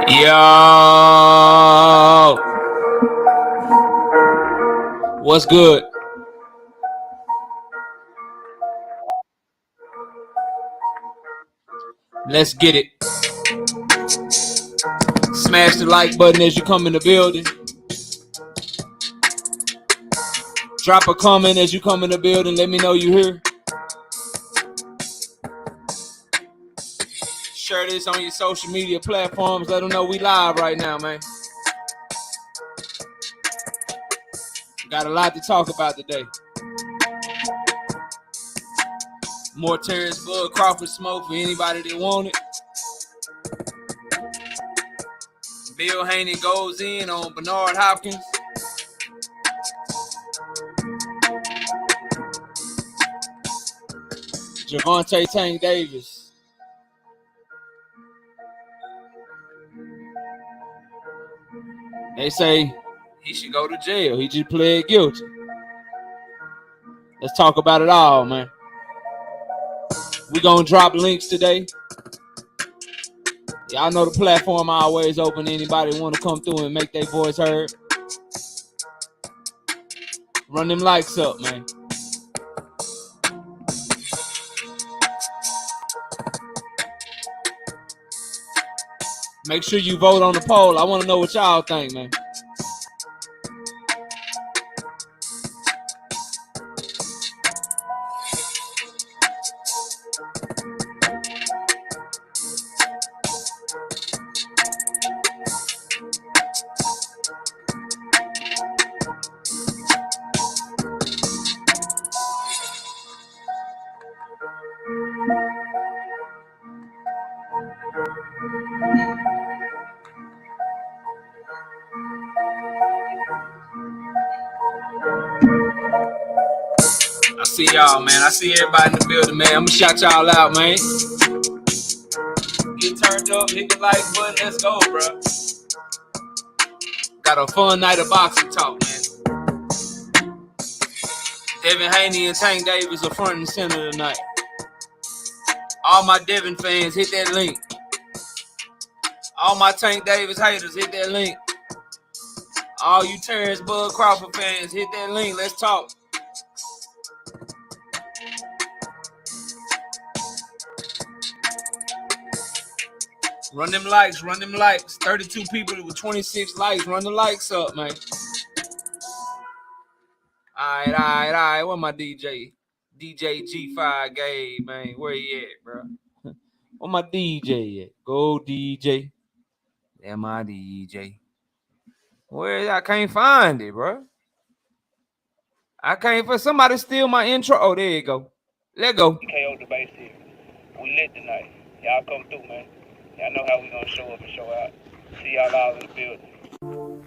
Yo, what's good? Let's get it. Smash the like button as you come in the building. Drop a comment as you come in the building. Let me know you here. Share this on your social media platforms. Let them know we live right now, man. Got a lot to talk about today. More Terrence Bud Crawford smoke for anybody that want it. Bill Haney goes in on Bernard Hopkins. Gervonta Tank Davis. They say he should go to jail. He just pled guilty. Let's talk about it all, man. We're going to drop links today. Y'all know the platform always open. Anybody want to come through and make their voice heard? Run them likes up, man. Make sure you vote on the poll. I want to know what y'all think, man. I see y'all, man. I see everybody in the building, man. I'm gonna shout y'all out, man. Get turned up, hit the like button. Let's go, bro. Got a fun night of boxing talk, man. Devin Haney and Tank Davis are front and center tonight. All my Devin fans, hit that link. All my Tank Davis haters, hit that link. All you Terrence Bud Crawford fans, hit that link. Let's talk. Run them likes, run them likes. 32 people with 26 likes. Run the likes up, man. All right. Where my DJ? DJ G5 Gabe, man. Where he at, bro? Where my DJ at? Go DJ. There my DJ. Where? I can't find it, bro. I can't for somebody steal my intro. Oh, there you go. Let go. KO the base here. We lit tonight. Y'all come through, man. Y'all know how we gonna show up and show out. See y'all all in the building.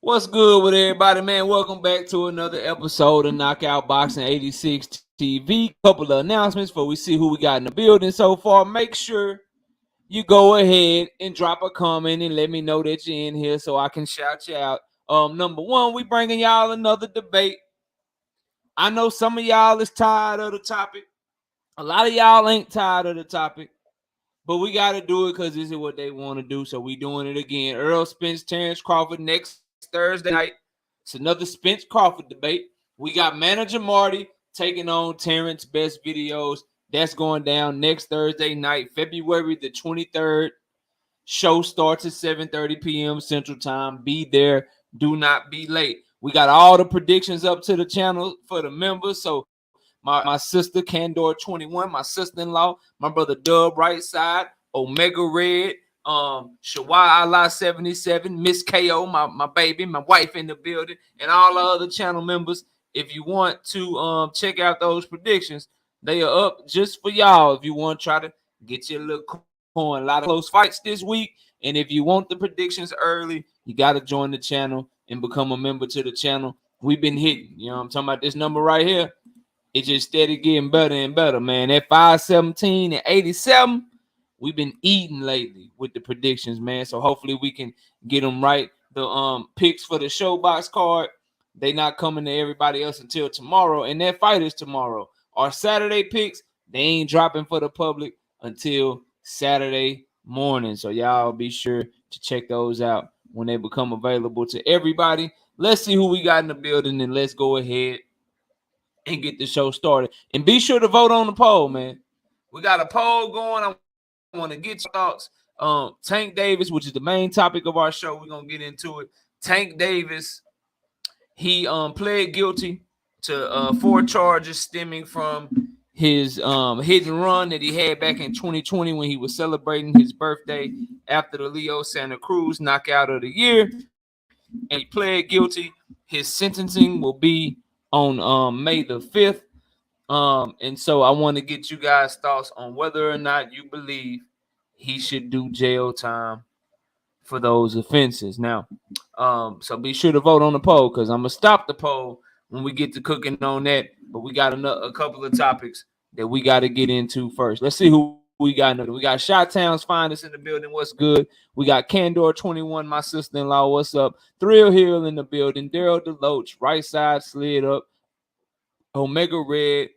What's good with everybody, man? Welcome back to another episode of Knockout Boxing 86 TV. Couple of announcements before we see who we got in the building so far. Make sure you go ahead and drop a comment and let me know that you're in here so I can shout you out. Number one, we bringing y'all another debate. I know some of y'all is tired of the topic. A lot of y'all ain't tired of the topic. But we got to do it because this is what they want to do. So we doing it again. Earl Spence, Terrence Crawford next Thursday night. It's another Spence Crawford debate. We got Manager Marty taking on Terrence Best Videos. That's going down next Thursday night, February the 23rd. Show starts at 7:30 p.m. Central Time. Be there. Do not be late. We got all the predictions up to the channel for the members. So my sister Candor21, my sister-in-law, my brother Dub Right Side, Omega Red, Shawai Allah 77, Miss KO, my baby, my wife in the building, and all the other channel members. If you want to check out those predictions, they are up just for y'all. If you want to try to get your little coin, a lot of close fights this week. And if you want the predictions early, you got to join the channel and become a member to the channel. We've been hitting, I'm talking about this number right here. It just steady getting better and better, man. At 517 and 87, we've been eating lately with the predictions, man. So hopefully we can get them right. The picks for the Showbox card, they not coming to everybody else until tomorrow, and that fight is tomorrow. Our Saturday picks, they ain't dropping for the public until Saturday morning. So y'all be sure to check those out when they become available to everybody. Let's see who we got in the building, and let's go ahead and get the show started. And be sure to vote on the poll, man. We got a poll going. I want to get your thoughts. Tank Davis, which is the main topic of our show, we're gonna get into it. Tank Davis, he pled guilty to 4 charges stemming from his hit and run that he had back in 2020 when he was celebrating his birthday after the Leo Santa Cruz knockout of the year. And he pled guilty. His sentencing will be on May the 5th. And so I want to get you guys' thoughts on whether or not you believe he should do jail time for those offenses. Now, so be sure to vote on the poll because I'm gonna stop the poll when we get to cooking on that. But we got a couple of topics that we got to get into first. Let's see who we got. We got Shot Town's finest in the building. What's good? We got Candor21, my sister-in-law. What's up? Thrill Hill in the building. Daryl DeLoach, right side slid up. Omega Red,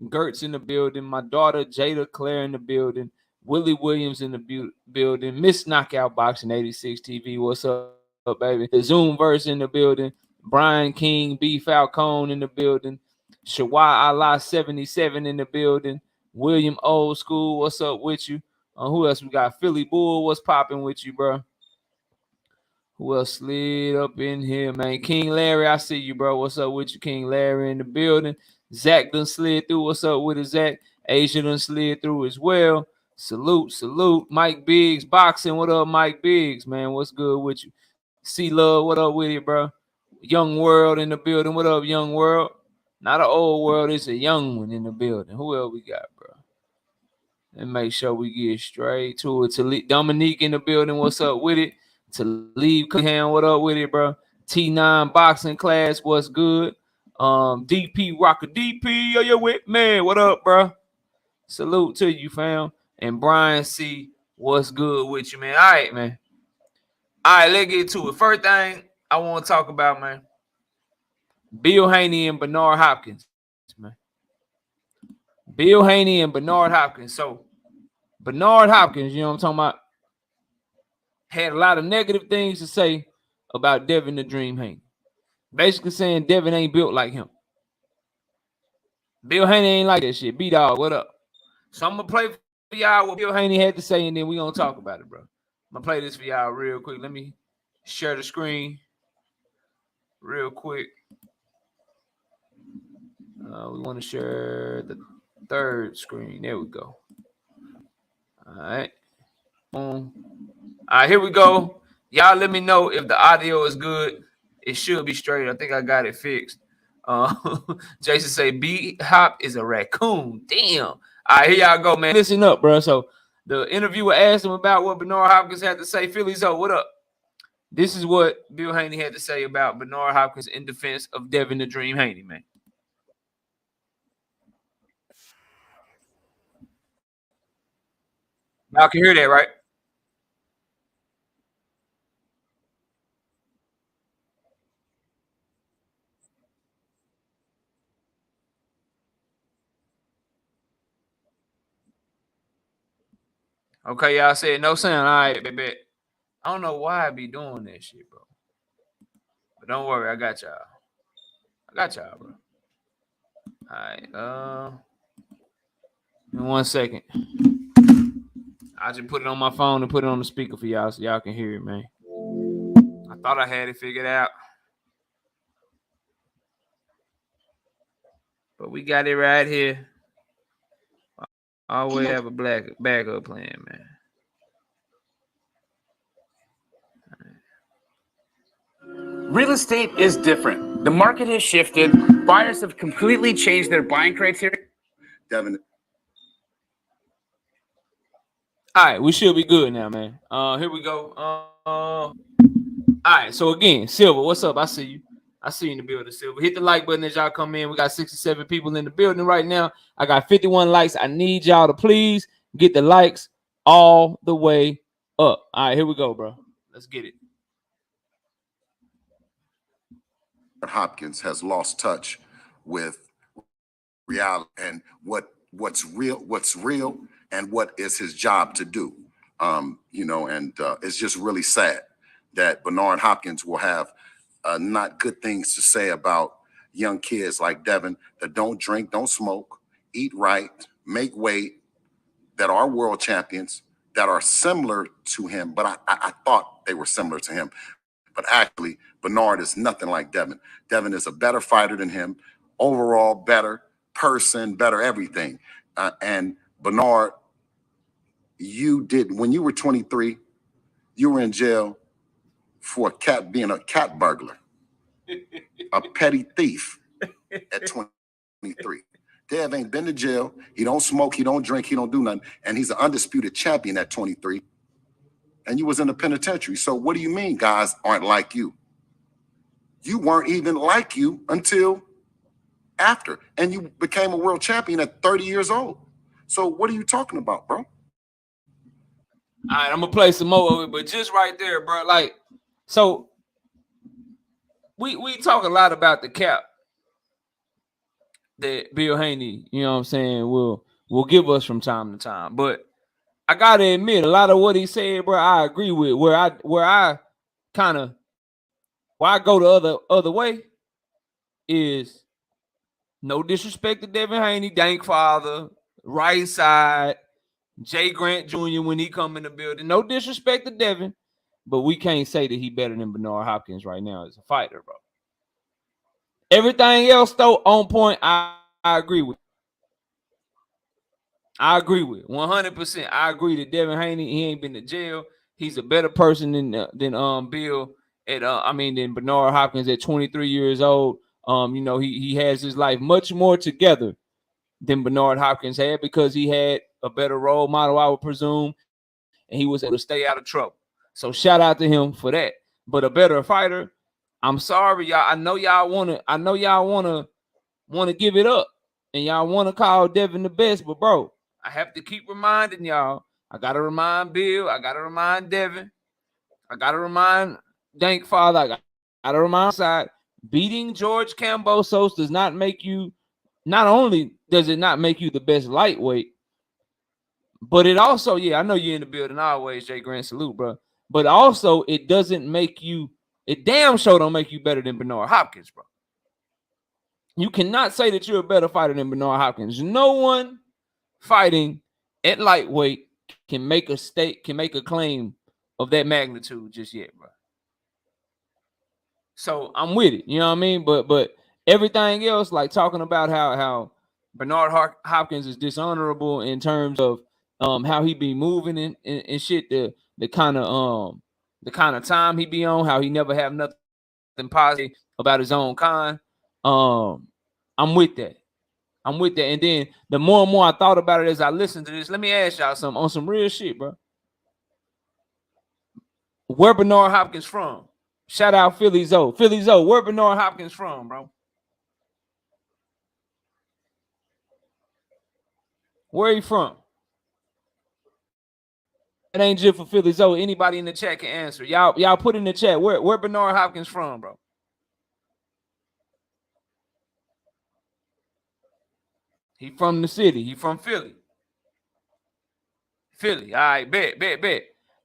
Gertz in the building. My daughter Jada Claire in the building. Willie Williams in the building. Miss Knockout Boxing 86 TV. What's up, baby? The Zoomverse in the building. Brian King, B Falcone in the building. Shawai Allah 77 in the building. William Old School, what's up with you? Who else we got? Philly Bull, what's popping with you, bro? Who else slid up in here, man? King Larry, I see you, bro. What's up with you, King Larry in the building? Zach done slid through. What's up with it, Zach? Asia done slid through as well. Salute. Mike Biggs, boxing. What up, Mike Biggs, man? What's good with you? C-Love, what up with it, bro? Young World in the building. What up, Young World? Not an old world, it's a young one in the building. Who else we got, bro? And make sure we get straight to it. Dominique in the building. What's up with it? Talib Cunningham, what up with it, bro? T9 boxing class, what's good? DP Rocker DP, yo, you with me? What up, bro? Salute to you, fam. And Brian C, what's good with you, man? All right, man. All right, let's get to it. First thing I want to talk about, man. Bill Haney and Bernard Hopkins, man. Bill Haney and Bernard Hopkins. So, Bernard Hopkins, you know what I'm talking about, had a lot of negative things to say about Devin the Dream Haney. Basically saying Devin ain't built like him. Bill Haney ain't like that shit. B-Dog, what up? So I'm going to play for y'all what Bill Haney had to say, and then we're going to talk about it, bro. I'm going to play this for y'all real quick. Let me share the screen real quick. We want to share the third screen. There we go. All right. Boom. All right, here we go. Y'all let me know if the audio is good. It should be straight. I think I got it fixed. Jason say B-Hop is a raccoon. Damn. All right, here y'all go, man. Listen up, bro. So the interviewer asked him about what Bernard Hopkins had to say. Philly's up. What up? This is what Bill Haney had to say about Bernard Hopkins in defense of Devin the Dream Haney, man. Y'all can hear that, right? Okay, y'all said no sound. All right, baby. I don't know why I be doing that shit, bro. But don't worry, I got y'all. I got y'all, bro. All right. In 1 second. I just put it on my phone and put it on the speaker for y'all so y'all can hear it, man. I thought I had it figured out. But we got it right here. I always have a backup plan, man. Real estate is different. The market has shifted. Buyers have completely changed their buying criteria. Devin. All right, we should be good now, man. Here we go. All right, so again, Silver, what's up? I see you. I see you in the building, Silver. Hit the like button as y'all come in. We got 67 people in the building right now. I got 51 likes. I need y'all to please get the likes all the way up. All right, here we go, bro. Let's get it. Hopkins has lost touch with reality and what's real and what is his job to do. It's just really sad that Bernard Hopkins will have not good things to say about young kids like Devin that don't drink, don't smoke, eat right, make weight, that are world champions, that are similar to him. But I thought they were similar to him. But actually, Bernard is nothing like Devin. Devin is a better fighter than him, overall better person, better everything. And Bernard, when you were 23, you were in jail for being a cat burglar, a petty thief at 23. Dev ain't been to jail. He don't smoke, he don't drink, he don't do nothing. And he's an undisputed champion at 23. And you was in the penitentiary. So what do you mean guys aren't like you? You weren't even like you until after. And you became a world champion at 30 years old. So what are you talking about, bro? All right, I'm gonna play some more of it, but just right there, bro. Like, so we talk a lot about the cap that Bill Haney, you know what I'm saying, will give us from time to time. But I gotta admit, a lot of what he said, bro, I agree with. Where I go the other way is no disrespect to Devin Haney, Dank Father, right side, Jay Grant Jr. when he come in the building. No disrespect to Devin, but we can't say that he better than Bernard Hopkins right now as a fighter, bro. Everything else, though, on point, I agree with. I agree with 100%. I agree that Devin Haney, he ain't been to jail. He's a better person than Bill than Bernard Hopkins at 23 years old. He has his life much more together than Bernard Hopkins had because he had a better role model, I would presume, and he was able to stay out of trouble. So shout out to him for that. But a better fighter, I'm sorry, y'all. I know y'all wanna give it up, and y'all wanna call Devin the best, but bro, I have to keep reminding y'all. I gotta remind Bill. I gotta remind Devin. I gotta remind Dank Father. I gotta remind side. Beating George Kambosos does not make you. Not only does it not make you the best lightweight, but it also, I know you're in the building always, Jay Grant, salute, bro. But also, it doesn't make you. It damn sure don't make you better than Bernard Hopkins, bro. You cannot say that you're a better fighter than Bernard Hopkins. No one fighting at lightweight can make a claim of that magnitude just yet, bro. So I'm with it, you know what I mean? But everything else, like talking about how Bernard Hopkins is dishonorable in terms of how he be moving and shit, the kind of time he be on, how he never have nothing positive about his own kind. I'm with that. And then the more and more I thought about it as I listened to this, let me ask y'all something on some real shit, bro. Where Bernard Hopkins from? Shout out Philly Zoe. Philly Zoe, where Bernard Hopkins from, bro? Where he from? It ain't just for Philly Zoe. Anybody in the chat can answer. Y'all put in the chat where Bernard Hopkins from, bro. He from the city. He from Philly. Philly. All right, bet.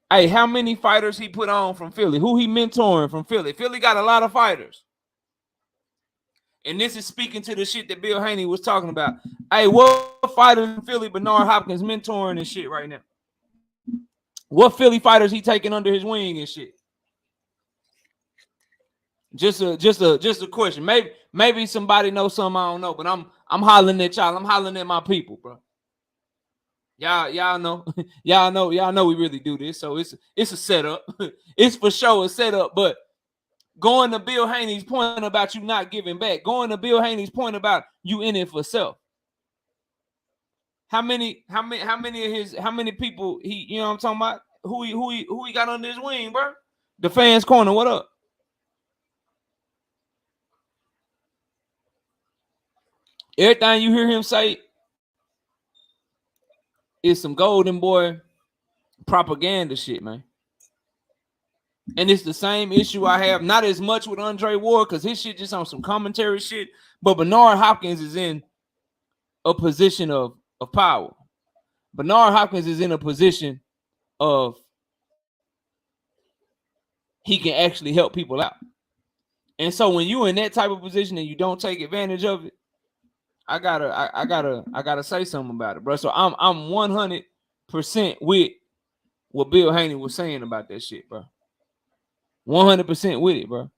Hey, how many fighters he put on from Philly? Who he mentoring from Philly? Philly got a lot of fighters. And this is speaking to the shit that Bill Haney was talking about. Hey, what fighters in Philly Bernard Hopkins mentoring and shit right now? What Philly fighters he taking under his wing and shit? Just a question. Maybe somebody knows something I don't know, but I'm hollering at y'all. I'm hollering at my people, bro. Y'all know we really do this. So it's a setup. It's for sure a setup. But going to Bill Haney's point about you not giving back, going to Bill Haney's point about you in it for self. How many people he, you know what I'm talking about? Who he got under his wing, bro? The fans corner, what up? Everything you hear him say is some golden boy propaganda shit, man. And it's the same issue I have, not as much with Andre Ward, because his shit just on some commentary shit. But Bernard Hopkins is in a position of power. Bernard Hopkins is in a position of he can actually help people out. And so when you're in that type of position and you don't take advantage of it, I gotta say something about it, bro. So I'm 100% with what Bill Haney was saying about that shit, bro. 100% with it, bro.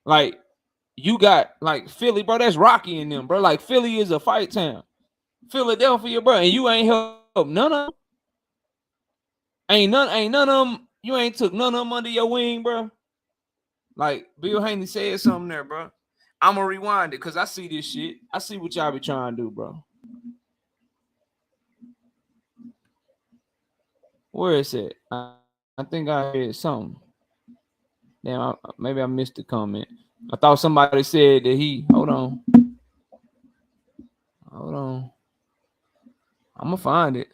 Like, you got like Philly, bro. That's Rocky in them, bro. Like, Philly is a fight town. Philadelphia, bro, and you ain't helped none of them. Ain't none of them. You ain't took none of them under your wing, bro. Like, Bill Haney said something there, bro. I'm gonna rewind it because I see this shit. I see what y'all be trying to do, bro. Where is it? I think I heard something. Damn, maybe I missed the comment. I thought somebody said that he. Hold on. I'm gonna find it.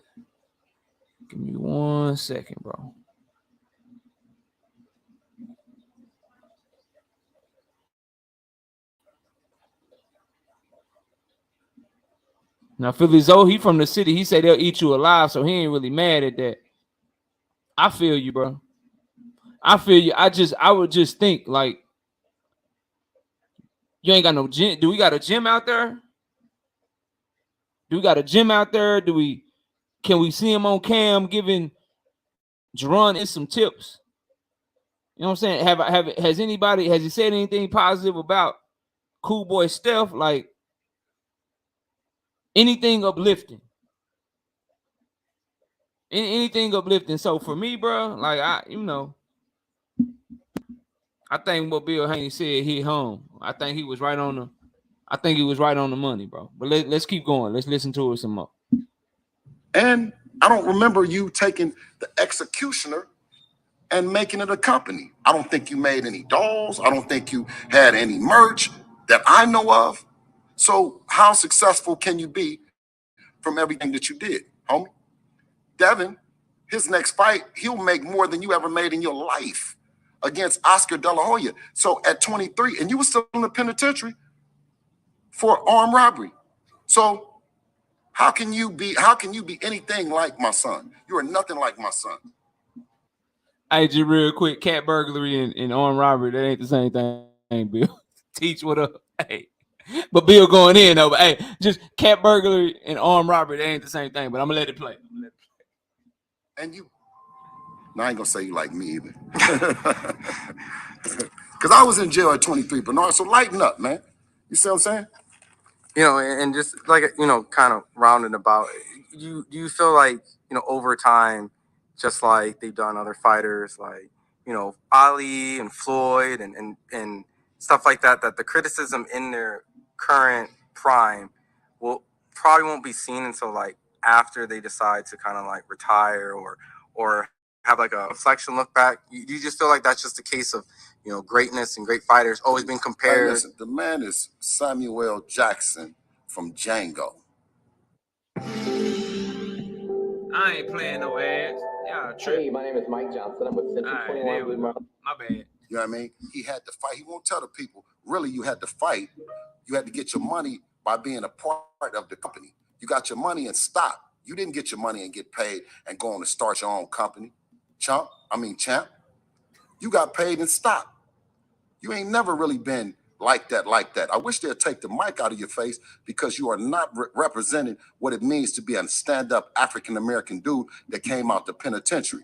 Give me 1 second, bro. Now, Philly Zoe, he from the city. He said they'll eat you alive, so he ain't really mad at that. I feel you, bro. I feel you. I would just think, like, you ain't got no gym. Do we got a gym out there? Can we see him on cam giving Jerron some tips? You know what I'm saying? Has he said anything positive about Cool Boy Steph? Like, anything uplifting? Anything uplifting? So for me, bro, like, I think what Bill Haney said hit home. I think he was right on the money, bro. But let's keep going. Let's listen to it some more. And I don't remember you taking the executioner and making it a company. I don't think you made any dolls. I don't think you had any merch that I know of. So how successful can you be from everything that you did, homie? Devin, his next fight, he'll make more than you ever made in your life against Oscar De La Hoya. So at 23, and you were still in the penitentiary for armed robbery. So how can you be anything like my son? You are nothing like my son. Hey, just real quick, cat burglary and armed robbery, that ain't the same thing, Bill. Teach what up. Hey. But Bill going in though, but hey, just cat burglary and armed robbery, that ain't the same thing. But I'm gonna let it play. And you, no, I ain't gonna say you like me either. Because I was in jail at 23, Bernard, so lighten up, man. You see what I'm saying? You know, and just like, you know, kind of rounding about, do you feel like, you know, over time, just like they've done other fighters like, you know, Ali and Floyd and stuff like that, that the criticism in their current prime probably won't be seen until like after they decide to kind of like retire or have like a reflection look back? You just feel like that's just a case of, you know, greatness and great fighters always being compared? Hey, listen, the man is Samuel Jackson from Django. I ain't playing no ads. Y'all tripping. Hey, my name is Mike Johnson. I'm with Central All right, 21 there we Blue go. Mountain. My bad. You know what I mean? He had to fight. He won't tell the people, really, you had to fight. You had to get your money by being a part of the company. You got your money and stop. You didn't get your money and get paid and go on to start your own company. Champ. You got paid and stop. You ain't never really been like that. I wish they'd take the mic out of your face, because you are not representing what it means to be a stand-up African-American dude that came out the penitentiary.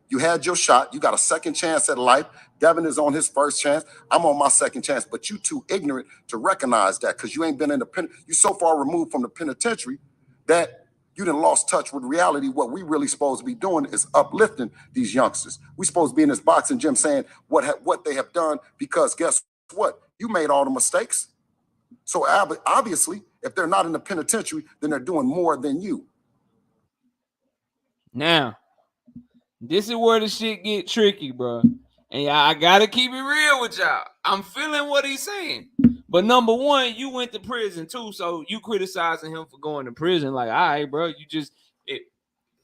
You had your shot. You got a second chance at life. Devin is on his first chance. I'm on my second chance. But you too ignorant to recognize that, because you ain't been in the you so far removed from the penitentiary that you done lost touch with reality. What we really supposed to be doing is uplifting these youngsters. We supposed to be in this boxing gym saying what they have done, because guess what? You made all the mistakes. So obviously, if they're not in the penitentiary, then they're doing more than you. Now, this is where the shit get tricky, bro. And I gotta keep it real with y'all. I'm feeling what he's saying. But number one, you went to prison too, so you criticizing him for going to prison. Like, all right, bro, you just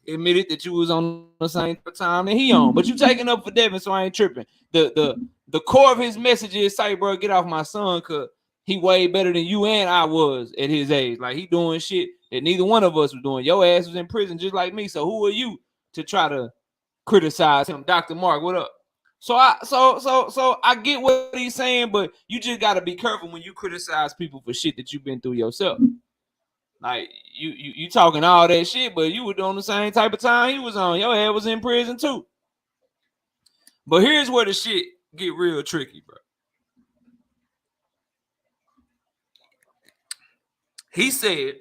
admitted that you was on the same time that he on. But you taking up for Devin, so I ain't tripping. The core of his message is, say, bro, get off my son, cause he way better than you and I was at his age. Like, he doing shit that neither one of us was doing. Your ass was in prison just like me. So who are you to try to criticize him? Dr. Mark, what up? So I get what he's saying, but you just gotta be careful when you criticize people for shit that you've been through yourself. Like, you talking all that shit, but you were doing the same type of time he was on. Your head was in prison too. But here's where the shit get real tricky, bro. He said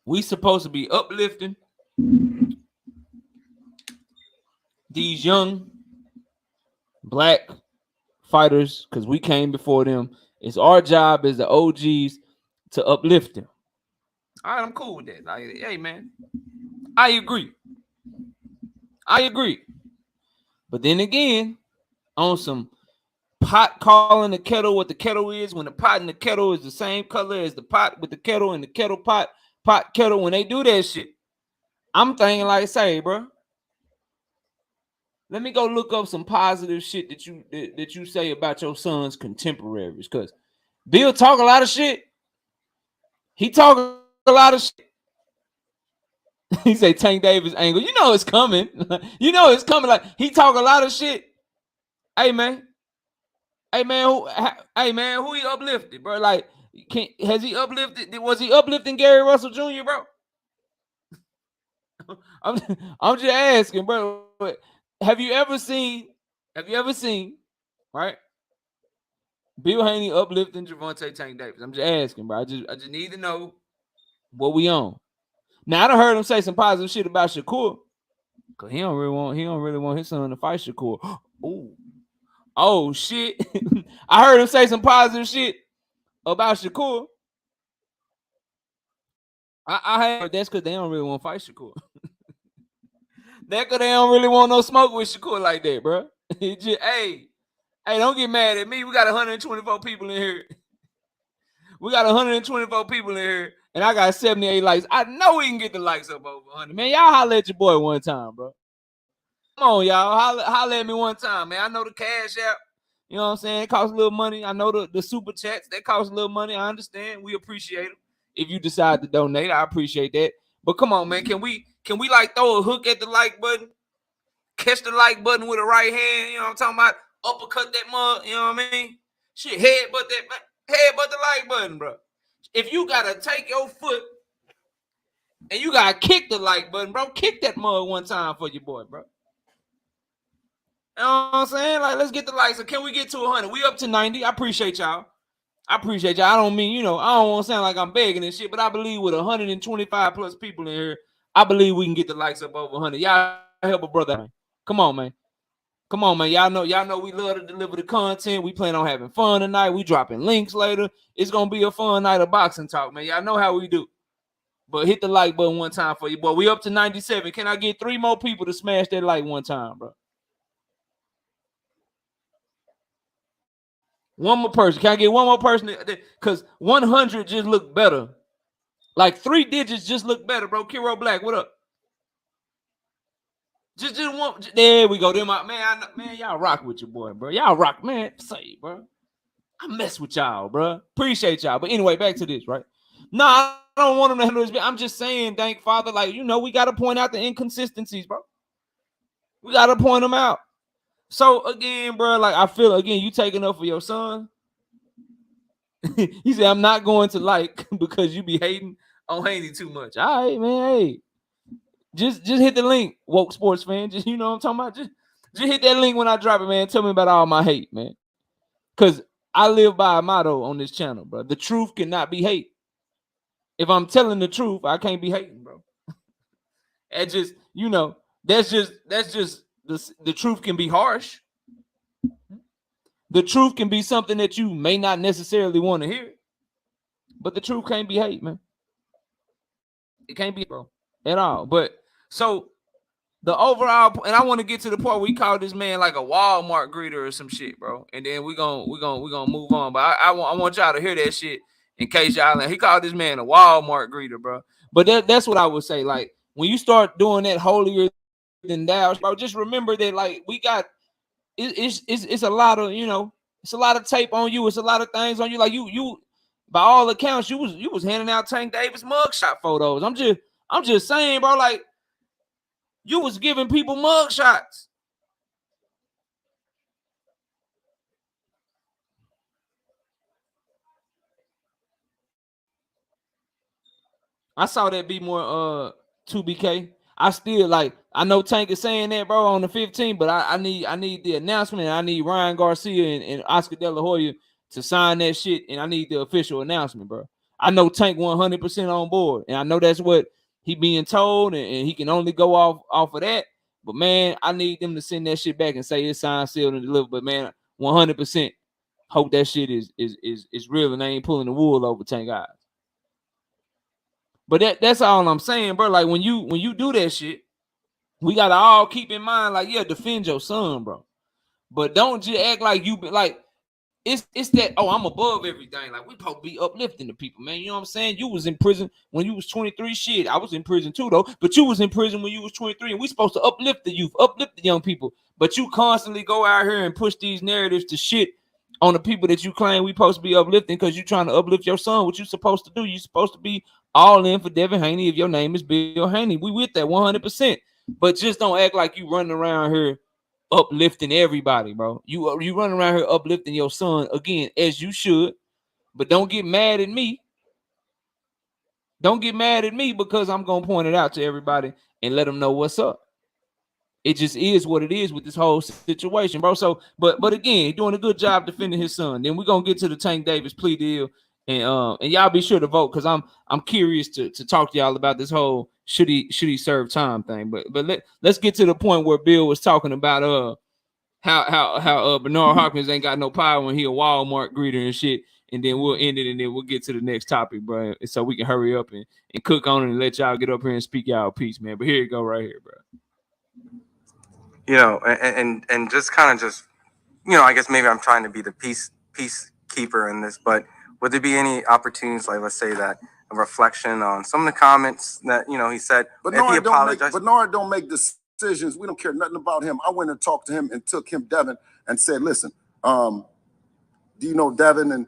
we supposed to be uplifting these young black fighters because we came before them. It's our job as the OGs to uplift them. All right, I'm cool with that. Like, hey, man, I agree. But then again, on some pot calling the kettle what the kettle is, when the pot and the kettle is the same color as the pot with the kettle and the kettle pot kettle, when they do that shit, I'm thinking like, say, bro, let me go look up some positive shit that you say about your son's contemporaries, because Bill talk a lot of shit. He talk a lot of shit. He say Tank Davis angle. You know it's coming. Like, he talk a lot of shit. Hey man, who he uplifted, bro? Like, has he uplifted? Was he uplifting Gary Russell Jr., bro? I'm just asking, bro. Have you ever seen, right? Bill Haney uplifting Gervonta Tank Davis. I'm just asking, bro. I just need to know what we on. Now, I done heard him say some positive shit about Shakur, cause he don't really want his son to fight Shakur. Oh shit! I heard him say some positive shit about Shakur. I heard that's because they don't really want to fight Shakur. That because they don't really want no smoke with Shakur like that, bro. Just, hey, don't get mad at me. We got 124 people in here. And I got 78 likes. I know we can get the likes up over 100. Man, y'all holler at your boy one time, bro. Come on, y'all. Holler at me one time, man. I know the Cash App, you know what I'm saying? It costs a little money. I know the super chats, that costs a little money. I understand. We appreciate it. If you decide to donate, I appreciate that. But come on, man. Can we like throw a hook at the like button? Catch the like button with the right hand, you know what I'm talking about? Uppercut that mug, you know what I mean? Shit, headbutt the like button, bro. If you gotta take your foot and you gotta kick the like button, bro, kick that mug one time for your boy, bro. You know what I'm saying? Like, let's get the likes. So can we get to 100? We up to 90. I appreciate y'all. I don't mean, I don't want to sound like I'm begging and shit, but I believe with 125 plus people in here, I believe we can get the likes up over 100. Y'all help a brother, man. Come on, man. Y'all know we love to deliver the content. We plan on having fun tonight. We dropping links later. It's gonna be a fun night of boxing talk, man. Y'all know how we do. But hit the like button one time for you, boy. We up to 97. Can I get 3 more people to smash that like one time, bro? One more person. Can I get one more person? Because 100 just look better. Like 3 digits just look better, bro. Kiro Black, what up? Just one. There we go. Them man, y'all rock with your boy, bro. Y'all rock, man. Say, bro. I mess with y'all, bro. Appreciate y'all. But anyway, back to this, right? No, I don't want him to handle this. I'm just saying, thank Father, like, we got to point out the inconsistencies, bro. We got to point them out. So, again, bro, like, I feel, again, you taking up for your son. He said, I'm not going to like because you be hating on Haney too much. All right, man, hey. Just hit the link, woke sports fan. Just, you know what I'm talking about? Just hit that link when I drop it, man. Tell me about all my hate, man. Because I live by a motto on this channel, bro. The truth cannot be hate. If I'm telling the truth, I can't be hating, bro. That's just, that's just the truth can be harsh. The truth can be something that you may not necessarily want to hear. But the truth can't be hate, man. It can't be, bro, at all. But so the overall, and I want to get to the point where we call this man like a Walmart greeter or some shit, bro. And then we're gonna move on. But I want y'all to hear that shit in case y'all, he called this man a Walmart greeter, bro. But that's what I would say. Like, when you start doing that holier than thou, bro, just remember that, like, we got it's a lot of, it's a lot of tape on you. It's a lot of things on you. Like, you by all accounts, you was handing out Tank Davis mugshot photos. I'm just saying, bro, like, you was giving people mugshots. I saw that be more 2BK. I still, like, I know Tank is saying that, bro, on the 15th, but I need the announcement. I need Ryan Garcia and Oscar De La Hoya to sign that shit, and I need the official announcement, bro. I know Tank 100% on board, and I know that's what he being told, and he can only go off of that. But, man, I need them to send that shit back and say it's signed, sealed, and delivered. But, man, 100% hope that shit is real and they ain't pulling the wool over Tank eyes. But that's all I'm saying, bro. Like, when you do that shit, we gotta all keep in mind, like, yeah, defend your son, bro. But don't just act like you like it's that, oh, I'm above everything. Like, we supposed to be uplifting the people, man. You know what I'm saying? You was in prison when you was 23. Shit, I was in prison too, though. But you was in prison when you was 23, and we supposed to uplift the youth, uplift the young people. But you constantly go out here and push these narratives to shit on the people that you claim we supposed to be uplifting because you trying to uplift your son. What you supposed to do? You supposed to be all in for Devin Haney if your name is Bill Haney. We with that 100%. But just don't act like you running around here uplifting everybody, bro. You running around here uplifting your son, again, as you should. But don't get mad at me. Don't get mad at me because I'm gonna point it out to everybody and let them know what's up. It just is what it is with this whole situation, bro. So, but again, doing a good job defending his son. Then we're gonna get to the Tank Davis plea deal, and y'all be sure to vote because I'm curious to talk to y'all about this whole should he serve time thing. But let's get to the point where Bill was talking about how Bernard Hopkins ain't got no power when he a Walmart greeter and shit. And then we'll end it, and then we'll get to the next topic, bro. So we can hurry up and cook on it and let y'all get up here and speak y'all piece, man. But here you go, right here, bro. And just kind of just, I guess maybe I'm trying to be the peacekeeper in this, but would there be any opportunities, like, let's say that a reflection on some of the comments that, he said, Bernard don't make decisions. We don't care nothing about him. I went and talked to him and took him Devin and said, listen, do you know Devin? And,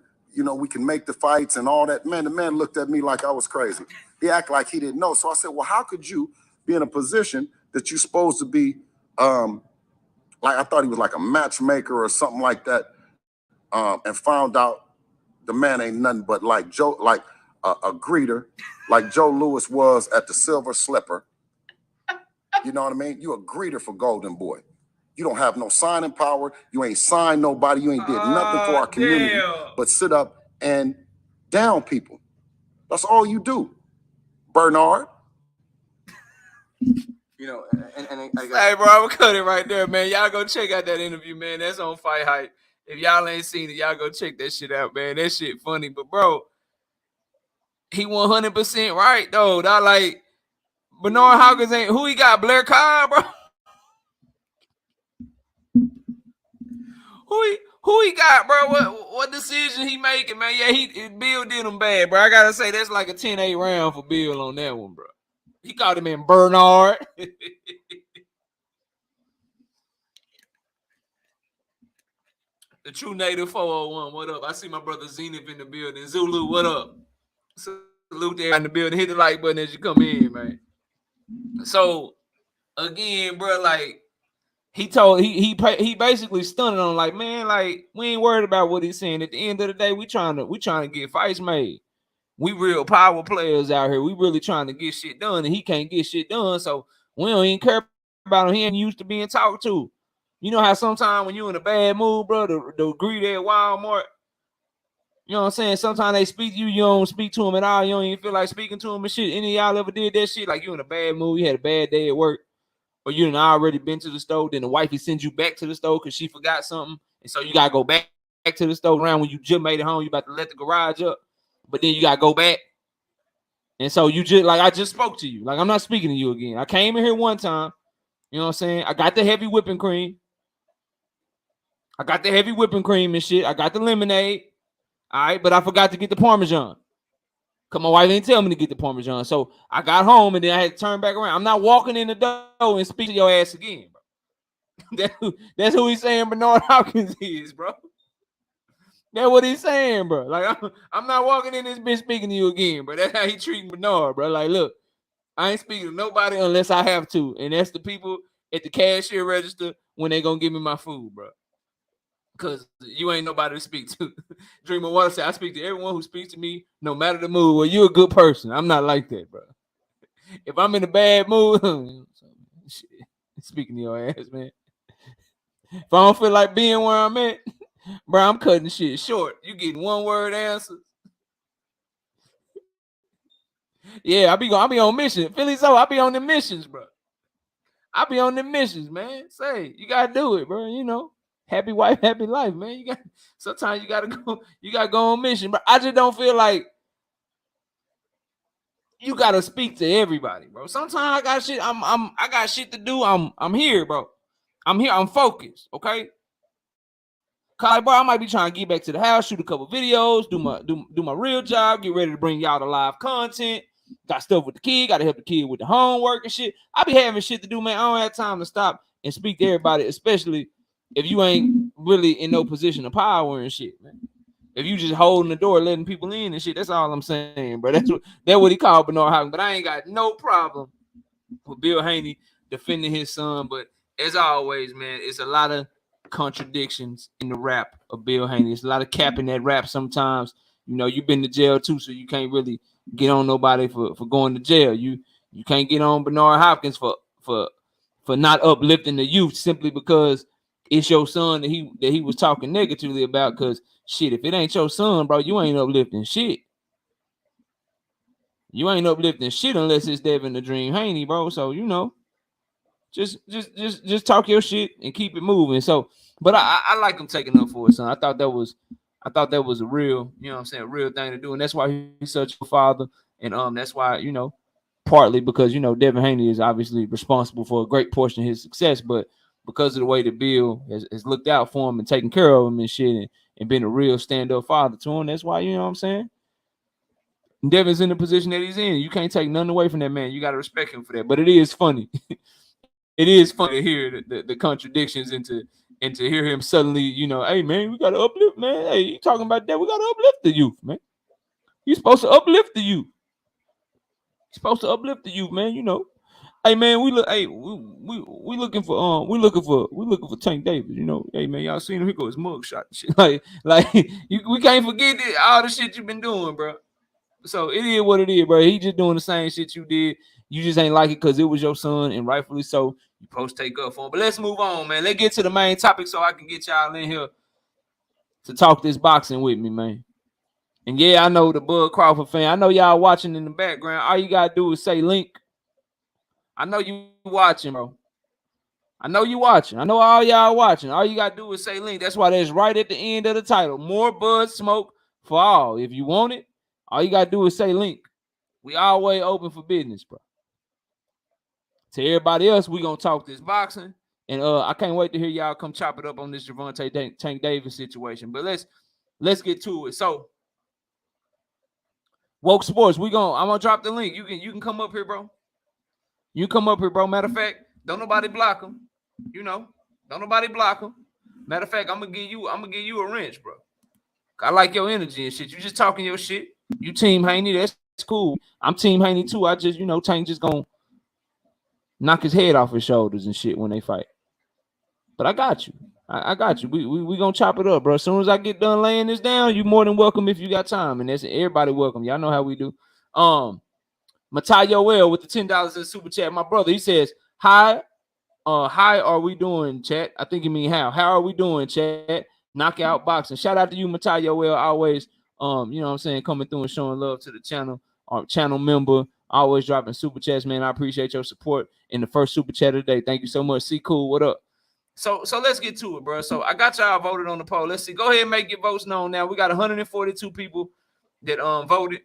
we can make the fights and all that. Man, the man looked at me like I was crazy. He acted like he didn't know. So I said, well, how could you be in a position that you're supposed to be, like, I thought he was like a matchmaker or something like that, and found out the man ain't nothing but like Joe, like a greeter, like Joe Louis was at the Silver Slipper. You know what I mean? You a greeter for Golden Boy. You don't have no signing power. You ain't signed nobody. You ain't did nothing for our community but sit up and down people. That's all you do, Bernard. And I guess, Hey, bro, I'm gonna cut it right there, man. Y'all go check out that interview, man. That's on Fight Hype. If y'all ain't seen it, y'all go check that shit out, man. That shit funny. But, bro, He 100% right though. That like Bernard Hopkins ain't who he got. Blair Cobb, bro. Who he got, bro? What decision he making, man? Yeah, Bill did him bad, bro. I gotta say that's like a 10-8 round for Bill on that one, bro. He called him in Bernard. The true native 401. What up? I see my brother Zenith in the building. Zulu, what up? Salute there in the building. Hit the like button as you come in, man. So again, bro, like he basically stunned on like, man, like we ain't worried about what he's saying. At the end of the day, we trying to get fights made. We real power players out here. We really trying to get shit done, and he can't get shit done. So we don't even care about him. He ain't used to being talked to. You know how sometimes when you in a bad mood, bro, the greedy at Walmart, you know what I'm saying? Sometimes they speak to you, you don't speak to them at all. You don't even feel like speaking to them and shit. Any of y'all ever did that shit? Like you in a bad mood, you had a bad day at work, or you done already been to the store, then the wifey sends you back to the store because she forgot something, and so you gotta go back to the store around when you just made it home. You about to let the garage up, but then you gotta go back. And so you just like I just spoke to you. Like I'm not speaking to you again. I came in here one time. You know what I'm saying? I got the heavy whipping cream. I got the heavy whipping cream and shit. I got the lemonade. All right, but I forgot to get the Parmesan. Cause my wife didn't tell me to get the Parmesan. So I got home and then I had to turn back around. I'm not walking in the door and speak to your ass again, bro. That's who he's saying Bernard Hopkins is, bro. That's what he's saying, bro. Like I'm not walking in this bitch speaking to you again, bro. That's how he treating Bernard, bro. Like, look, I ain't speaking to nobody unless I have to, and that's the people at the cashier register when they gonna give me my food, bro. Cause you ain't nobody to speak to. Dreamer Water said, I speak to everyone who speaks to me, no matter the mood. Well, you a good person. I'm not like that, bro. If I'm in a bad mood, shit, speaking to your ass, man. If I don't feel like being where I'm at, bro, I'm cutting shit short. You getting one word answers. Yeah, I be on mission. Philly, so I be on the missions, bro. I be on the missions, man. Say, you gotta do it, bro. You know. Happy wife, happy life, man. Sometimes you gotta go on mission, but I just don't feel like you gotta speak to everybody, bro. Sometimes I got shit. I got shit to do. I'm here, bro. I'm here. I'm focused. Okay. Cause bro, I might be trying to get back to the house, shoot a couple videos, do my real job, get ready to bring y'all the live content. Got stuff with the kid, gotta help the kid with the homework and shit. I be having shit to do, man. I don't have time to stop and speak to everybody, especially if you ain't really in no position of power and shit, man. If you just holding the door, letting people in and shit, that's all I'm saying, bro. That's what he called Bernard Hopkins. But I ain't got no problem with Bill Haney defending his son. But as always, man, it's a lot of contradictions in the rap of Bill Haney. It's a lot of cap in that rap sometimes. You know, you've been to jail too, so you can't really get on nobody for going to jail. You can't get on Bernard Hopkins for not uplifting the youth simply because it's your son that he was talking negatively about. Because shit, if it ain't your son, bro, you ain't uplifting shit. You ain't uplifting shit unless it's Devin the Dream Haney, bro. So you know, just talk your shit and keep it moving. So, but I like him taking up for his son. I thought that was a real, you know what I'm saying, a real thing to do, and that's why he's such a father, and that's why, you know, partly because, you know, Devin Haney is obviously responsible for a great portion of his success, but because of the way that Bill has looked out for him and taken care of him and shit, and been a real stand-up father to him, that's why, you know what I'm saying, Devin's in the position that he's in. You can't take nothing away from that man. You got to respect him for that. But it is funny. It is funny to hear the contradictions and to hear him suddenly, you know, hey, man, we got to uplift, man. Hey, you talking about that? We got to uplift the youth, man. You're supposed to uplift the youth. You're supposed to uplift the youth, man, you know. Hey man, we looking for Tank Davis, you know. Hey man, y'all seen him? Here goes his mug shot and shit. Like we can't forget all the shit you've been doing, bro. So it is what it is, bro. He just doing the same shit you did. You just ain't like it because it was your son, and rightfully so. You supposed to take up for him. But let's move on, man. Let's get to the main topic so I can get y'all in here to talk this boxing with me, man. And yeah, I know the Bud Crawford fan. I know y'all watching in the background. All you gotta do is say link. I know you watching, bro. I know you watching. I know all y'all watching. All you gotta do is say link. That's why that's right at the end of the title. More Bud Smoke for all. If you want it, All you gotta do is say link. We always open for business, bro. To everybody else, we gonna talk this boxing. And I can't wait to hear y'all come chop it up on this Gervonta Tank Davis situation. But let's get to it. So Woke Sports, I'm gonna drop the link. You can come up here, bro. You come up here, bro. Matter of fact, don't nobody block them. Don't nobody block them. Matter of fact, I'm gonna give you a wrench, bro. I like your energy and shit. You just talking your shit. You team Haney, that's cool. I'm team Haney too. I just, Tank just gonna knock his head off his shoulders and shit when they fight. But I got you. I got you. We gonna chop it up, bro. As soon as I get done laying this down, you more than welcome if you got time. And that's everybody welcome. Y'all know how we do. Matayo L with the $10 in super chat. My brother, he says, hi are we doing, chat? I think you mean how. How are we doing, chat? Knockout boxing. Shout out to you, Matayo L. Always, coming through and showing love to the channel. Our channel member, always dropping super chats, man. I appreciate your support in the first super chat of the day. Thank you so much. See, cool. What up? So let's get to it, bro. So I got y'all voted on the poll. Let's see. Go ahead and make your votes known now. We got 142 people that voted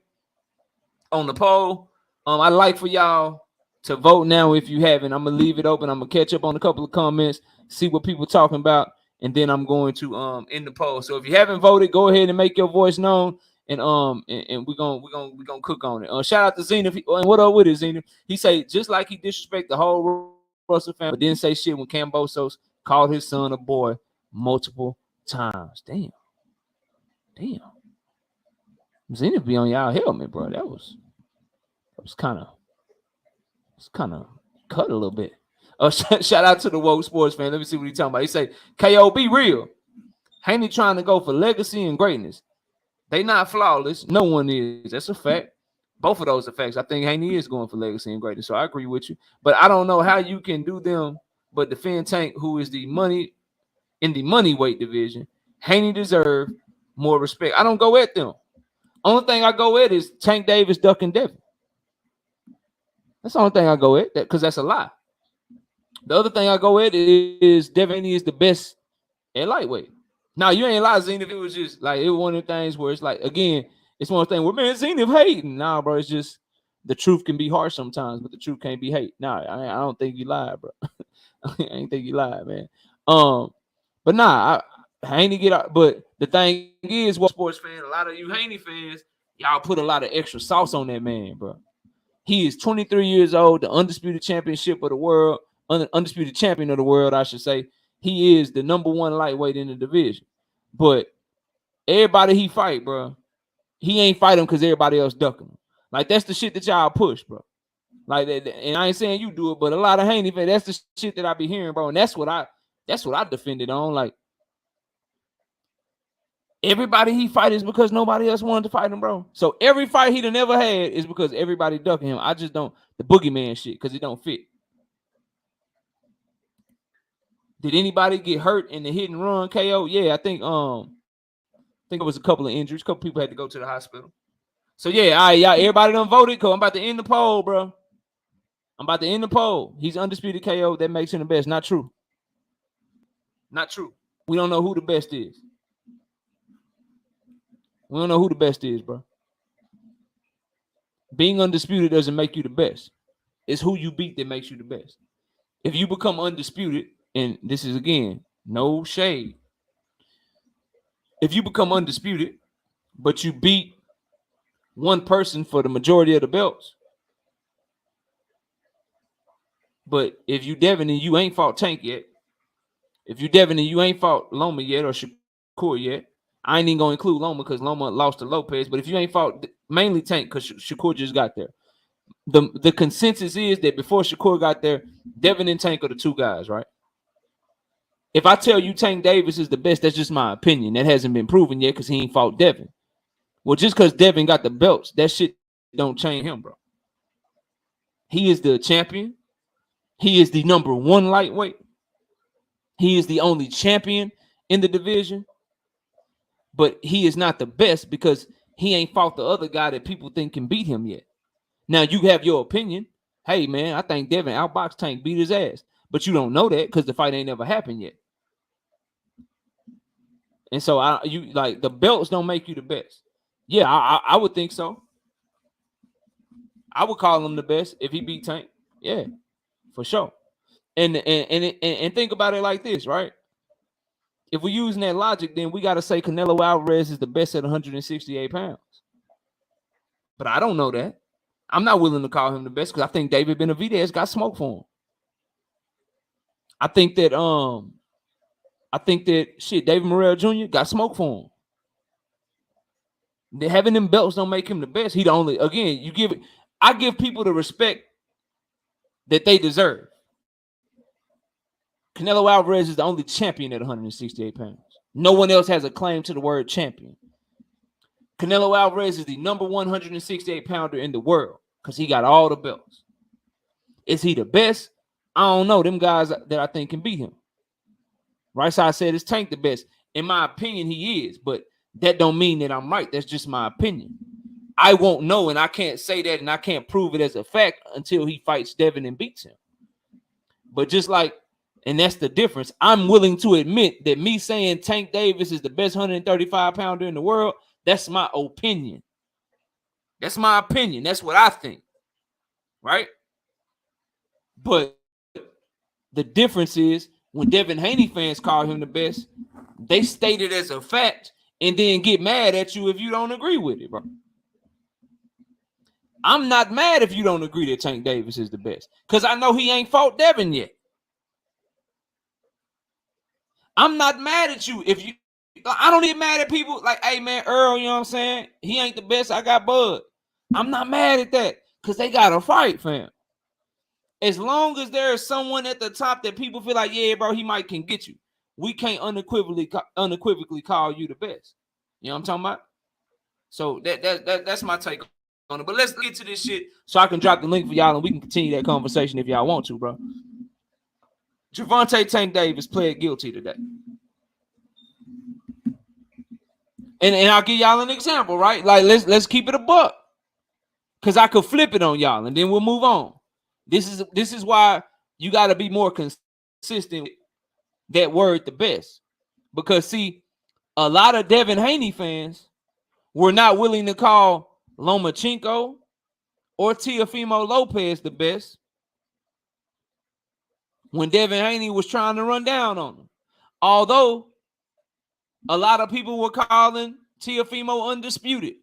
on the poll. I'd like for y'all to vote now if you haven't. I'm gonna leave it open. I'm gonna catch up on a couple of comments, see what people talking about, and then I'm going to end the poll. So if you haven't voted, go ahead and make your voice known, and we're gonna cook on it. Shout out to Zenith. And what up with it, Zenith? He say just like he disrespect the whole Russell family, but didn't say shit when Cambosos called his son a boy multiple times. Damn. Zenith be on y'all helmet, bro. That was kind of cut a little bit. Shout out to the Woke Sports fan. Let me see what he's talking about. He say, KO, be real. Haney trying to go for legacy and greatness. They not flawless. No one is. That's a fact. Both of those are facts. I think Haney is going for legacy and greatness. So I agree with you. But I don't know how you can do them but defend Tank, who is the money in the money weight division. Haney deserve more respect. I don't go at them. Only thing I go at is Tank Davis ducking Devin. That's the only thing I go at, because that's a lie. The other thing I go at is Devin is the best at lightweight. Now, you ain't lie, Zenith. It was just like, it was one of the things where it's like, again, it's one of the things where, man, Zenith hating. Nah, bro, it's just the truth can be harsh sometimes, but the truth can't be hate. Nah, I don't think you lied, bro. I ain't think you lied, man. But nah, Haney get out. But the thing is, what sports fan, a lot of you Haney fans, y'all put a lot of extra sauce on that man, bro. He is 23 years old, the undisputed championship of the world, undisputed champion of the world, I should say. He is the number one lightweight in the division. But everybody he fight, bro, he ain't fighting because everybody else ducking him. Like, that's the shit that y'all push, bro. Like that, and I ain't saying you do it, but a lot of Haney fans, that's the shit that I be hearing, bro. And that's what I defended on. Like, everybody he fight is because nobody else wanted to fight him, bro. So every fight he done ever had is because everybody ducking him. I just don't, the boogeyman shit, because it don't fit. Did anybody get hurt in the hit and run KO? Yeah, I think it was a couple of injuries. A couple people had to go to the hospital. So yeah, all right, y'all, everybody done voted, because I'm about to end the poll, bro. I'm about to end the poll. He's undisputed KO. That makes him the best. Not true. Not true. We don't know who the best is. We don't know who the best is, bro. Being undisputed doesn't make you the best. It's who you beat that makes you the best. If you become undisputed, and this is, again, no shade. If you become undisputed, but you beat one person for the majority of the belts, but if you Devin and you ain't fought Tank yet, if you Devin and you ain't fought Loma yet or Shakur yet, I ain't even gonna include Loma because Loma lost to Lopez. But if you ain't fought mainly Tank, because Shakur just got there, the consensus is that before Shakur got there, Devin and Tank are the two guys, right? If I tell you Tank Davis is the best, that's just my opinion. That hasn't been proven yet because he ain't fought Devin. Well, just because Devin got the belts, that shit don't change him, bro. He is the champion. He is the number one lightweight. He is the only champion in the division. But he is not the best because he ain't fought the other guy that people think can beat him yet. Now, you have your opinion. Hey, man, I think Devin outboxed Tank, beat his ass. But you don't know that because the fight ain't never happened yet. And so the belts don't make you the best. Yeah, I would think so. I would call him the best if he beat Tank. Yeah, for sure. And think about it like this, right? If we're using that logic, then we got to say Canelo Alvarez is the best at 168 pounds. But I don't know that. I'm not willing to call him the best because I think David Benavidez got smoke for him. I think that David Morrell Jr. got smoke for him. Having them belts don't make him the best. He the only, again, I give people the respect that they deserve. Canelo Alvarez is the only champion at 168 pounds. No one else has a claim to the word champion. Canelo Alvarez is the number 168 pounder in the world because he got all the belts. Is he the best? I don't know. Them guys that I think can beat him. Right side said is Tank the best. In my opinion, he is, but that don't mean that I'm right. That's just my opinion. I won't know, and I can't say that, and I can't prove it as a fact until he fights Devin and beats him. But just like, and that's the difference. I'm willing to admit that me saying Tank Davis is the best 135 pounder in the world, that's my opinion. That's my opinion. That's what I think. Right? But the difference is when Devin Haney fans call him the best, they state it as a fact and then get mad at you if you don't agree with it, bro. I'm not mad if you don't agree that Tank Davis is the best because I know he ain't fought Devin yet. I'm not mad at you if you. I don't get mad at people like, hey, man, Earl, you know what I'm saying? He ain't the best. I got Bud. I'm not mad at that because they got to fight, fam. As long as there is someone at the top that people feel like, yeah, bro, he might can get you. We can't unequivocally call you the best. You know what I'm talking about? So that's my take on it. But let's get to this shit so I can drop the link for y'all and we can continue that conversation if y'all want to, bro. Gervonta Tank Davis pled guilty today. And I'll give y'all an example, right? Like let's keep it a buck. Cause I could flip it on y'all and then we'll move on. This is why you got to be more consistent with that word the best. Because see, a lot of Devin Haney fans were not willing to call Lomachenko or Teofimo Lopez the best when Devin Haney was trying to run down on them. Although a lot of people were calling Teofimo undisputed.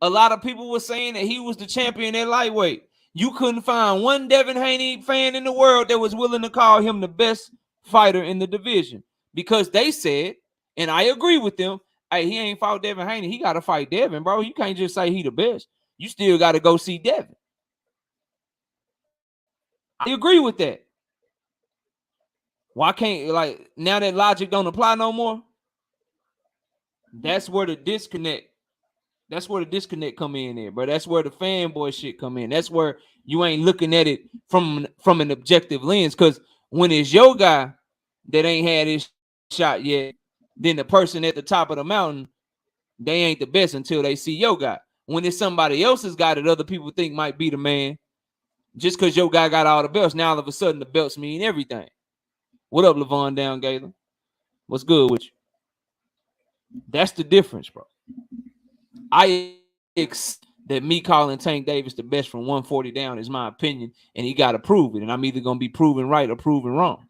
A lot of people were saying that he was the champion at lightweight. You couldn't find one Devin Haney fan in the world that was willing to call him the best fighter in the division because they said, and I agree with them, hey, he ain't fought Devin Haney. He got to fight Devin, bro. You can't just say he the best. You still got to go see Devin. I agree with that. Why can't, like, now that logic don't apply no more? That's where the disconnect come in there, bro. That's where the fanboy shit come in. That's where you ain't looking at it from an objective lens. Because when it's your guy that ain't had his shot yet, then the person at the top of the mountain, they ain't the best until they see your guy. When it's somebody else's guy that other people think might be the man, just because your guy got all the belts, now all of a sudden the belts mean everything. What up, Levon Down Galen? What's good with you? That's the difference, bro. I accept that me calling Tank Davis the best from 140 down is my opinion, and he got to prove it. And I'm either going to be proven right or proven wrong.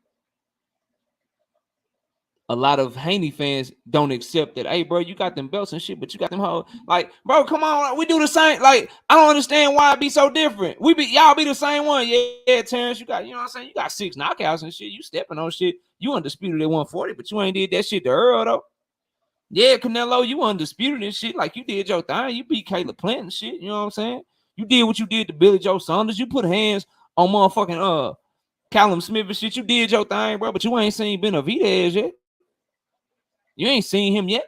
A lot of Haney fans don't accept that. Hey, bro, you got them belts and shit, but you got them whole like, bro, come on, we do the same. Like, I don't understand why it be so different. Y'all be the same one. Yeah, Terrence, you got, you know what I'm saying? You got 6 knockouts and shit. You stepping on shit. You undisputed at 140, but you ain't did that shit to Earl though. Yeah, Canelo, you undisputed and shit. Like, you did your thing. You beat Caleb Plant and shit. You know what I'm saying? You did what you did to Billy Joe Saunders. You put hands on motherfucking Callum Smith and shit. You did your thing, bro. But you ain't seen Benavidez yet. You ain't seen him yet.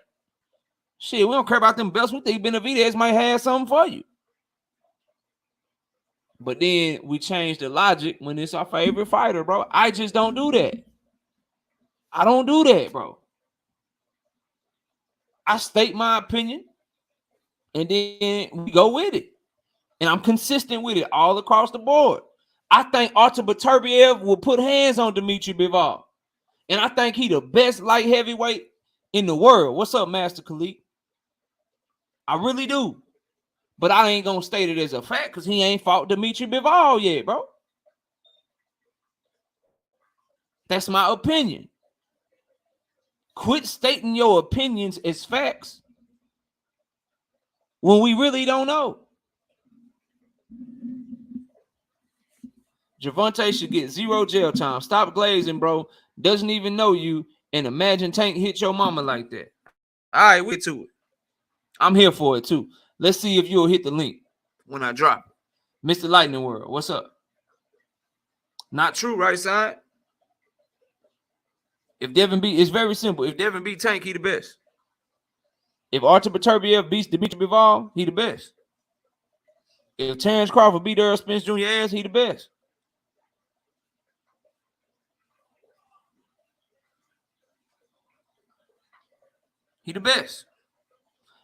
Shit, we don't care about them belts. We think Benavidez might have something for you. But then we change the logic when it's our favorite fighter, bro. I just don't do that. I don't do that, bro. I state my opinion, and then we go with it. And I'm consistent with it all across the board. I think Artur Beterbiev will put hands on Dmitry Bivol. And I think he the best light heavyweight in the world. What's up, Master Khalid? I really do. But I ain't gonna state it as a fact because he ain't fought Dimitri Bivol yet, bro. That's my opinion. Quit stating your opinions as facts when we really don't know. Gervonta should get 0 jail time. Stop glazing, bro. Doesn't even know you. And imagine Tank hit your mama like that. All right, we get to it. I'm here for it too. Let's see if you'll hit the link when I drop it. Mr. Lightning World, what's up? Not true, right side? If Devin beat, it's very simple. If Devin beat Tank, he the best. If Artur Beterbiev beats Dimitri Bivol, he the best. If Terrence Crawford beat Earl Spence Jr. ass, he the best. He the best.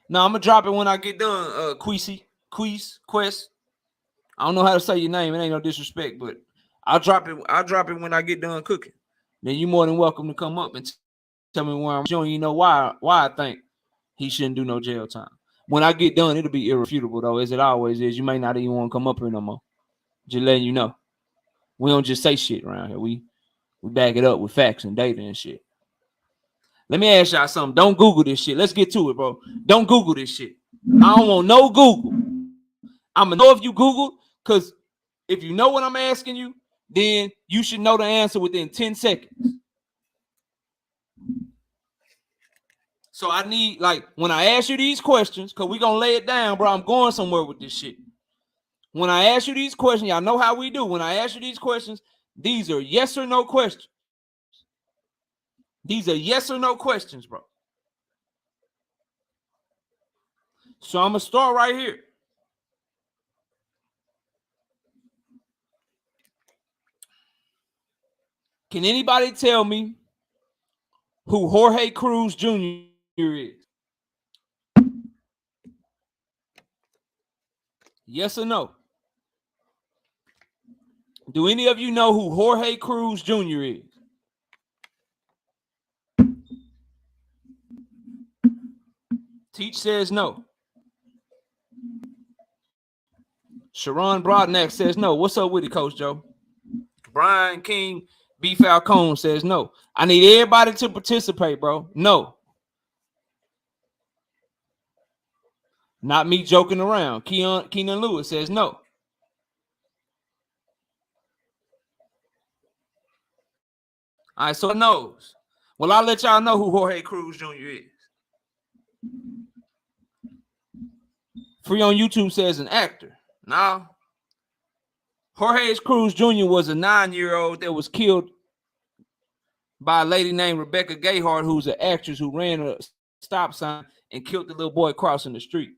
Now I'm gonna drop it when I get done. Quest. I don't know how to say your name. It ain't no disrespect, but I'll drop it. I'll drop it when I get done cooking. Then you more than welcome to come up and tell me where I'm showing you know why I think he shouldn't do no jail time. When I get done, it'll be irrefutable though, as it always is. You may not even want to come up here no more. Just letting you know. We don't just say shit around here. We back it up with facts and data and shit. Let me ask y'all something. Don't Google this shit. Let's get to it, bro. Don't Google this shit. I don't want no Google. I'm going to know if you Google, because if you know what I'm asking you, then you should know the answer within 10 seconds. So I need, like, when I ask you these questions, because we're going to lay it down, bro. I'm going somewhere with this shit. When I ask you these questions, y'all know how we do. When I ask you these questions, these are yes or no questions. These are yes or no questions, bro. So I'm going to start right here. Can anybody tell me who Jorge Cruz Jr. is? Yes or no? Do any of you know who Jorge Cruz Jr. is? Teach says no. Sharon Brodnack says no. What's up with it, Coach Joe? Brian King B. Falcone says no. I need everybody to participate, bro. No. Not me joking around. Keenan Lewis says no. All right, so it knows. Well, I'll let y'all know who Jorge Cruz Jr. is. Free on YouTube says an actor. No. Jorge Cruz Jr. was a 9-year-old that was killed by a lady named Rebecca Gayheart, who's an actress who ran a stop sign and killed the little boy crossing the street.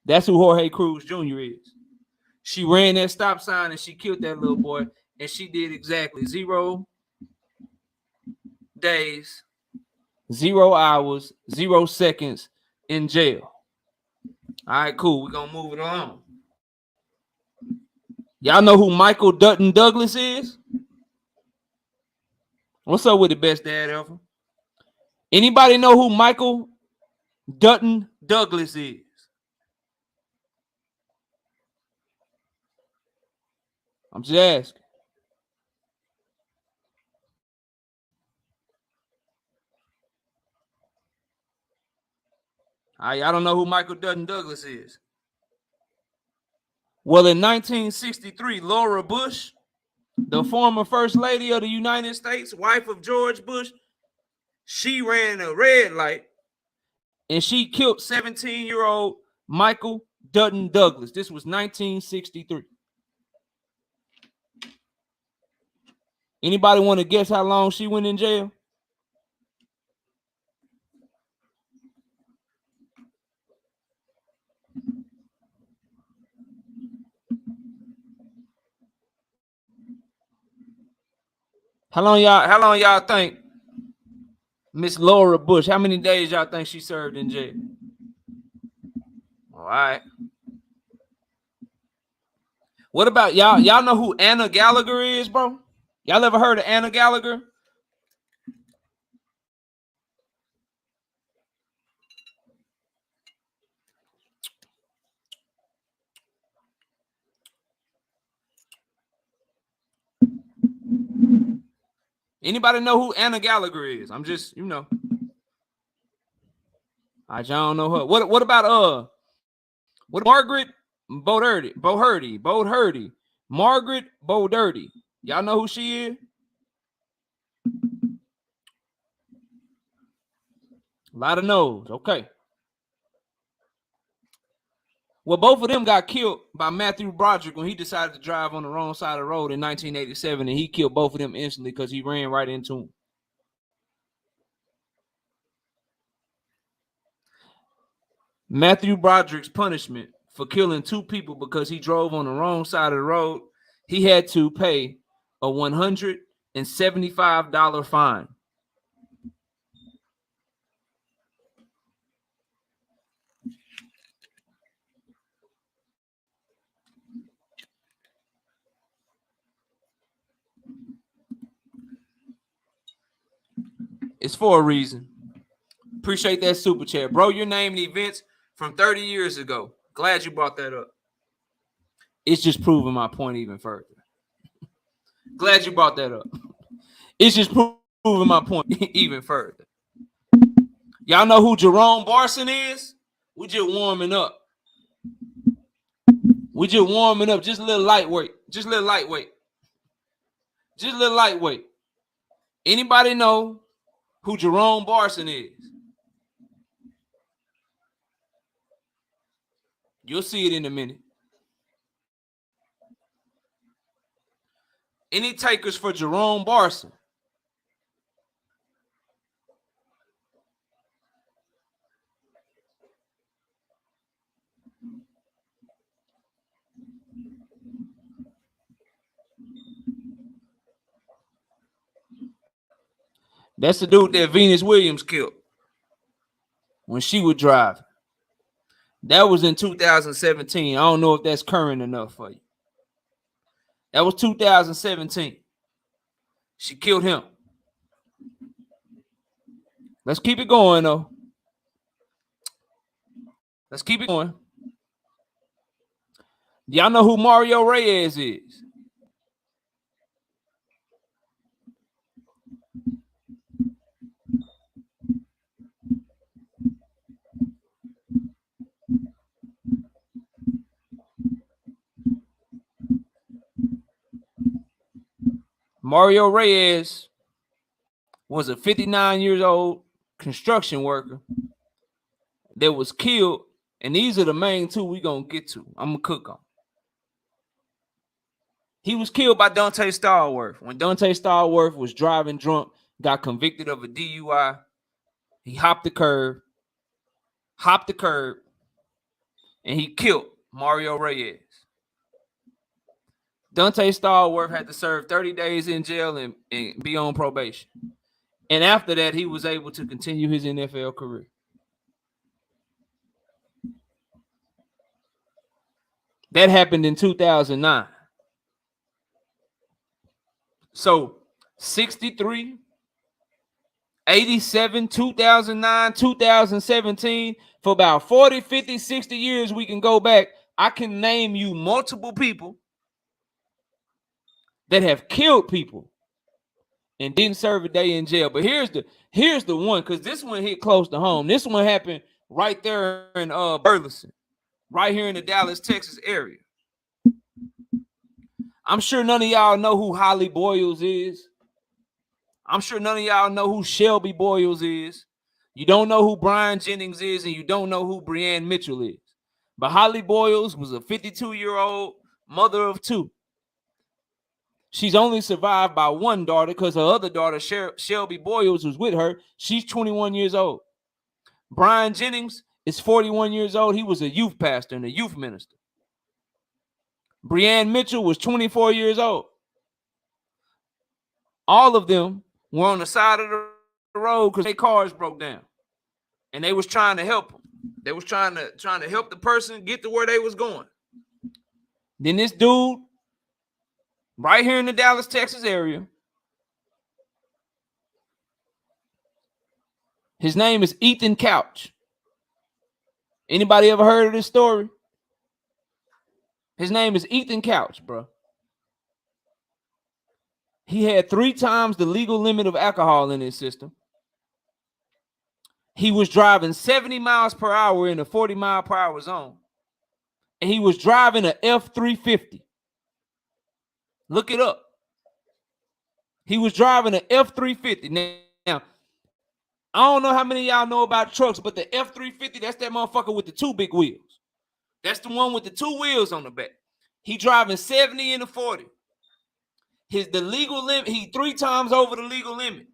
That's who Jorge Cruz Jr. is. She ran that stop sign and she killed that little boy, and she did exactly 0 days, 0 hours, 0 seconds in jail. All right, cool. We're going to move it along. Y'all know who Michael Dutton Douglas is? What's up with the best dad ever? Anybody know who Michael Dutton Douglas is? I'm just asking. All right, y'all don't know who Michael Dutton Douglas is. Well, in 1963, Laura Bush, the former First Lady of the United States, wife of George Bush, she ran a red light and she killed 17-year-old Michael Dutton Douglas. This was 1963. Anybody want to guess how long she went in jail? How long y'all think Miss Laura Bush, how many days y'all think she served in jail? All right. What about y'all? Y'all know who Anna Gallagher is, bro? Y'all ever heard of Anna Gallagher? Anybody know who Anna Gallagher is? I'm just, you know. I don't know her. What about what Margaret Bohurdy. Margaret Bohurdy. Y'all know who she is? A lot of no's. Okay. Well, both of them got killed by Matthew Broderick when he decided to drive on the wrong side of the road in 1987, and he killed both of them instantly because he ran right into them. Matthew Broderick's punishment for killing two people because he drove on the wrong side of the road, he had to pay a $175 fine. It's for a reason. Appreciate that super chat. Bro, you're naming events from 30 years ago. Glad you brought that up. It's just proving my point even further. Glad you brought that up. It's just proving my point even further. Y'all know who Jerome Barson is? We just warming up. We just warming up. Just a little lightweight. Just a little lightweight. Just a little lightweight. Anybody know who Jerome Barson is? You'll see it in a minute. Any takers for Jerome Barson? That's the dude that Venus Williams killed when she was driving. That was in 2017. I don't know if that's current enough for you. That was 2017. She killed him. Let's keep it going, though. Let's keep it going. Y'all know who Mario Reyes is? Mario Reyes was a 59-year-old construction worker that was killed, and these are the main two we're going to get to. I'm going to cook on. He was killed by Dante Stallworth. When Dante Stallworth was driving drunk, got convicted of a DUI, he hopped the curb, and he killed Mario Reyes. Dante Stallworth had to serve 30 days in jail and be on probation. And after that, he was able to continue his NFL career. That happened in 2009. So 63, 87, 2009, 2017, for about 40, 50, 60 years we can go back. I can name you multiple people that have killed people and didn't serve a day in jail. But here's the one, because this one hit close to home. This one happened right there in Burleson, right here in the Dallas, Texas area. I'm sure none of y'all know who Holly Boyles is. I'm sure none of y'all know who Shelby Boyles is. You don't know who Brian Jennings is, and you don't know who Breanne Mitchell is. But Holly Boyles was a 52-year-old mother of two. She's only survived by one daughter because her other daughter, Shelby Boyles, was with her. She's 21 years old. Brian Jennings is 41 years old. He was a youth pastor and a youth minister. Breanne Mitchell was 24 years old. All of them were on the side of the road because their cars broke down. And they was trying to help them. They was trying to help the person get to where they was going. Then this dude, right here in the Dallas, Texas area, his name is Ethan Couch. Anybody ever heard of this story? His name is Ethan Couch, bro. He had 3 times the legal limit of alcohol in his system. He was driving 70 miles per hour in a 40-mile-per-hour zone. And he was driving a F-350. Look it up. He was driving an F-350. Now, I don't know how many of y'all know about trucks, but the F-350, that's that motherfucker with the 2 big wheels. That's the one with the 2 wheels on the back. He driving 70 in the 40. The legal limit, he 3 times over the legal limit.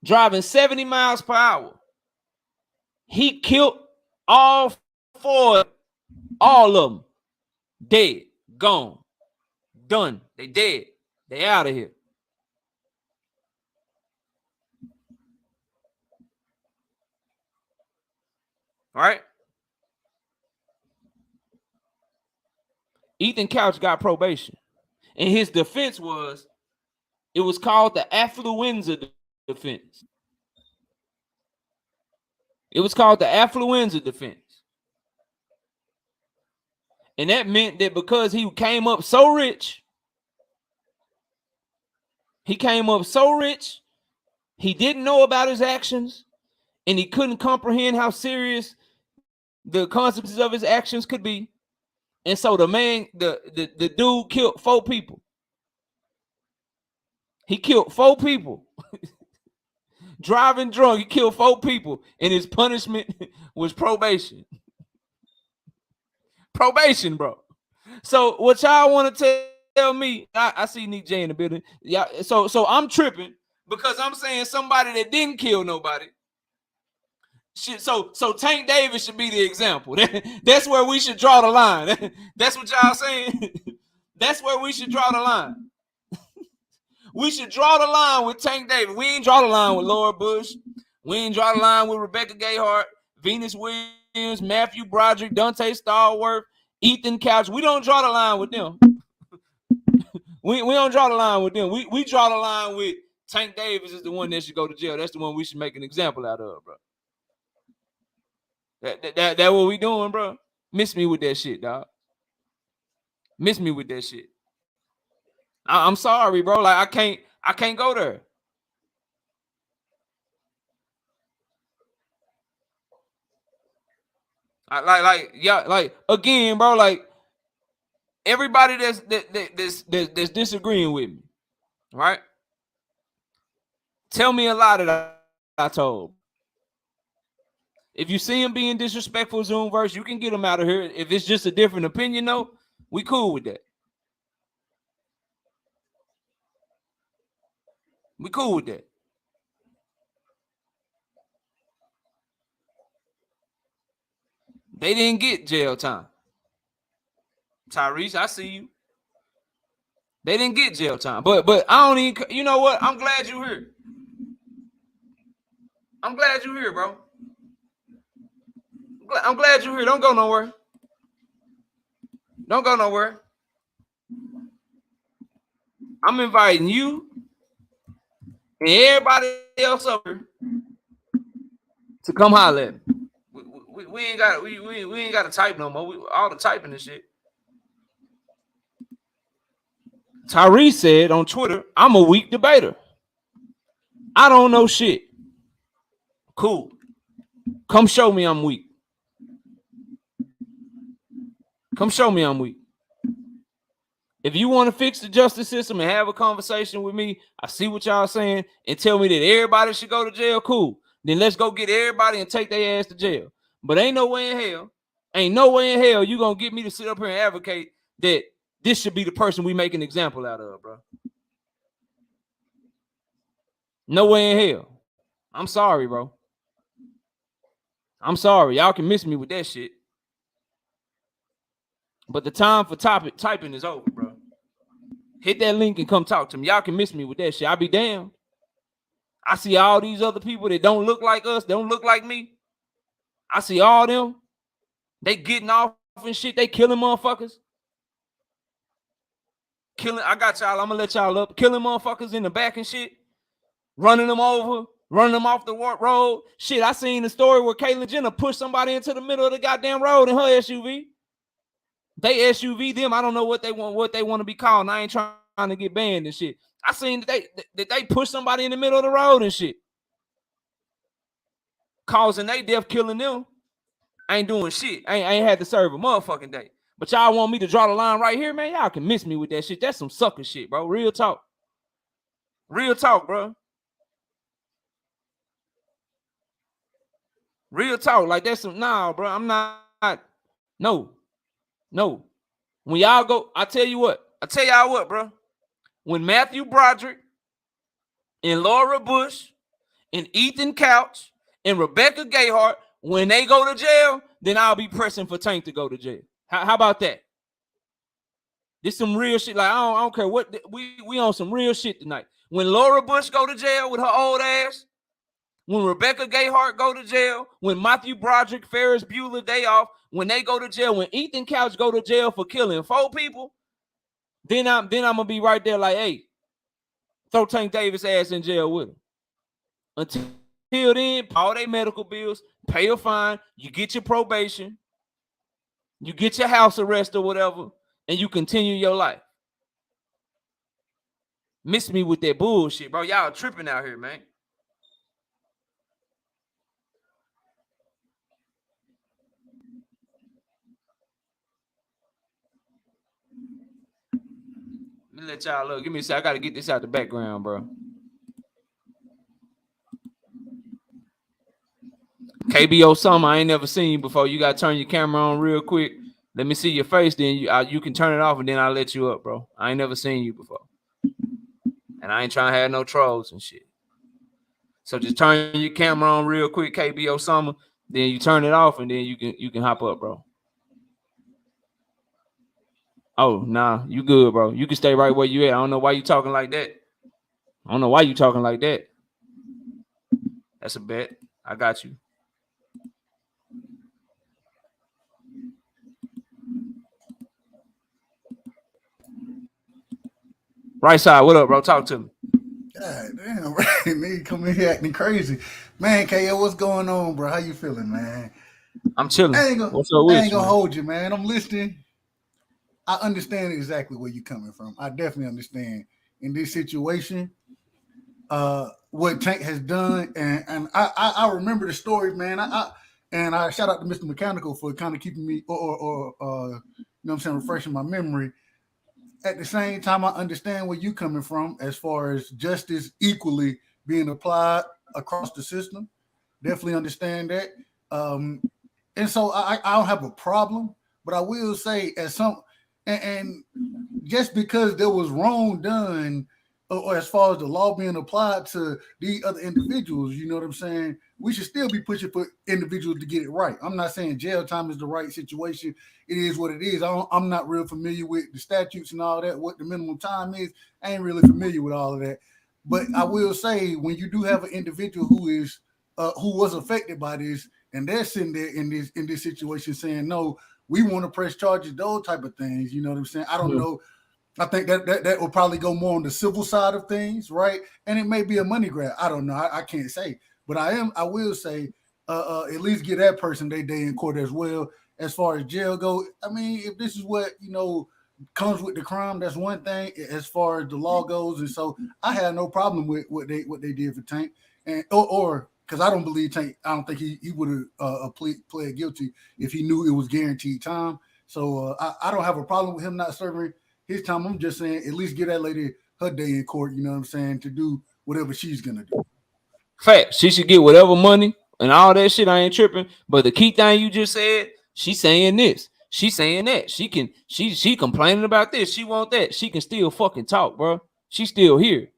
Driving 70 miles per hour. He killed all 4, all of them. Dead, gone, done. They dead. They out of here. All right. Ethan Couch got probation. And his defense was, it was called the affluenza defense. It was called the affluenza defense. And that meant that because he came up so rich, he didn't know about his actions, and he couldn't comprehend how serious the consequences of his actions could be. And so the dude killed 4 people. He killed 4 people. Driving drunk, he killed 4 people, and his punishment was probation. Probation, bro. So what y'all want to tell me? I see Nick J in the building. Yeah. So I'm tripping because I'm saying somebody that didn't kill nobody. So Tank Davis should be the example. That's where we should draw the line. That's what y'all saying. That's where we should draw the line. We should draw the line with Tank Davis. We ain't draw the line with Laura Bush. We ain't draw the line with Rebecca Gayheart, Venus Williams, Matthew Broderick, Dante Stallworth, Ethan Couch. We don't draw the line with them. we don't draw the line with them. We draw the line with Tank Davis is the one that should go to jail. That's the one we should make an example out of, bro. That what we doing, bro. Miss me with that shit, dog. Miss me with that shit. I'm sorry, bro. Like I can't go there. Like again, bro. Like everybody that's disagreeing with me, right? Tell me a lie that I told. If you see him being disrespectful, Zoomverse, you can get him out of here. If it's just a different opinion, though, we cool with that. We cool with that. They didn't get jail time. Tyrese, I see you. They didn't get jail time. But I don't even, you know what? I'm glad you're here. I'm glad you're here, bro. I'm glad you're here. Don't go nowhere. Don't go nowhere. I'm inviting you and everybody else up here to come holler at me. We ain't got to type no more. All the typing and shit. Tyrese said on Twitter, I'm a weak debater. I don't know shit. Cool. Come show me I'm weak. Come show me I'm weak. If you want to fix the justice system and have a conversation with me, I see what y'all saying, and tell me that everybody should go to jail, cool. Then let's go get everybody and take their ass to jail. But ain't no way in hell you gonna get me to sit up here and advocate that this should be the person we make an example out of, bro. No way in hell. I'm sorry, bro. I'm sorry. Y'all can miss me with that shit. But the time for typing is over, bro. Hit that link and come talk to me. Y'all can miss me with that shit. I'll be damned. I see all these other people that don't look like us, don't look like me. I see all them. They getting off and shit. They killing motherfuckers. I got y'all. I'm going to let y'all up. Killing motherfuckers in the back and shit. Running them over. Running them off the road. Shit, I seen the story where Caitlyn Jenner pushed somebody into the middle of the goddamn road in her SUV. They SUV them. I don't know what they want to be called. And I ain't trying to get banned and shit. I seen that they push somebody in the middle of the road and shit, causing they death, killing them. I ain't doing shit. I ain't had to serve a motherfucking day. But y'all want me to draw the line right here, man? Y'all can miss me with that shit. That's some sucker shit, bro. Real talk. Real talk, bro. Real talk. Like that's some bro. I'm not. No. When y'all go, I tell y'all what, bro. When Matthew Broderick and Laura Bush and Ethan Couch and Rebecca Gayheart, when they go to jail, then I'll be pressing for Tank to go to jail. How about that? This some real shit. Like I don't care what we on some real shit tonight. When Laura Bush go to jail with her old ass, when Rebecca Gayheart go to jail, when Matthew Broderick, Ferris Bueller, day off, when they go to jail, when Ethan Couch go to jail for killing 4 people, then I'm gonna be right there like, hey, throw Tank Davis ass in jail with him. Until then, all their medical bills, pay a fine, you get your probation, you get your house arrest or whatever, and you continue your life. Miss me with that bullshit, bro. Y'all tripping out here, man. Let me let y'all look. Give me a second. I gotta get this out the background, bro. KBO Summer, I ain't never seen you before. You gotta turn your camera on real quick. Let me see your face, then you can turn it off, and then I'll let you up, bro. I ain't never seen you before. And I ain't trying to have no trolls and shit. So just turn your camera on real quick, KBO Summer. Then you turn it off, and then you can hop up, bro. Oh, nah, you good, bro. You can stay right where you at. I don't know why you talking like that. That's a bet. I got you. Right side, what up, bro? Talk to me. God damn, right? Nigga come in here acting crazy. Man, KO, what's going on, bro? How you feeling, man? I'm chilling. What's up with you? I ain't gonna hold you, man. I'm listening. I understand exactly where you're coming from. I definitely understand in this situation what Tank has done, and I remember the story, man. I shout out to Mr. Mechanical for kind of keeping me or you know what I'm saying, refreshing my memory. At the same time, I understand where you're coming from as far as justice equally being applied across the system. Definitely understand that. And so I don't have a problem, but I will say and just because there was wrong done or as far as the law being applied to the other individuals, you know what I'm saying? We should still be pushing for individuals to get it right. I'm not saying jail time is the right situation. It is what it is. I'm not real familiar with the statutes and all that, what the minimum time is. I ain't really familiar with all of that. But I will say when you do have an individual who was affected by this and they're sitting there in this situation saying, no, we want to press charges, those type of things, you know what I'm saying? I don't know. I think that will probably go more on the civil side of things, right? And it may be a money grab. I don't know. I can't say. But I will say, at least get that person their day in court as well. As far as jail go, I mean, if this is what, you know, comes with the crime, that's one thing as far as the law goes. And so I had no problem with what they did for Tank. And or because I don't believe Tank, I don't think he would have pled guilty if he knew it was guaranteed time. So I don't have a problem with him not serving his time. I'm just saying, at least get that lady her day in court, you know what I'm saying, to do whatever she's going to do. Fact, she should get whatever money and all that shit. I ain't tripping. But the key thing you just said, she saying this. She saying that. She complaining about this. She want that. She can still fucking talk, bro. She still here.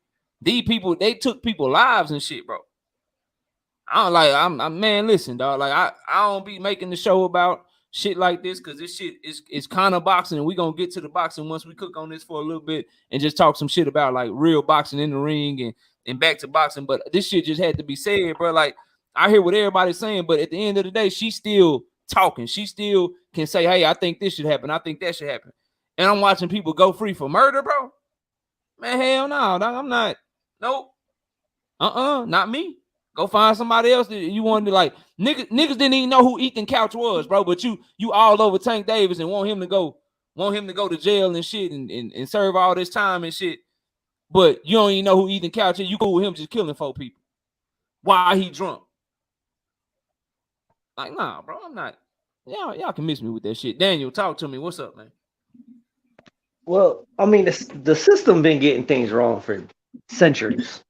These people, they took people's lives and shit, bro. I'm man, listen, dog. Like I don't be making the show about shit like this because this shit is kind of boxing, and we gonna get to the boxing once we cook on this for a little bit and just talk some shit about like real boxing in the ring and back to boxing. But this shit just had to be said, bro. Like I hear what everybody's saying, but at the end of the day, she's still talking. She still can say, hey, I think this should happen. I think that should happen. And I'm watching people go free for murder, bro. Man, hell no, dog. I'm not. Nope. Not me. Go find somebody else that you wanted to like. Niggas didn't even know who Ethan Couch was, bro. But you all over Tank Davis and want him to go to jail and shit and serve all this time and shit. but you don't even know who Ethan Couch is. You cool with him just killing 4 people. Why he drunk? Like, nah, bro, I'm not. Y'all can miss me with that shit. Daniel, talk to me. What's up, man? Well, I mean, the system been getting things wrong for centuries.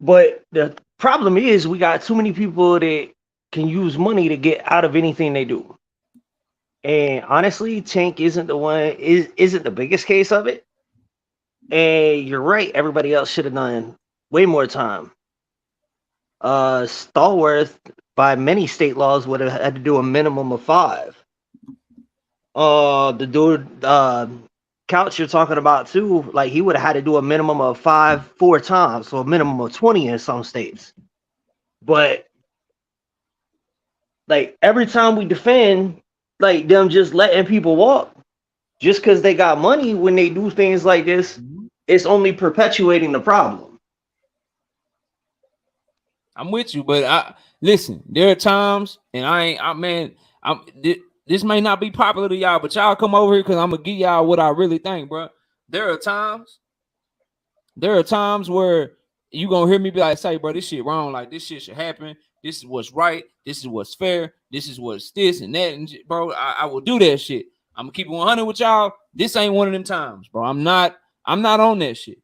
But the problem is we got too many people that can use money to get out of anything they do. And honestly, Tank isn't the biggest case of it. And you're right, everybody else should have done way more time. Stallworth, by many state laws, would have had to do a minimum of 5. The dude Couch you're talking about too, like he would have had to do a minimum of 4 times, so a minimum of 20 in some states. But like every time we defend, like them just letting people walk, just because they got money when they do things like this, it's only perpetuating the problem. I'm with you, but listen, there are times, and this may not be popular to y'all, but y'all come over here because I'm gonna give y'all what I really think, bro. There are times where you gonna hear me be like, say, bro, this shit wrong. Like, this shit should happen. This is what's right. This is what's fair. This is what's this and that. And bro, I will do that shit. I'm gonna keep it 100 with y'all. This ain't one of them times, bro. I'm not on that shit.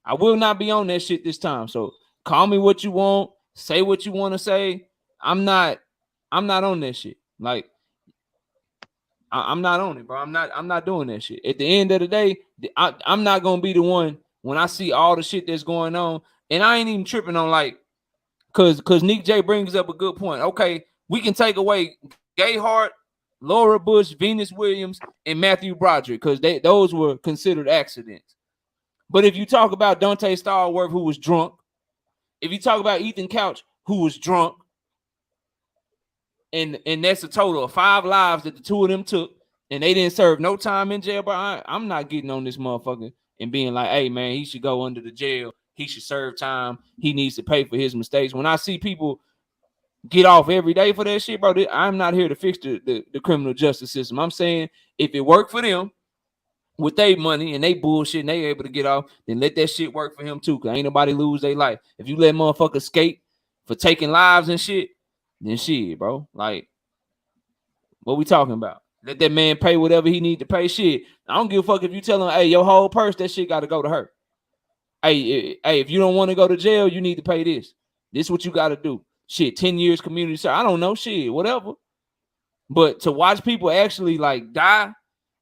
I will not be on that shit this time. So call me what you want. Say what you want to say. I'm not on that shit. Like, I'm not on it, bro. I'm not doing that shit. At the end of the day, I'm not gonna be the one when I see all the shit that's going on, and I ain't even tripping on like, cause Nick J brings up a good point. Okay, we can take away Gayhart, Laura Bush, Venus Williams, and Matthew Broderick, because those were considered accidents. But if you talk about Dante Stallworth, who was drunk, if you talk about Ethan Couch, who was drunk, and that's a total of 5 lives that the 2 of them took, and they didn't serve no time in jail. But I'm not getting on this motherfucker and being like, hey, man, he should go under the jail. He should serve time. He needs to pay for his mistakes. When I see people get off every day for that shit, bro, I'm not here to fix the criminal justice system. I'm saying if it worked for them with their money and they bullshit and they able to get off, then let that shit work for him too, because ain't nobody lose their life. If you let motherfuckers skate for taking lives and shit, then shit, bro. Like, what we talking about? Let that man pay whatever he need to pay. Shit, I don't give a fuck if you tell him, hey, your whole purse, that shit got to go to her. Hey, if you don't want to go to jail, you need to pay this. This is what you got to do. Shit, 10 years community service. I don't know, shit, whatever. But to watch people actually like die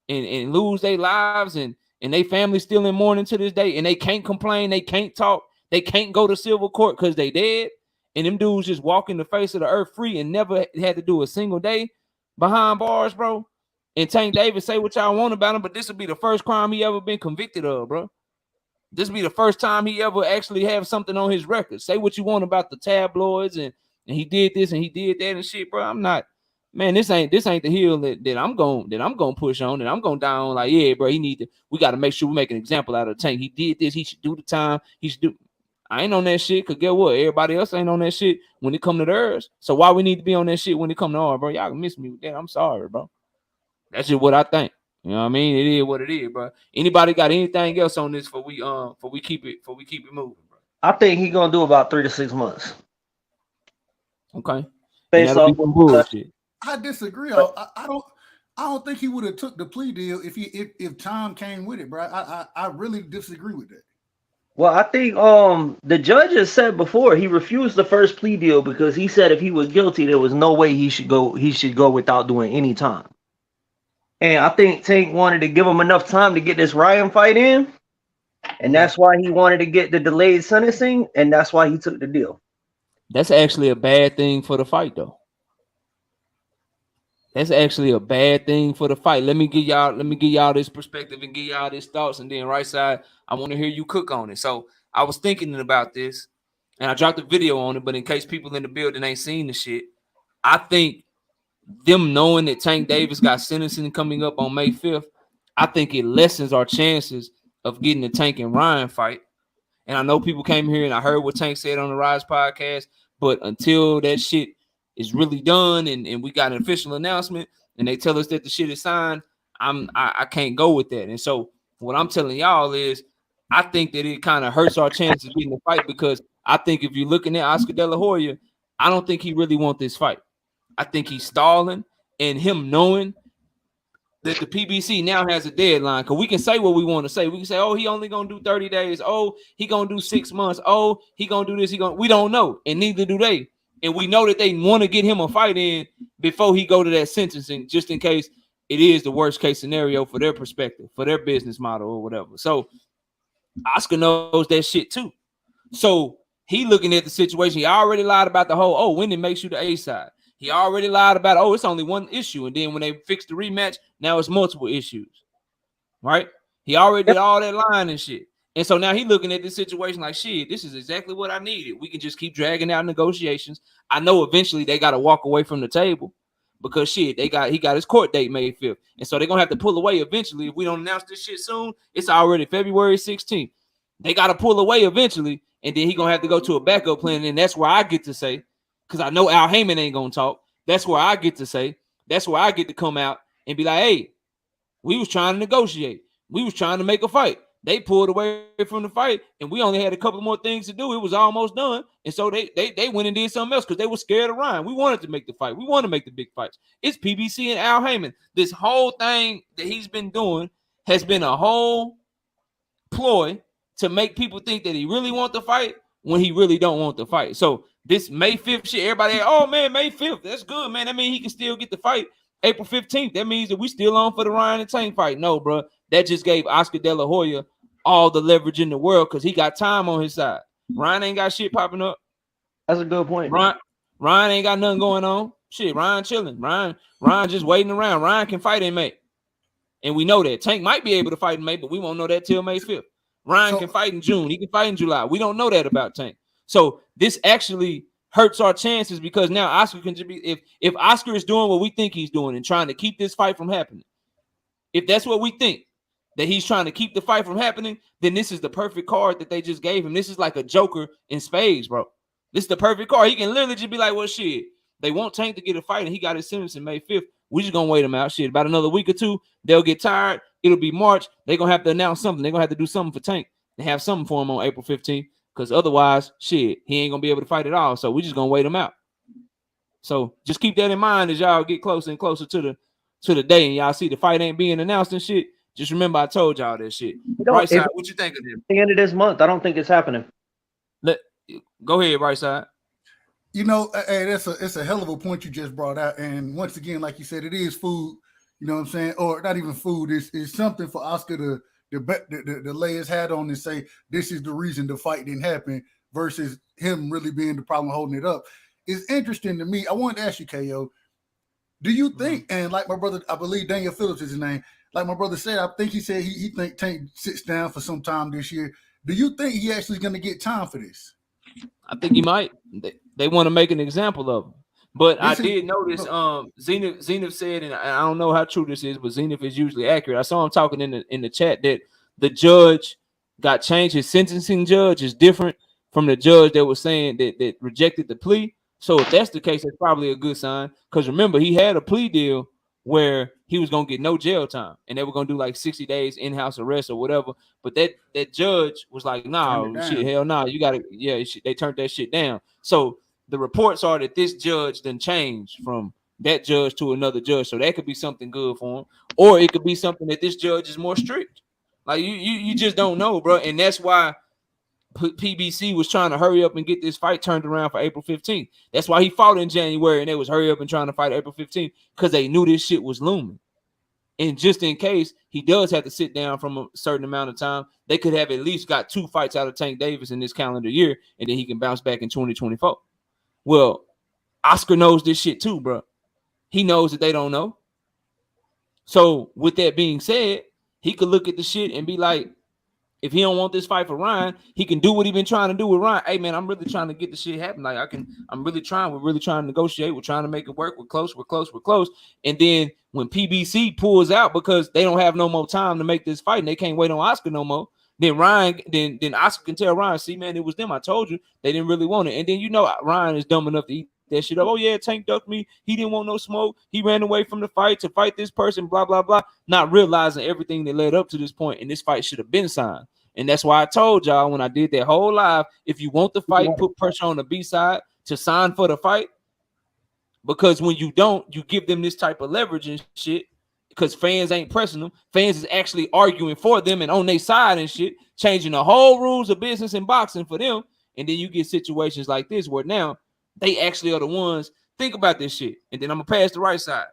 and lose their lives and they family still in mourning to this day, and they can't complain, they can't talk, they can't go to civil court because they dead. And them dudes just walking the face of the earth free and never had to do a single day behind bars, bro. And Tank Davis, say what y'all want about him, but this will be the first crime he ever been convicted of, bro. This will be the first time he ever actually have something on his record. Say what you want about the tabloids and he did this and he did that and shit, bro. I'm not, man. This ain't the hill that I'm gonna push on, and I'm gonna die on. Like, yeah, bro. We got to make sure we make an example out of Tank. He did this. He should do the time. He should do. I ain't on that shit, because get what? Everybody else ain't on that shit when it come to theirs. So why we need to be on that shit when it come to ours, bro? Y'all can miss me with that. I'm sorry, bro. That's just what I think. You know what I mean? It is what it is, bro. Anybody got anything else on this for we keep it moving, bro? I think he's gonna do about 3 to 6 months. Okay. Based off bullshit. I disagree. I don't think he would have took the plea deal if time came with it, bro. I really disagree with that. Well, I think the judge has said before he refused the first plea deal because he said if he was guilty, there was no way he should go without doing any time. And I think Tank wanted to give him enough time to get this Ryan fight in, and that's why he wanted to get the delayed sentencing, and that's why he took the deal. That's actually a bad thing for the fight, though. That's actually a bad thing for the fight. Let me give y'all this perspective and give y'all this thoughts, and then right side, I want to hear you cook on it. So I was thinking about this, and I dropped a video on it, but in case people in the building ain't seen the shit, I think them knowing that Tank Davis got sentencing coming up on May 5th, I think it lessens our chances of getting the Tank and Ryan fight. And I know people came here and I heard what Tank said on the Rise podcast, but until that shit is really done and we got an official announcement and they tell us that the shit is signed, I can't go with that. And so what I'm telling y'all is I think that it kind of hurts our chances of getting the fight because I think if you're looking at Oscar De La Hoya, I don't think he really wants this fight. I think he's stalling, and him knowing that the PBC now has a deadline, because we can say what we want to say. We can say, oh, he only gonna do 30 days. Oh, he gonna do 6 months. Oh, he gonna do this. We don't know, and neither do they. And we know that they want to get him a fight in before he go to that sentencing, just in case it is the worst case scenario for their perspective, for their business model or whatever. So Oscar knows that shit too. So he looking at the situation. He already lied about the whole, oh, when it makes you the A side. He already lied about, oh, it's only one issue. And then when they fix the rematch, now it's multiple issues. Right? He already did all that lying and shit. And so now he looking at this situation like, shit, this is exactly what I needed. We can just keep dragging out negotiations. I know eventually they got to walk away from the table because shit, he got his court date May 5th. And so they're going to have to pull away eventually. If we don't announce this shit soon, it's already February 16th. They got to pull away eventually. And then he going to have to go to a backup plan. And that's where I get to say, because I know Al Heyman ain't going to talk. That's where I get to say, that's where I get to come out and be like, hey, we was trying to negotiate. We was trying to make a fight. They pulled away from the fight, and we only had a couple more things to do. It was almost done. And so they went and did something else because they were scared of Ryan. We wanted to make the fight. We want to make the big fights. It's PBC and Al Heyman. This whole thing that he's been doing has been a whole ploy to make people think that he really wants the fight when he really don't want the fight. So this May 5th shit, everybody, oh man, May 5th, that's good, man. That means he can still get the fight. April 15th, that means that we still on for the Ryan and Tank fight. No, bro, that just gave Oscar De La Hoya all the leverage in the world because he got time on his side. Ryan ain't got shit popping up. That's a good point. Ryan ain't got nothing going on. Shit, Ryan chilling. Ryan just waiting around. Ryan can fight in May. And we know that. Tank might be able to fight in May, but we won't know that till May 5th. Ryan can fight in June. He can fight in July. We don't know that about Tank. So this actually hurts our chances because now Oscar can just be, if Oscar is doing what we think he's doing and trying to keep this fight from happening, if that's what we think, that he's trying to keep the fight from happening, then this is the perfect card that they just gave him. This is like a Joker in spades, bro. This is the perfect card. He can literally just be like, well, shit, they want Tank to get a fight and he got his sentence in May 5th. We just gonna wait him out. Shit, about another week or two, they'll get tired. It'll be March. They're gonna have to announce something. They're gonna have to do something for Tank and have something for him on April 15th. Because otherwise, shit, he ain't gonna be able to fight at all. So we just gonna wait him out. So just keep that in mind as y'all get closer and closer to the day and y'all see the fight ain't being announced and shit. Just remember I told y'all that shit. Right side, what you think of this? The end of this month, I don't think it's happening. Go ahead, right side. You know, hey, it's a hell of a point you just brought out. And once again, like you said, it is food. You know what I'm saying? Or not even food. It's something for Oscar to lay his hat on and say this is the reason the fight didn't happen versus him really being the problem holding it up. It's interesting to me. I wanted to ask you, KO, do you think, and like my brother, I believe Daniel Phillips is his name, like my brother said, I think he said he think Tank sits down for some time this year. Do you think he actually is going to get time for this? I think he might. They want to make an example of him. But I did notice Zenith said, and I don't know how true this is, but Zenith is usually accurate. I saw him talking in the chat that the judge got changed. His sentencing judge is different from the judge that was saying that rejected the plea. So if that's the case, that's probably a good sign. Because remember, he had a plea deal where he was gonna get no jail time, and they were gonna do like 60 days in-house arrest or whatever. But that judge was like, "Nah, shit, hell nah, you gotta, yeah." They turned that shit down. So the reports are that this judge then changed from that judge to another judge. So that could be something good for him, or it could be something that this judge is more strict. Like you just don't know, bro. And that's why PBC was trying to hurry up and get this fight turned around for April 15th. That's why he fought in January and they was hurry up and trying to fight April 15th because they knew this shit was looming. And just in case he does have to sit down from a certain amount of time, they could have at least got 2 fights out of Tank Davis in this calendar year, and then he can bounce back in 2024. Well, Oscar knows this shit too, bro. He knows that they don't know. So with that being said, he could look at the shit and be like, if he don't want this fight for Ryan, he can do what he been trying to do with Ryan. Hey man, I'm really trying to get the shit happen. Like I'm really trying. We're really trying to negotiate. We're trying to make it work. We're close. And then when PBC pulls out because they don't have no more time to make this fight and they can't wait on Oscar no more, then Oscar can tell Ryan, see man, it was them. I told you they didn't really want it. And then Ryan is dumb enough to eat that shit up. Oh yeah, Tank ducked me. He didn't want no smoke. He ran away from the fight to fight this person. Blah blah blah. Not realizing everything that led up to this point, and this fight should have been signed. And that's why I told y'all when I did that whole live, if you want the fight, put pressure on the B side to sign for the fight. Because when you don't, you give them this type of leverage and shit. Because fans ain't pressing them. Fans is actually arguing for them and on their side and shit, changing the whole rules of business and boxing for them. And then you get situations like this where now they actually are the ones. Think about this shit. And then I'm gonna pass the right side.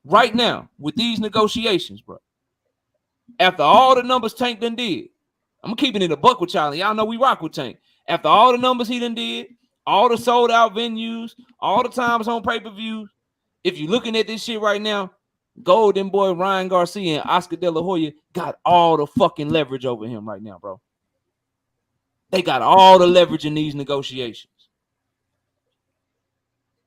Right now, with these negotiations, bro. After all the numbers Tank done did, I'm keeping it a buck with y'all. And y'all know we rock with Tank. After all the numbers he done did, all the sold out venues, all the times on pay-per-view. If you're looking at this shit right now, Golden Boy, Ryan Garcia, and Oscar De La Hoya got all the fucking leverage over him right now, bro. They got all the leverage in these negotiations.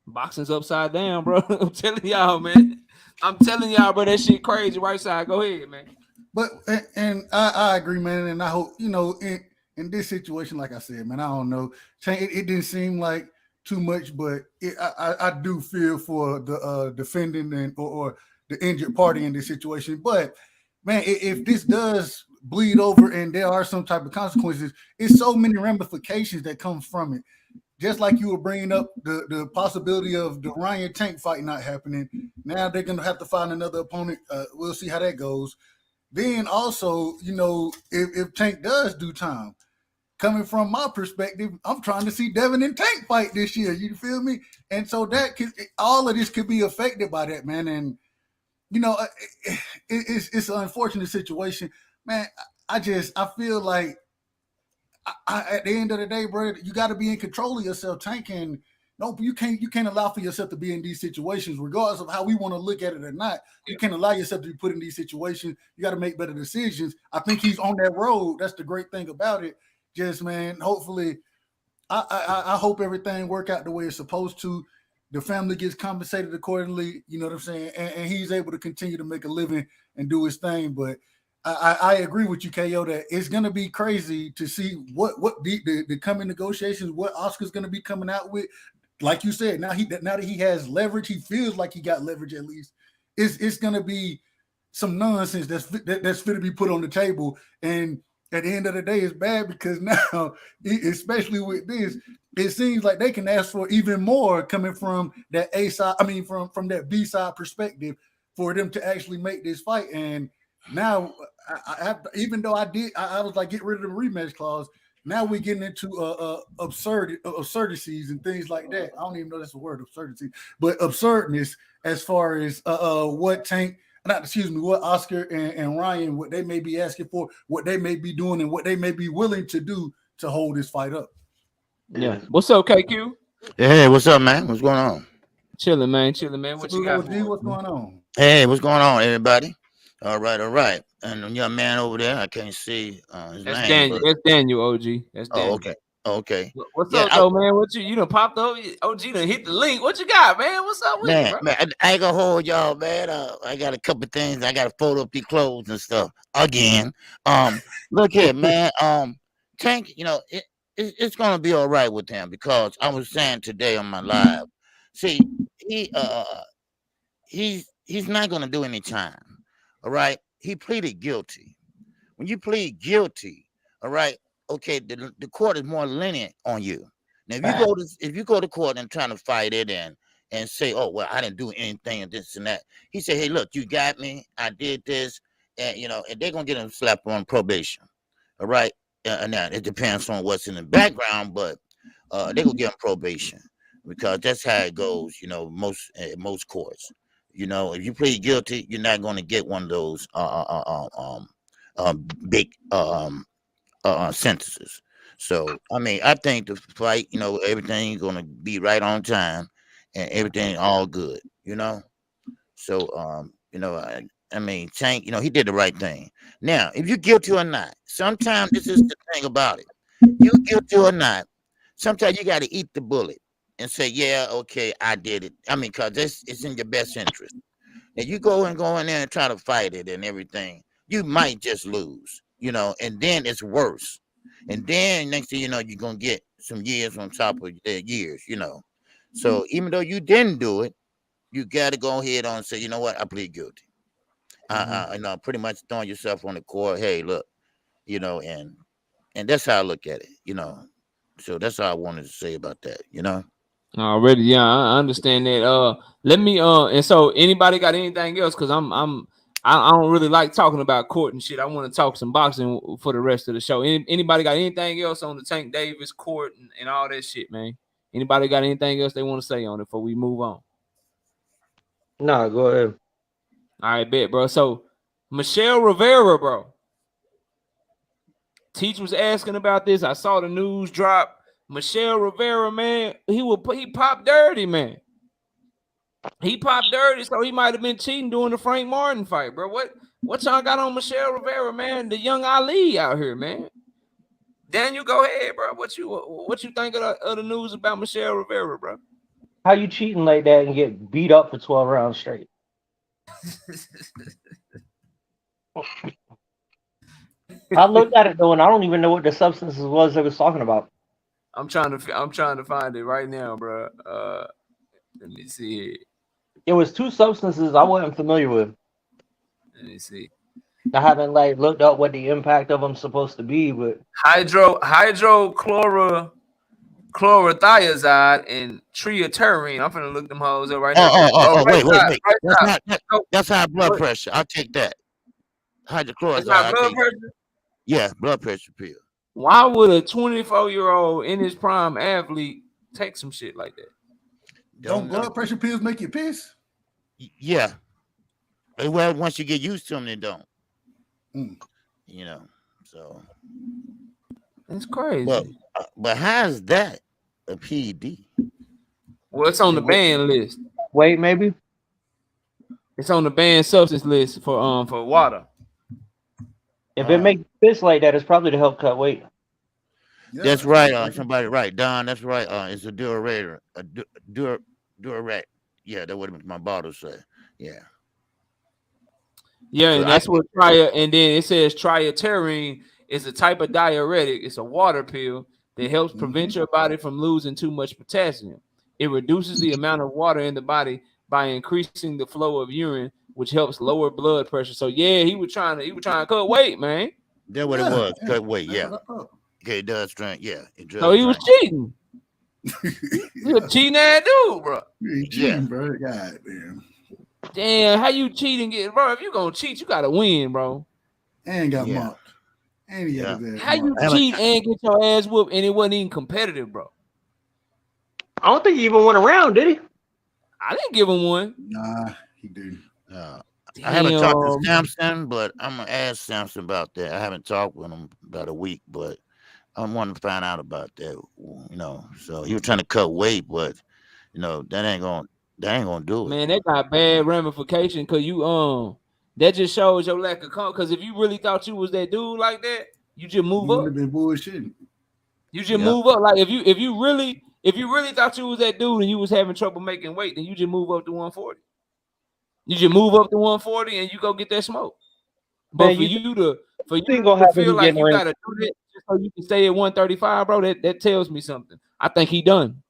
Boxing's upside down, bro. I'm telling y'all, man. I'm telling y'all, bro, that shit crazy. Right side, go ahead, man. But and I agree, man, and I hope in this situation, like I said, man, I don't know. It didn't seem like too much, but I do feel for the defending or the injured party in this situation. But man, if this does bleed over and there are some type of consequences, it's so many ramifications that comes from it. Just like you were bringing up the possibility of the Ryan Tank fight not happening. Now they're gonna have to find another opponent. We'll see how that goes. Then also, if Tank does do time, coming from my perspective, I'm trying to see Devin and Tank fight this year. You feel me? And so all of this could be affected by that, man. And it's an unfortunate situation, man. I feel like at the end of the day, bro, you got to be in control of yourself, Tank. And no, you can't allow for yourself to be in these situations, regardless of how we want to look at it or not. You can't allow yourself to be put in these situations. You got to make better decisions. I think he's on that road. That's the great thing about it. Just, man, hopefully, I hope everything work out the way it's supposed to. The family gets compensated accordingly. You know what I'm saying? And he's able to continue to make a living and do his thing. But I agree with you, KO, that it's going to be crazy to see what the coming negotiations, what Oscar's going to be coming out with. Like you said, now that he has leverage, he feels like he got leverage at least. It's going to be some nonsense that's fit to be put on the table. And at the end of the day, it's bad because now, especially with this, it seems like they can ask for even more coming from that A side. I mean, from that B side perspective for them to actually make this fight. And now, even though I was like, get rid of the rematch clause. Now we're getting into absurdities and things like that. I don't even know that's a word, absurdity, but absurdness as far as what Oscar and Ryan, what they may be asking for, what they may be doing, and what they may be willing to do to hold this fight up. Yeah. What's up, KQ? Hey, what's up, man? What's going on? Chilling, man. What you got? What's going on? Hey, what's going on, everybody? All right. And the young man over there, I can't see his That's name. Daniel. That's Daniel, OG. That's Daniel. Okay. What's up, though, man? What you done popped over? OG done hit the link. What you got, man? What's up with you, bro? Man, I ain't gonna hold y'all, man. I got a couple things. I got to fold up your clothes and stuff again. Look here, man. Tank, it's gonna be all right with him because I was saying today on my live. See, he's not gonna do any time. All right, he pleaded guilty. When you plead guilty, all right, okay, the court is more lenient on you. Now, if you go to court and trying to fight it and say, oh well, I didn't do anything and this and that, he said, hey, look, you got me, I did this, and and they're gonna get him slapped on probation. All right, and now it depends on what's in the background, but they're gonna give him probation because that's how it goes. Most courts. If you plead guilty, you're not going to get one of those big sentences. So, I mean, I think the fight, everything's going to be right on time and everything all good, So, I mean, Tank, he did the right thing. Now, if you're guilty or not, sometimes this is the thing about it. You're guilty or not, sometimes you got to eat the bullet and say, yeah, okay, I did it. I mean, because it's in your best interest. Now, you go in there and try to fight it and everything, you might just lose, and then it's worse. And then next thing you know, you're going to get some years on top of their years, So even though you didn't do it, you got to go ahead on and say, you know what, I plead guilty. Pretty much throwing yourself on the court. Hey, look, and And that's how I look at it, you know. So that's all I wanted to say about that, you know. Already, yeah, I understand that. Let me and so anybody got anything else? Because I don't really like talking about court and shit. I want to talk some boxing for the rest of the show. Anybody got anything else on the Tank Davis court and all that shit, man? Anybody got anything else they want to say on it before we move on? Nah, go ahead. All right, bet, bro. So Michelle Rivera, bro. Teach was asking about this. I saw the news drop. Michelle Rivera, man, he popped dirty, man. He popped dirty, so he might have been cheating during the Frank Martin fight, bro. What y'all got on Michelle Rivera, man? The young Ali out here, man. Daniel, go ahead, bro. What you think of the news about Michelle Rivera, bro? How you cheating like that and get beat up for 12 rounds straight? I looked at it though, and I don't even know what the substances was they was talking about. I'm trying to find it right now, bro. Let me see. It was 2 substances I wasn't familiar with. Let me see. I haven't like looked up what the impact of them supposed to be, but hydrochlorothiazide and triaterine. I'm finna look them hoes up right now. Wait. That's high blood pressure. I'll take that. Hydrochlorothiazide. That's blood pressure? Yeah, blood pressure pill. Why would a 24-year-old in his prime athlete take some shit like that? Don't blood pressure pills make you piss? Yeah. Well, once you get used to them, they don't. You know, so that's crazy. But how's that a PED? Well, it's on the ban list. Wait, maybe it's on the banned substance list for water. If it makes you piss like that, it's probably to help cut weight. Yeah, that's right. Somebody right, Don. That's right. It's a diuretic. Diuretic. Yeah, that would have been my bottle say. Yeah. Yeah, and that's what and then it says triaterine is a type of diuretic. It's a water pill that helps prevent your body from losing too much potassium. It reduces the amount of water in the body by increasing the flow of urine, which helps lower blood pressure. So yeah, he was trying to cut weight, man. That's what it was. Cut weight, yeah. Okay, it does drink, yeah. So he was cheating. He a cheating ass dude, bro. You cheating, bro. God damn. Damn, how you cheat and get, bro? If you gonna cheat, you gotta win, bro. And got mocked. And he got his ass how you cheat and get your ass whooped and it wasn't even competitive, bro? I don't think he even went around, did he? I didn't give him one. Nah, he didn't. I haven't talked to Samson, but I'm gonna ask Samson about that. I haven't talked with him about a week, but I want to find out about that. You know, so he was trying to cut weight, but you know that ain't gonna do it. Man, that got bad ramification because you that just shows your lack of confidence. Because if you really thought you was that dude like that, you just move up. Been bullshitting. You just move up. Like if you really thought you was that dude and you was having trouble making weight, then you just move up to 140. You just move up to 140 and you go get that smoke. But man, for you to feel like you gotta do that just so you can stay at 135, bro, that tells me something. I think he done.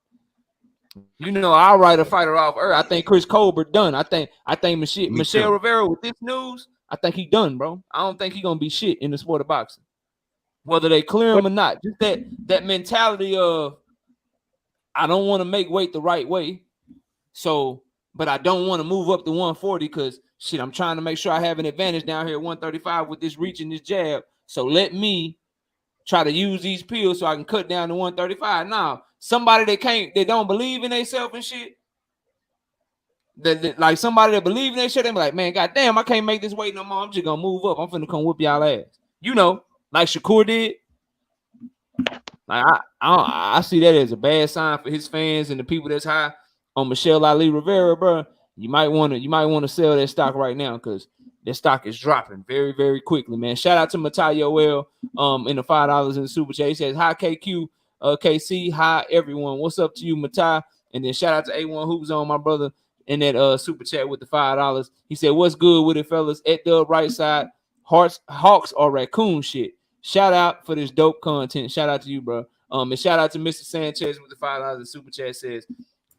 You know, I'll write a fighter off earth. I think Chris Colbert done. I think Michelle Rivera with this news, I think he done, bro. I don't think he gonna be shit in the sport of boxing. Whether they clear him or not. Just that mentality of I don't want to make weight the right way. So, but I don't want to move up to 140 because shit, I'm trying to make sure I have an advantage down here at 135 with this reach and this jab. So let me try to use these pills so I can cut down to 135. Now, somebody that don't believe in themselves and shit, like somebody that believe in their shit, they be like, man, goddamn, I can't make this weight no more. I'm just gonna move up. I'm finna come whoop y'all ass. You know, like Shakur did. Like I see that as a bad sign for his fans and the people that's high on Michelle Ali Rivera, bro. You might want to sell that stock right now because that stock is dropping very, very quickly, man. Shout out to Matayo L in the $5 in the super chat. He says, hi KQ, KC, hi everyone. What's up to you, Matai? And then shout out to A1 Hoops on my brother in that super chat with the $5. He said, what's good with it, fellas? At the right side, Hawks or raccoon shit. Shout out for this dope content. Shout out to you, bro. And shout out to Mr. Sanchez with the $5 in super chat. Says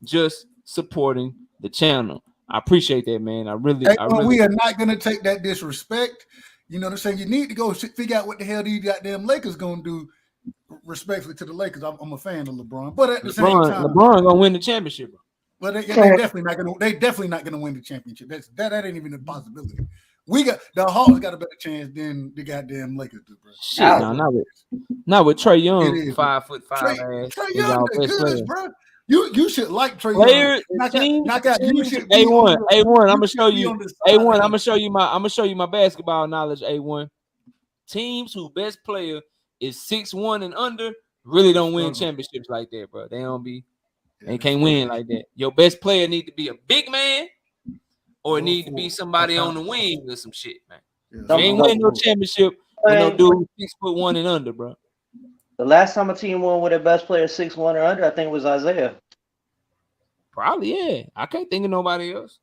just supporting the channel. I appreciate that, man. I really we are not gonna take that disrespect. You know what I'm saying? You need to go figure out what the hell these goddamn Lakers gonna do. Respectfully to the Lakers, I'm a fan of LeBron, but at the same time, LeBron gonna win the championship, bro. Well, they definitely not gonna. They definitely not gonna win the championship. That ain't even a possibility. We got the Hawks got a better chance than the goddamn Lakers do, bro. Shit, no, not with Trae Young, 5'5" Trae ass. Young, the goodest, bro. You should like Trae Player, Young. Knock out. You should be A1. I'm gonna show you. A1. I'm gonna show you my basketball knowledge. A1. Teams whose best player is 6'1" and under really don't win championships like that, bro. They don't be. They can't win like that. Your best player need to be a big man, or it need to be somebody on the wing or some shit, man. You ain't win no championship with no dude 6'1" and under, bro. The last time a team won with their best player 6'1" or under, I think it was Isaiah. Probably, yeah. I can't think of nobody else.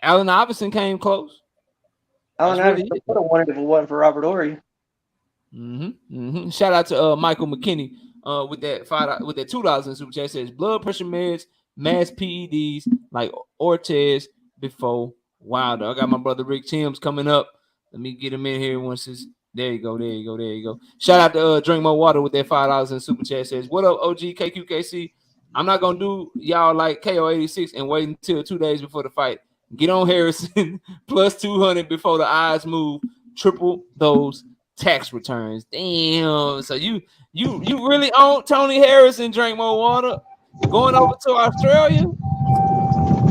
Allen Iverson came close. Allen Iverson would have won it if it wasn't for Robert Horry. Shout out to Michael McKinney with that $2 in super chat. Says blood pressure meds, mass PEDs like Ortez before Wilder. I got my brother Rick Timms coming up. Let me get him in here once it's there. You go. Shout out to Drink More Water with that $5 in super chat. Says what up, OG KQKC? I'm not gonna do y'all like KO86 and wait until 2 days before the fight. Get on Harrison plus 200 before the eyes move. Triple those tax returns. Damn. So you really own Tony Harrison? Drink More Water. Going over to Australia?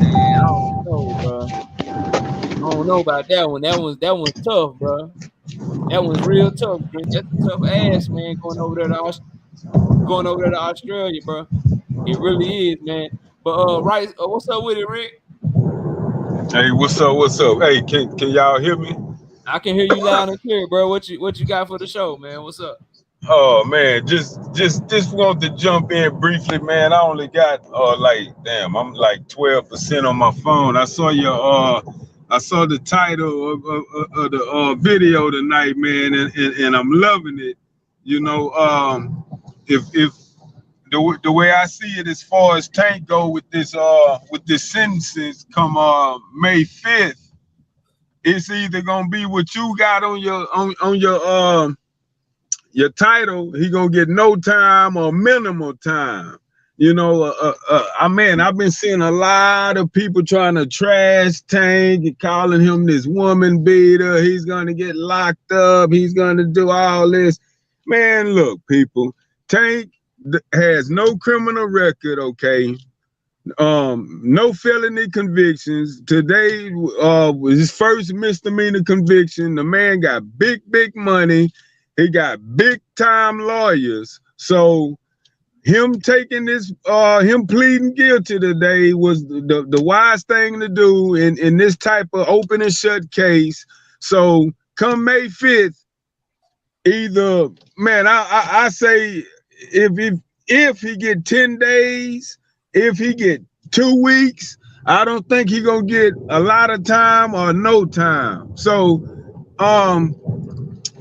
Man, I don't know, bro. I don't know about that one. That one's tough, bro. That one's real tough. That's a tough ass, man. Going over there to Australia, bro. It really is, man. But right, what's up with it, Rick? Hey, what's up? Hey, can y'all hear me? I can hear you loud and clear, bro. What you got for the show, man? What's up? Oh man, just want to jump in briefly, man. I only got I'm like 12% on my phone. I saw the title of the video tonight, man, and I'm loving it. You know, if the way I see it, as far as Tank go with this sentences come May 5th, it's either gonna be what you got on your title. He gonna get no time or minimal time. You know, I've been seeing a lot of people trying to trash Tank and calling him this woman beater. He's gonna get locked up. He's gonna do all this. Man, look, people, Tank has no criminal record, okay? No felony convictions. Today was his first misdemeanor conviction. The man got big money. He got big time lawyers. So him taking this, him pleading guilty today was the wise thing to do in this type of open and shut case. So come May 5th, either, man, I say if he get 10 days, if he get 2 weeks, I don't think he gonna get a lot of time or no time. So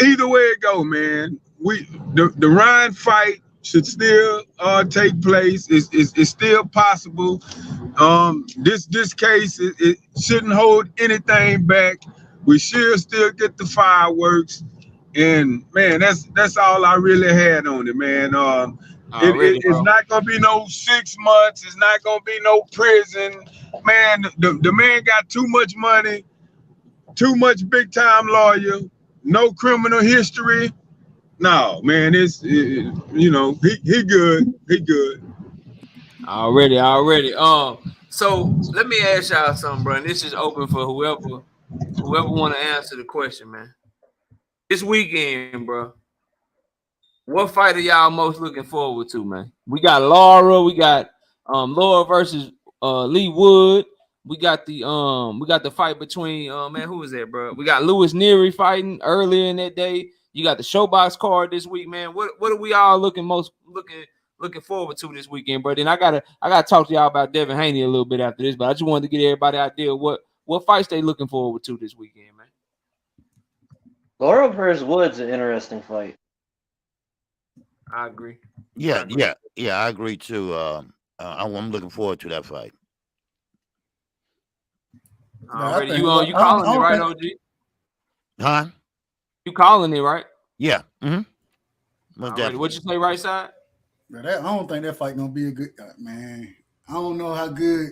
either way it go, man, the Ryan fight should still take place. It's still possible. This case it shouldn't hold anything back. We should still get the fireworks. And man, that's all I really had on it, man. It's not gonna be no 6 months. It's not gonna be no prison, man. The man got too much money, too much big time lawyer, no criminal history. No, man, he good. He good. Already. So let me ask y'all something, bro. And this is open for whoever want to answer the question, man. This weekend, bro, what fight are y'all most looking forward to, man? We got Laura. We got Laura versus Lee Wood. We got the fight between man, who is that, bro? We got Lewis Neary fighting earlier in that day. You got the Showbox card this week, man. What are we all looking forward to this weekend, bro? Then I gotta talk to y'all about Devin Haney a little bit after this, but I just wanted to get everybody out there what fights they looking forward to this weekend, man. Laura versus Woods, an interesting fight. I agree. Yeah, I agree too. I'm looking forward to that fight. Already, you calling me, right, OG? Huh? You calling it, right? Yeah. Mm-hmm. Already. What you say, right side? But I don't think that fight gonna be a good man. I don't know how good.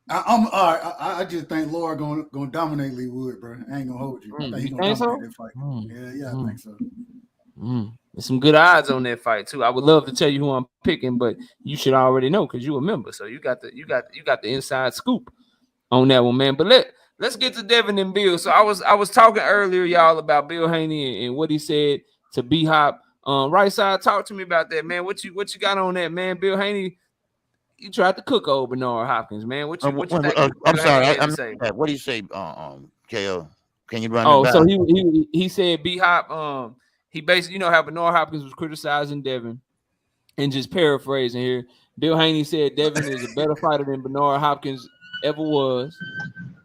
I'm all right. I just think Laura gonna dominate Lee Wood, bro. I ain't gonna hold you. I think You he's gonna think dominate so? that fight. Yeah, I Mm. think so. There's some good odds on that fight too. I would love to tell you who I'm picking, but you should already know because you're a member. So you got the inside scoop on that one, man. But let's get to Devin and Bill. So I was talking earlier, y'all, about Bill Haney and what he said to B Hop. Right side, talk to me about that, man. What you got on that, man? Bill Haney, you tried to cook old Bernard Hopkins, man. What you think? I'm sorry. I missed that. What do you say, KO? Can you run it Oh, back? so he said B Hop. He basically, how Bernard Hopkins was criticizing Devin, and just paraphrasing here, Bill Haney said Devin is a better fighter than Bernard Hopkins ever was.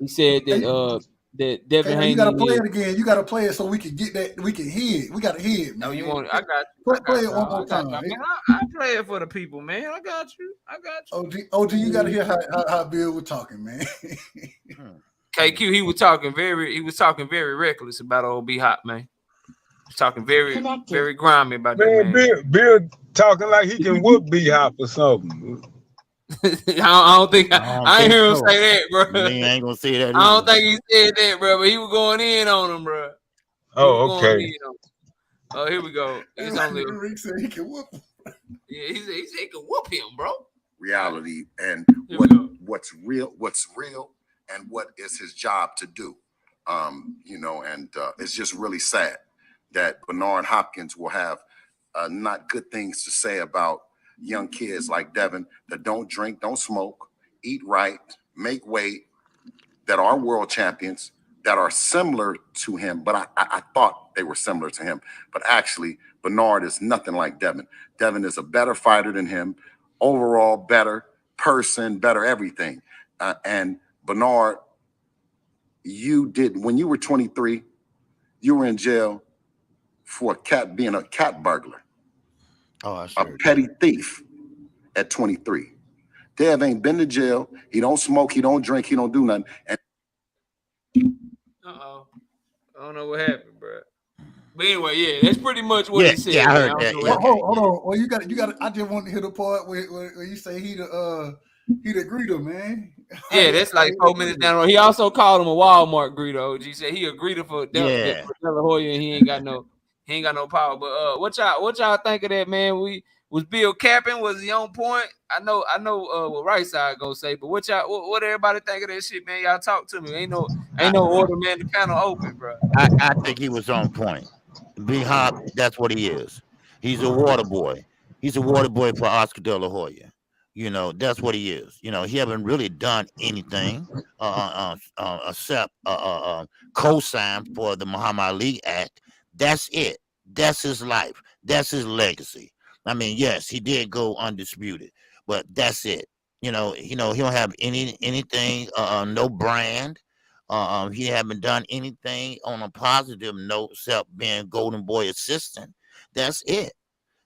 He said that that Devin Haney. You gotta play it again. You gotta play it so we can get that. We can hear it. We gotta hear it, man. Oh, you want? I got you. Play it one more time. I play it for the people, man. I got you. OG, you gotta hear how Bill was talking, man. KQ, he was talking very reckless about old B Hop, man. He's talking very grimy about that, man. Bill talking like he can whoop B Hop or something. I don't think I ain't hear him say that, bro. He ain't gonna say that. I don't think he said that, bro. But he was going in on him, bro. Oh, okay. Oh, here we go. It's only Rick said he can whoop him. Yeah, he said he can whoop him, bro. Reality and what's real, and what is his job to do. It's just really sad that Bernard Hopkins will have not good things to say about young kids like Devin that don't drink, don't smoke, eat right, make weight, that are world champions, that are similar to him. But I thought they were similar to him. But actually, Bernard is nothing like Devin. Devin is a better fighter than him, overall better person, better everything. And Bernard, when you were 23, you were in jail for being a cat burglar. Oh, a petty thief at 23. Dev ain't been to jail. He don't smoke. He don't drink. He don't do nothing. And I don't know what happened, bro. But anyway, yeah, that's pretty much what he said. Yeah, I heard that. Yeah. Hold on. Well, you got. I just want to hear the part where you say he the greeter, man. Yeah, that's like 4 minutes down the road. He also called him a Walmart greeter. OG said he a greeter for De La Hoya, and he ain't got no power. But what y'all think of that, man? Was Bill capping? Was he on point? I know what right side gonna say, but what everybody think of that shit, man? Y'all talk to me. Ain't no order, man. The panel open, bro. I think he was on point. B Hop, that's what he is. He's a water boy. He's a water boy for Oscar De La Hoya. That's what he is. He haven't really done anything except co-sign for the Muhammad Ali Act. That's it. That's his life. That's his legacy. I mean, yes, he did go undisputed, but that's it. He don't have anything, no brand. He haven't done anything on a positive note except being Golden Boy assistant. That's it.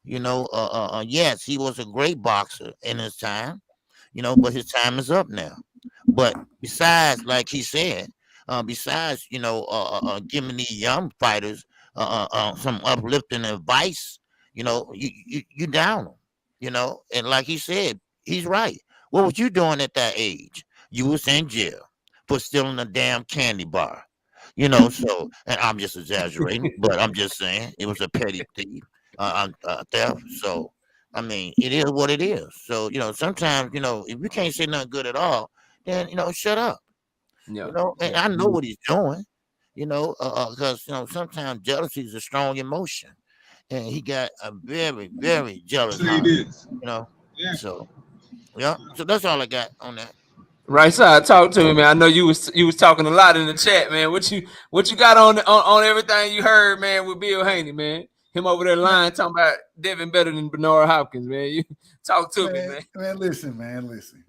Yes, he was a great boxer in his time, but his time is up now. But besides, like he said, giving these young fighters some uplifting advice, you down them, and like he said, he's right. What was you doing at that age? You was in jail for stealing a damn candy bar, so, and I'm just exaggerating, but I'm just saying it was a petty thief. Theft. So, I mean, it is what it is. So, sometimes, if you can't say nothing good at all, then, shut up. Yeah. And I know what he's doing, because, sometimes jealousy is a strong emotion. And he got a very, very jealous heart, Yeah. So, yeah. So that's all I got on that. Right side, talk to me, man. I know you was talking a lot in the chat, man. What you got on everything you heard, man, with Bill Haney, man? Him over there lying, talking about Devin better than Bernard Hopkins, man. You talk to me, man. Man, listen.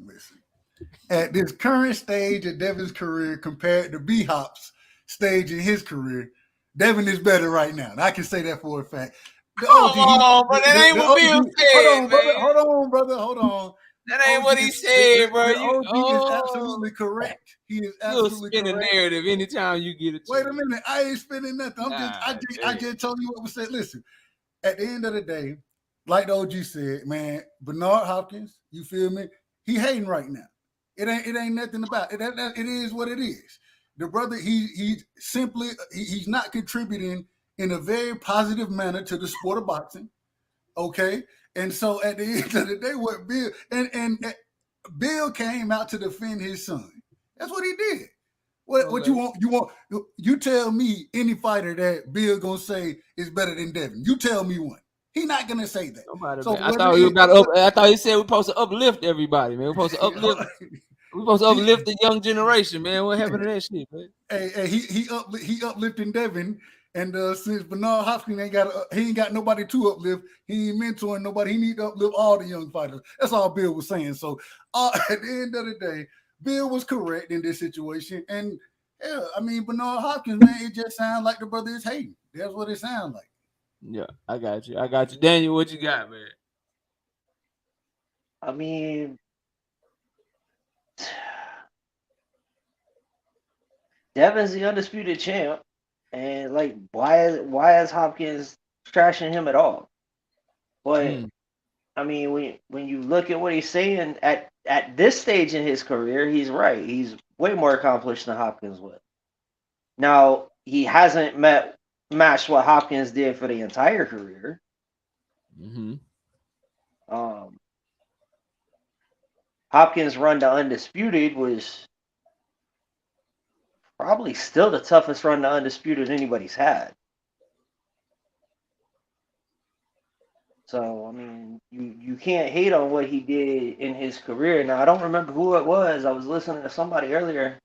At this current stage of Devin's career compared to B Hop's stage in his career, Devin is better right now. And I can say that for a fact. Come on, but that ain't what Bill said, man. Hold on, brother. Hold on. That ain't OG what he is, said, bro. the You OG is absolutely correct. He is you'll absolutely spin a correct. narrative anytime you get a chance. Wait a minute, I ain't spinning nothing. I damn. just told you what was said. Listen, at the end of the day, like the OG said, man, Bernard Hopkins, you feel me? He hating right now. It ain't nothing about it. It is what it is. The brother, he's not contributing in a very positive manner to the sport of boxing. Okay, and so at the end of the day, what Bill and Bill came out to defend his son. That's what he did. What you want? You tell me any fighter that Bill gonna say is better than Devin. You tell me one. He not gonna say that. Nobody, So man. I thought he was I thought he said we're supposed to uplift everybody, man. We're supposed to uplift. We're supposed to uplift the young generation, man. What happened to that shit, man? Hey, he uplifting Devin, and since Bernard Hopkins ain't got nobody to uplift, he ain't mentoring nobody. He need to uplift all the young fighters. That's all Bill was saying. So at the end of the day, Bill was correct in this situation, and yeah, I mean Bernard Hopkins, man, it just sounds like the brother is hating. That's what it sounds like. Yeah, I got you. Daniel, what you got, man? I mean, Devin's the undisputed champ, and like, why is Hopkins trashing him at all? But I mean, when you look at what he's saying at this stage in his career, he's right. He's way more accomplished than Hopkins was. Now he hasn't matched what Hopkins did for the entire career. Hopkins' run to undisputed was probably still the toughest run to undisputed anybody's had. So I mean, you can't hate on what he did in his career. Now I don't remember who it was. I was listening to somebody earlier.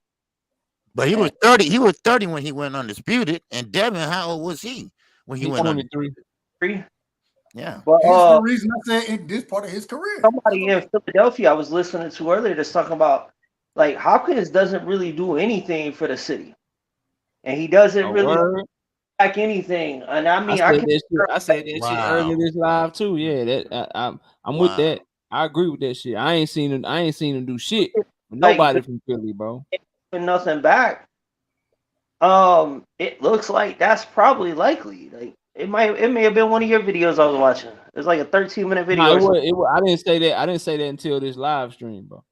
But he was 30. He was 30 when he went undisputed. And Devin, how old was he when he went 23? Yeah. But here's the reason I said in this part of his career. Somebody in Philadelphia I was listening to earlier just talking about like Hopkins doesn't really do anything for the city, and he doesn't really back anything. And I mean, I said that shit earlier this live too. Yeah, I'm with that. I agree with that shit. I ain't seen him do shit with nobody from Philly, bro. Nothing back. It looks like that's probably likely. Like it may have been one of your videos I was watching. It's like a 13-minute video. No, I didn't say that. I didn't say that until this live stream, bro.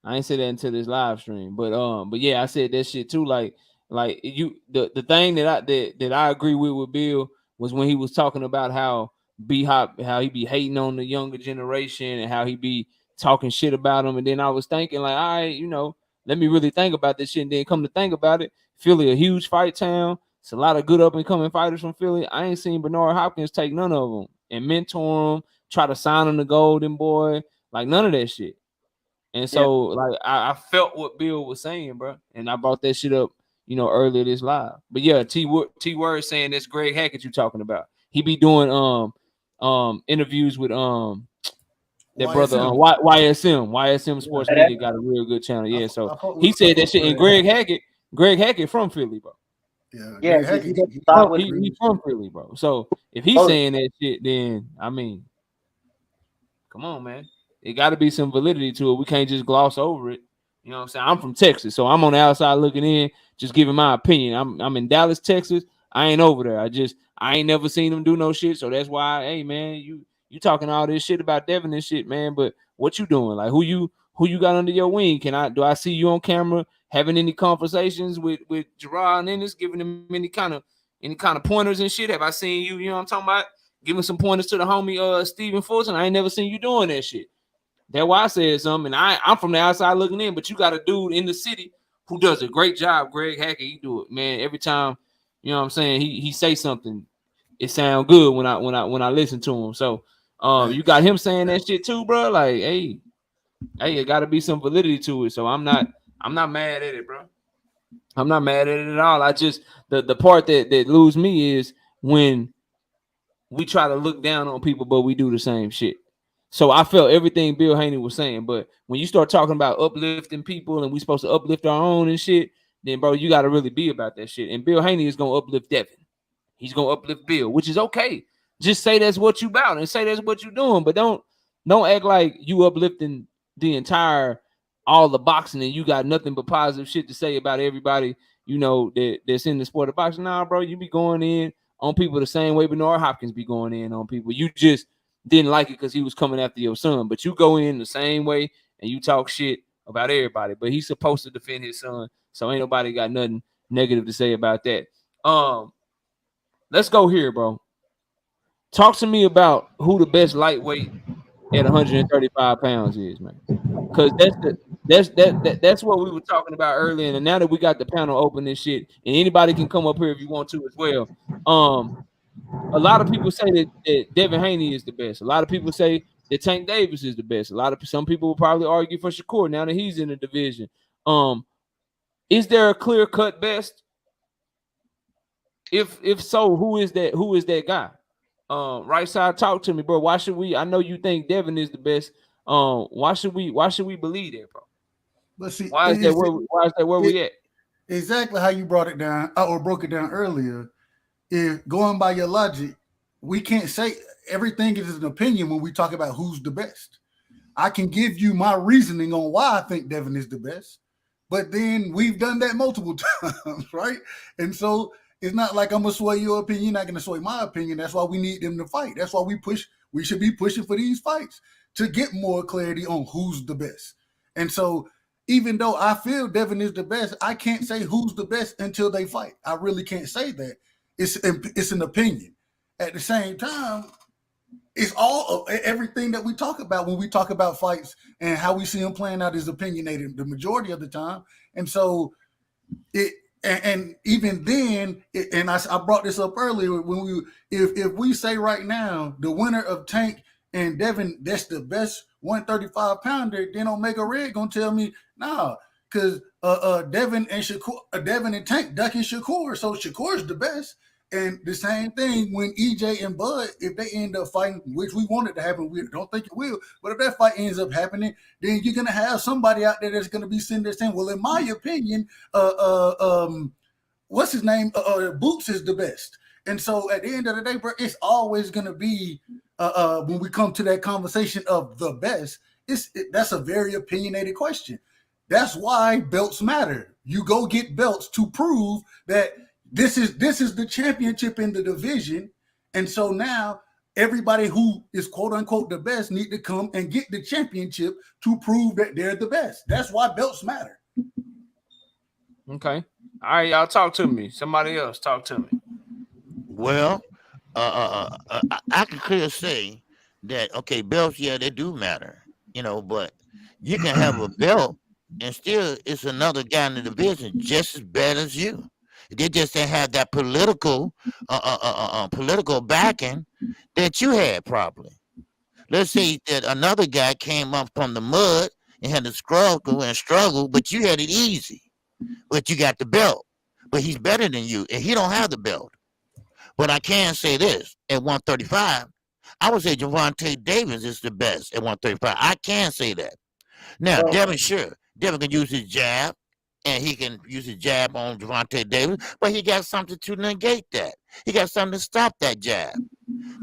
I didn't say that until this live stream. But yeah, I said that shit too. Like the thing that I agree with Bill was when he was talking about how B-Hop, how he be hating on the younger generation and how he be talking shit about them. And then I was thinking like, all right, let me really think about this shit. And then come to think about it, Philly a huge fight town. It's a lot of good up and coming fighters from Philly. I ain't seen Bernard Hopkins take none of them and mentor them, try to sign him the Golden Boy, like none of that shit. And so like I felt what Bill was saying, bro, and I brought that shit up, earlier this live. But yeah, T Word saying that's Greg Hackett you talking about. He be doing interviews with that brother YSM Sports Media got a real good channel. Yeah, so he said that shit. And Greg Hackett from Philly, bro. Yeah, he's from Philly, bro. So if he's saying that shit, then I mean, come on, man. It got to be some validity to it. We can't just gloss over it. You know what I'm saying? I'm from Texas, so I'm on the outside looking in, just giving my opinion. I'm in Dallas, Texas. I ain't over there. I ain't never seen them do no shit. So that's why, hey man, you talking all this shit about Devin and shit, man. But what you doing? Like who you got under your wing? Do I see you on camera having any conversations with Gerard and Ennis, giving him any kind of pointers and shit? Have I seen you? You know what I'm talking about? Giving some pointers to the homie Stephen Fulton. I ain't never seen you doing that shit. That's why I said something. And I'm from the outside looking in, but you got a dude in the city who does a great job. Greg Hackett, he do it, man. Every time, you know what I'm saying, he say something, it sound good when I listen to him. So you got him saying that shit too, bro. Like, hey, it got to be some validity to it. So I'm not mad at it, bro. I'm not mad at it at all. I just the part that lose me is when we try to look down on people, but we do the same shit. So I felt everything Bill Haney was saying, but when you start talking about uplifting people and we supposed to uplift our own and shit, then bro, you got to really be about that shit. And Bill Haney is gonna uplift Devin. He's gonna uplift Bill, which is okay. Just say that's what you about and say that's what you doing, but don't Don't act like you uplifting the entire all the boxing and you got nothing but positive shit to say about everybody, that's in the sport of boxing. Nah, bro, you be going in on people the same way Bernard Hopkins be going in on people. You just didn't like it because he was coming after your son, but you go in the same way and you talk shit about everybody. But he's supposed to defend his son, so ain't nobody got nothing negative to say about that. Let's go here, bro. Talk to me about who the best lightweight at 135 pounds is, man. Because that's what we were talking about earlier. And now that we got the panel open and shit, and anybody can come up here if you want to as well. A lot of people say that Devin Haney is the best. A lot of people say that Tank Davis is the best. Some people will probably argue for Shakur now that he's in the division. Is there a clear cut best? If so, who is that? Who is that guy? Right side, talk to me, bro. Why should we? I know you think Devin is the best. Why should we believe that, bro? But see, Why is that where we at? Exactly how you brought it down or broke it down earlier. If going by your logic, we can't say everything is an opinion when we talk about who's the best. I can give you my reasoning on why I think Devin is the best, but then we've done that multiple times, right? And so it's not like I'm gonna sway your opinion, you're not gonna sway my opinion. That's why we need them to fight. That's why we should be pushing for these fights to get more clarity on who's the best. And so even though I feel Devin is the best, I can't say who's the best until they fight. I really can't say that. It's an opinion. At the same time, it's all everything that we talk about when we talk about fights and how we see them playing out is opinionated the majority of the time. And so even then, I brought this up earlier when if we say right now the winner of Tank and Devin, that's the best 135 pounder, then Omega Red gonna tell me nah, because Devin and Tank ducking Shakur, so Shakur's the best. And the same thing when EJ and Bud, if they end up fighting, which we want it to happen, we don't think it will, but if that fight ends up happening, then you're gonna have somebody out there that's gonna be sitting there saying, well, in my opinion, what's his name? Boots is the best. And so at the end of the day, bro, it's always gonna be when we come to that conversation of the best, that's a very opinionated question. That's why belts matter. You go get belts to prove that this is the championship in the division. And so now everybody who is quote unquote the best need to come and get the championship to prove that they're the best. That's why belts matter. Okay. All right, y'all talk to me. Somebody else talk to me. Well, I can clearly say that, okay, belts, yeah, they do matter, but you can have a belt and still it's another guy in the division just as bad as you. They just didn't have that political backing that you had probably. Let's say that another guy came up from the mud and had to struggle, but you had it easy. But you got the belt. But he's better than you, and he don't have the belt. But I can say this, at 135, I would say Gervonta Davis is the best at 135. I can say that. Now, Devin can use his jab, and he can use his jab on Gervonta Davis, but he got something to negate that. He got something to stop that jab.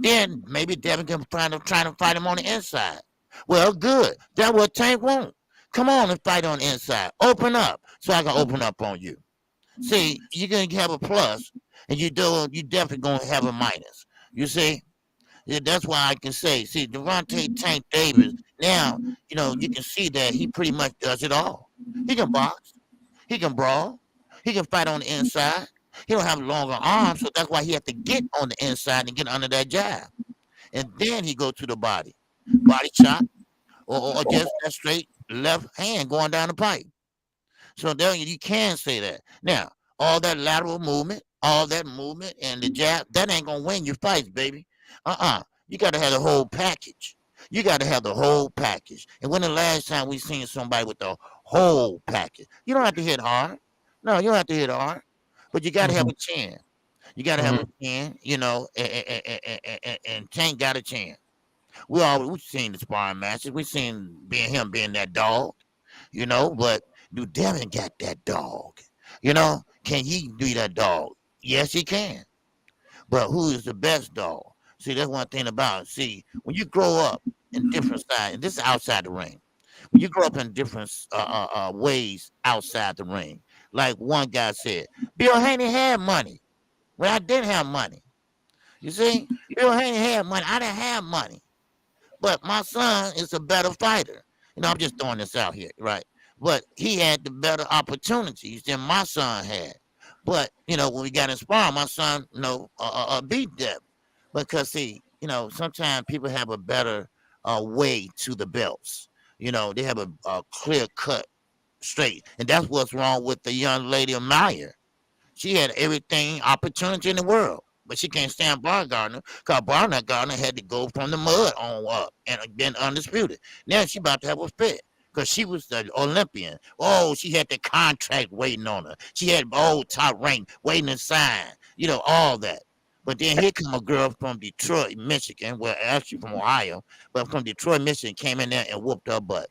Then maybe Devin can try to fight him on the inside. Well, good. That's what Tank won't. Come on and fight on the inside. Open up so I can open up on you. See, you're going to have a plus, and you definitely going to have a minus. You see? Yeah, that's why I can say, see, Gervonta Tank Davis, now, you can see that he pretty much does it all. He can box. He can brawl. He can fight on the inside. He don't have longer arms, so that's why he have to get on the inside and get under that jab. And then he go to the body chop, or just that straight left hand going down the pipe. So there you can say that. Now, all that lateral movement, all that movement and the jab, that ain't going to win your fights, baby. You got to have the whole package. You got to have the whole package. And when the last time we seen somebody with the whole package? You don't have to hit hard. No, you don't have to hit hard. But you got to have a chin. You got to have a chin, and Tank got a chin. We've seen the sparring matches. We've seen him being that dog, but do Devin got that dog? Can he be that dog? Yes, he can. But who is the best dog? See, that's one thing about it. See, when you grow up in different sides. This is outside the ring. When you grow up in different ways outside the ring, like one guy said, Bill Haney had money when I didn't have money. You see, Bill Haney had money. I didn't have money, but my son is a better fighter. You know, I'm just throwing this out here, right? But he had the better opportunities than my son had. But you know, when we got in sparring, my son, you know, beat them because see, you know, sometimes people have a better way to the belts. You know, they have a clear cut straight, and that's what's wrong with the young lady Meyer. She had everything, opportunity in the world, but she can't stand Bargardner because Bargardner had to go from the mud on up and been undisputed. Now she about to have a fit because she was the Olympian. Oh, she had the contract waiting on her. She had top rank waiting to sign. You know, all that. But then here come a girl from Detroit, Michigan, well, actually from Ohio, but from Detroit, Michigan, came in there and whooped her butt.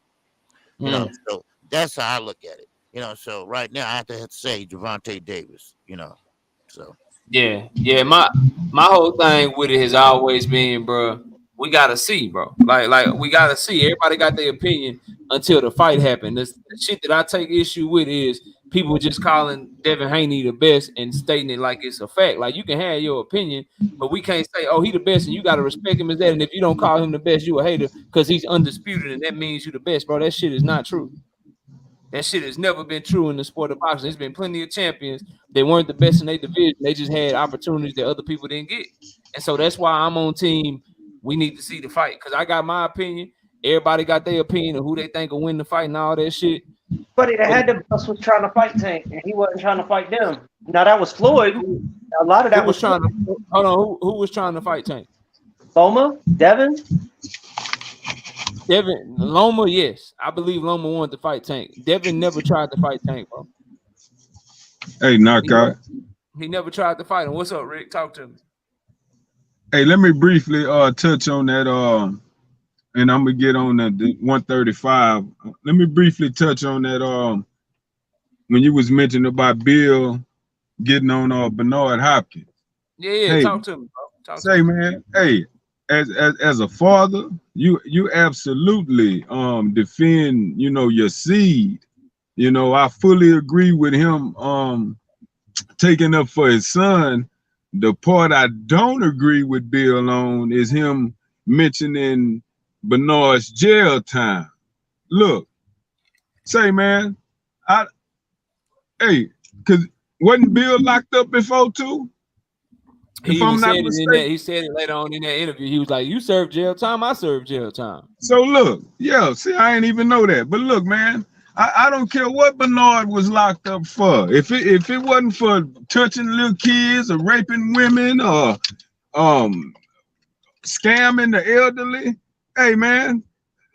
You know, so that's how I look at it. You know, so right now I have to say Gervonta Davis, you know. So yeah. My whole thing with it has always been, bro, we gotta see, bro. Like we gotta see. Everybody got their opinion until the fight happened. The shit that I take issue with is people just calling Devin Haney the best and stating it like it's a fact. Like you can have your opinion, but we can't say, oh, he the best, and you gotta respect him as that. And if you don't call him the best, you a hater because he's undisputed, and that means you the best, bro. That shit is not true. That shit has never been true in the sport of boxing. There's been plenty of champions. They weren't the best in their division. They just had opportunities that other people didn't get. And so that's why I'm on team. We need to see the fight because I got my opinion. Everybody got their opinion of who they think will win the fight and all that shit. Buddy that had the best was trying to fight Tank, and he wasn't trying to fight them. Now that was Floyd. A lot of that was trying to hold on. Who was trying to fight Tank? Loma, Devin, Loma. Yes, I believe Loma wanted to fight Tank. Devin never tried to fight Tank, bro. Hey, knockout. He never tried to fight him. What's up, Rick? Talk to me. Hey, let me briefly touch on that. And I'm gonna get on the 135. Let me briefly touch on that. When you was mentioning about Bill getting on Bernard Hopkins. Yeah. Hey, talk to me, bro. Say, man. Hey, as a father, you absolutely defend, you know, your seed. You know, I fully agree with him taking up for his son. The part I don't agree with Bill on is him mentioning Bernard's jail time. Look, say, man, because wasn't Bill locked up before too? He said it later on in that interview. He was like, "You served jail time, I served jail time." So look, see, I ain't even know that. But look, man, I don't care what Bernard was locked up for. If it wasn't for touching little kids or raping women or scamming the elderly, hey man,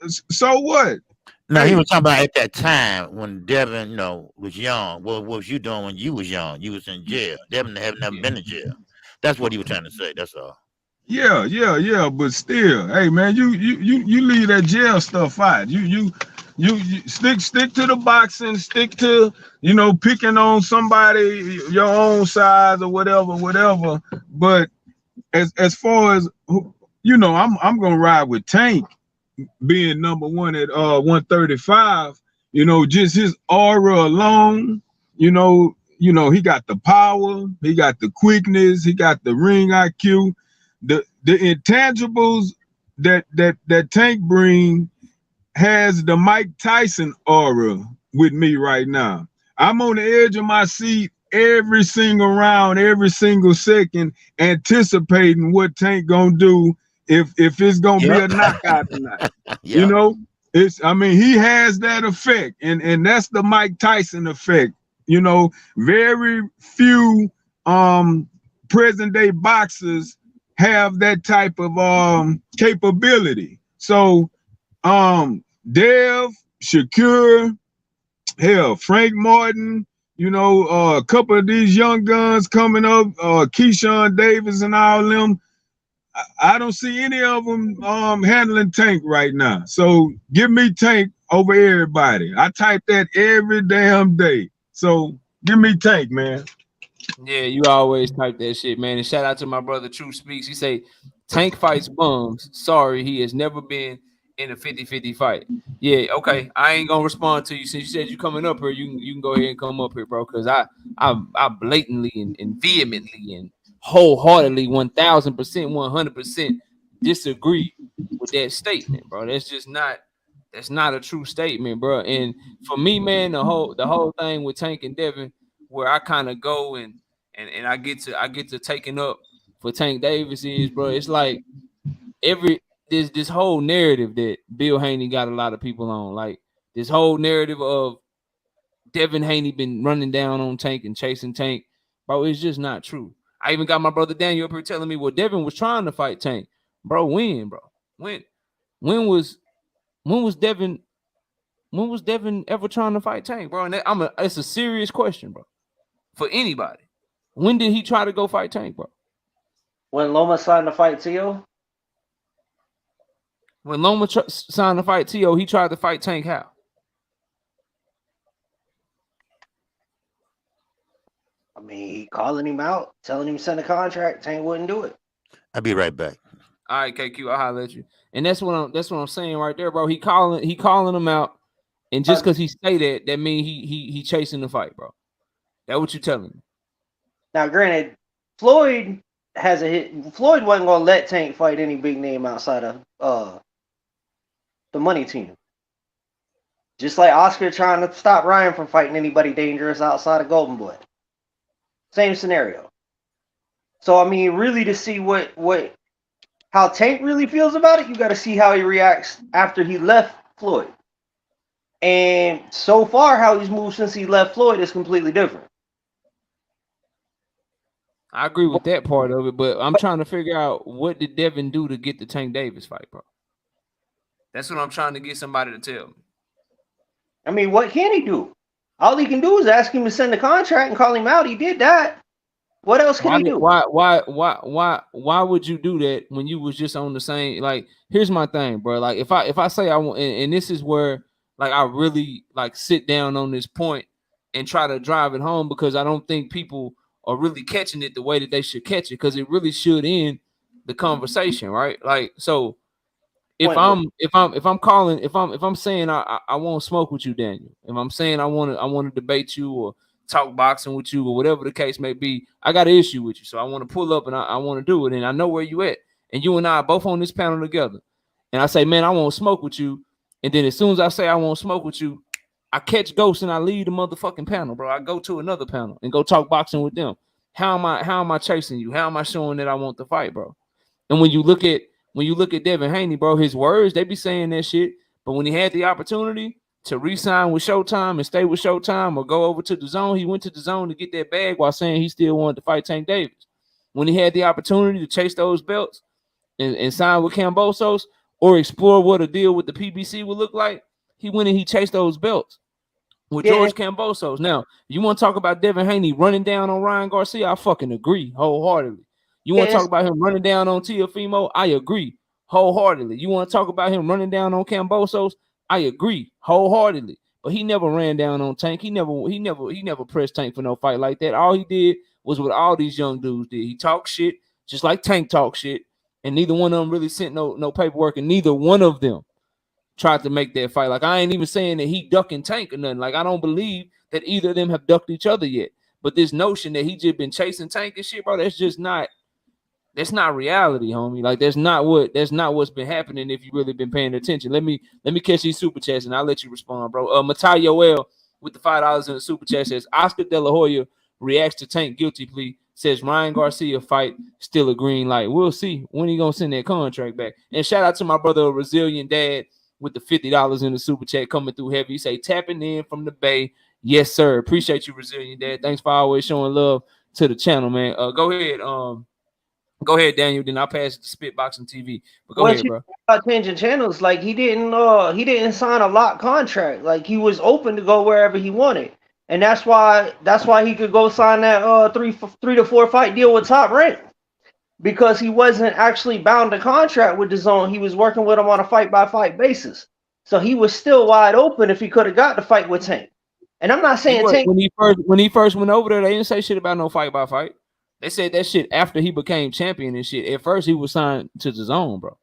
so what? No, he was talking about at that time when Devin, you know, was young. What was you doing when you was young? You was in jail. Devin had never been in jail. That's what he was trying to say. That's all. Yeah. But still, hey man, you leave that jail stuff out. You stick to the boxing. Stick to, you know, picking on somebody your own size or whatever. But as far as, you know, I'm gonna ride with Tank being number one at 135. You know, just his aura alone. You know, he got the power, he got the quickness, he got the ring IQ, the intangibles that Tank bring has the Mike Tyson aura with me right now. I'm on the edge of my seat every single round, every single second, anticipating what Tank gonna do if it's gonna be a knockout tonight. You know, he has that effect, and that's the Mike Tyson effect. You know, very few present day boxers have that type of capability. So Dev, Shakur, hell, Frank Martin, you know, a couple of these young guns coming up, Keyshawn Davis and all them, I don't see any of them handling Tank right now. So give me Tank over everybody. I type that every damn day. So give me Tank, man. Yeah, you always type that shit, man. And shout out to my brother True Speaks. He say Tank fights bums. Sorry, he has never been in a 50-50 fight. Yeah, okay. I ain't gonna respond to you since you said you coming up here. You can go ahead and come up here, bro. Because I blatantly and vehemently and wholeheartedly 1,000%, 100% disagree with that statement, bro. That's not a true statement, bro. And for me, man, the whole thing with Tank and Devin, where I kind of go and I get to taking up for Tank Davis is, bro. It's like this whole narrative that Bill Haney got a lot of people on, like this whole narrative of Devin Haney been running down on Tank and chasing Tank, bro. It's just not true. I even got my brother Daniel up here telling me, well, Devin was trying to fight Tank, bro. When, bro? When was Devin ever trying to fight Tank, bro? And it's a serious question, bro, for anybody. When did he try to go fight Tank, bro? When Loma signed to fight T.O.? When Loma signed to fight T.O., he tried to fight Tank how? I mean, he calling him out, telling him to send a contract. Tank wouldn't do it. I'll be right back. All right, KQ, I'll holler at you. And that's what I'm saying right there, bro. He calling him out, and just because he say that mean he chasing the fight, bro. That what you telling me? Now, granted, Floyd has a hit. Floyd wasn't gonna let Tank fight any big name outside of the money team. Just like Oscar trying to stop Ryan from fighting anybody dangerous outside of Golden Boy. Same scenario. So I mean, really, to see how Tank really feels about it, you got to see how he reacts after he left Floyd. And so far, how he's moved since he left Floyd is completely different. I agree with that part of it, but I'm trying to figure out, what did Devin do to get the Tank Davis fight, bro? That's what I'm trying to get somebody to tell me. I mean, what can he do? All he can do is ask him to send the contract and call him out. He did that. What else can he do? Why would you do that when you was just on the same? Like, here's my thing, bro. Like, if I say I want, and this is where, like, I really like sit down on this point and try to drive it home, because I don't think people are really catching it the way that they should catch it, because it really should end the conversation, right? Like, so if I'm saying I won't smoke with you, Daniel, if I'm saying I want to debate you or talk boxing with you or whatever the case may be, I got an issue with you, so I want to pull up and I want to do it, and I know where you at, and you and I are both on this panel together, and I say, man, I won't smoke with you, and then as soon as I say I won't smoke with you, I catch ghosts and I leave the motherfucking panel, bro. I go to another panel and go talk boxing with them. How am I chasing you? How am I showing that I want to fight, bro? And when you look at Devin Haney, bro, his words, they be saying that shit, but when he had the opportunity to re-sign with Showtime and stay with Showtime or go over to the Zone, he went to the Zone to get that bag while saying he still wanted to fight Tank Davis. When he had the opportunity to chase those belts and sign with Kambosos or explore what a deal with the PBC would look like, he went and he chased those belts with George Kambosos. Now, you want to talk about Devin Haney running down on Ryan Garcia? I fucking agree wholeheartedly. You want to talk about him running down on Teofimo? I agree wholeheartedly. You want to talk about him running down on Kambosos? I agree wholeheartedly. But he never ran down on Tank. He never pressed Tank for no fight like that. All he did was what all these young dudes did. He talked shit, just like Tank talked shit, and neither one of them really sent no paperwork, and neither one of them tried to make that fight. Like, I ain't even saying that he ducking Tank or nothing. Like, I don't believe that either of them have ducked each other yet. But this notion that he just been chasing Tank and shit, bro, that's not reality, homie. Like, that's not what's been happening if you really been paying attention. Let me catch these super chats and I'll let you respond, bro. Matayo L with the $5 in the super chat says Oscar De La Hoya reacts to Tank guilty plea. Says Ryan Garcia fight still a green light. We'll see when he gonna send that contract back. And shout out to my brother, a Resilient Dad, with the $50 in the super chat coming through heavy. You say tapping in from the Bay. Yes, sir. Appreciate you, Resilient Dad. Thanks for always showing love to the channel, man. Go ahead, Daniel. Then I'll pass it to Spitboxing TV. But go ahead, bro. Changing channels, like he didn't sign a lock contract. Like, he was open to go wherever he wanted, and that's why he could go sign that 3 to 4 fight deal with Top Rank, because he wasn't actually bound to contract with the Zone. He was working with him on a fight by fight basis, so he was still wide open if he could have got the fight with Tank. And I'm not saying Tank when he first went over there, they didn't say shit about no fight by fight. They said that shit after he became champion and shit. At first, he was signed to the Zone, bro.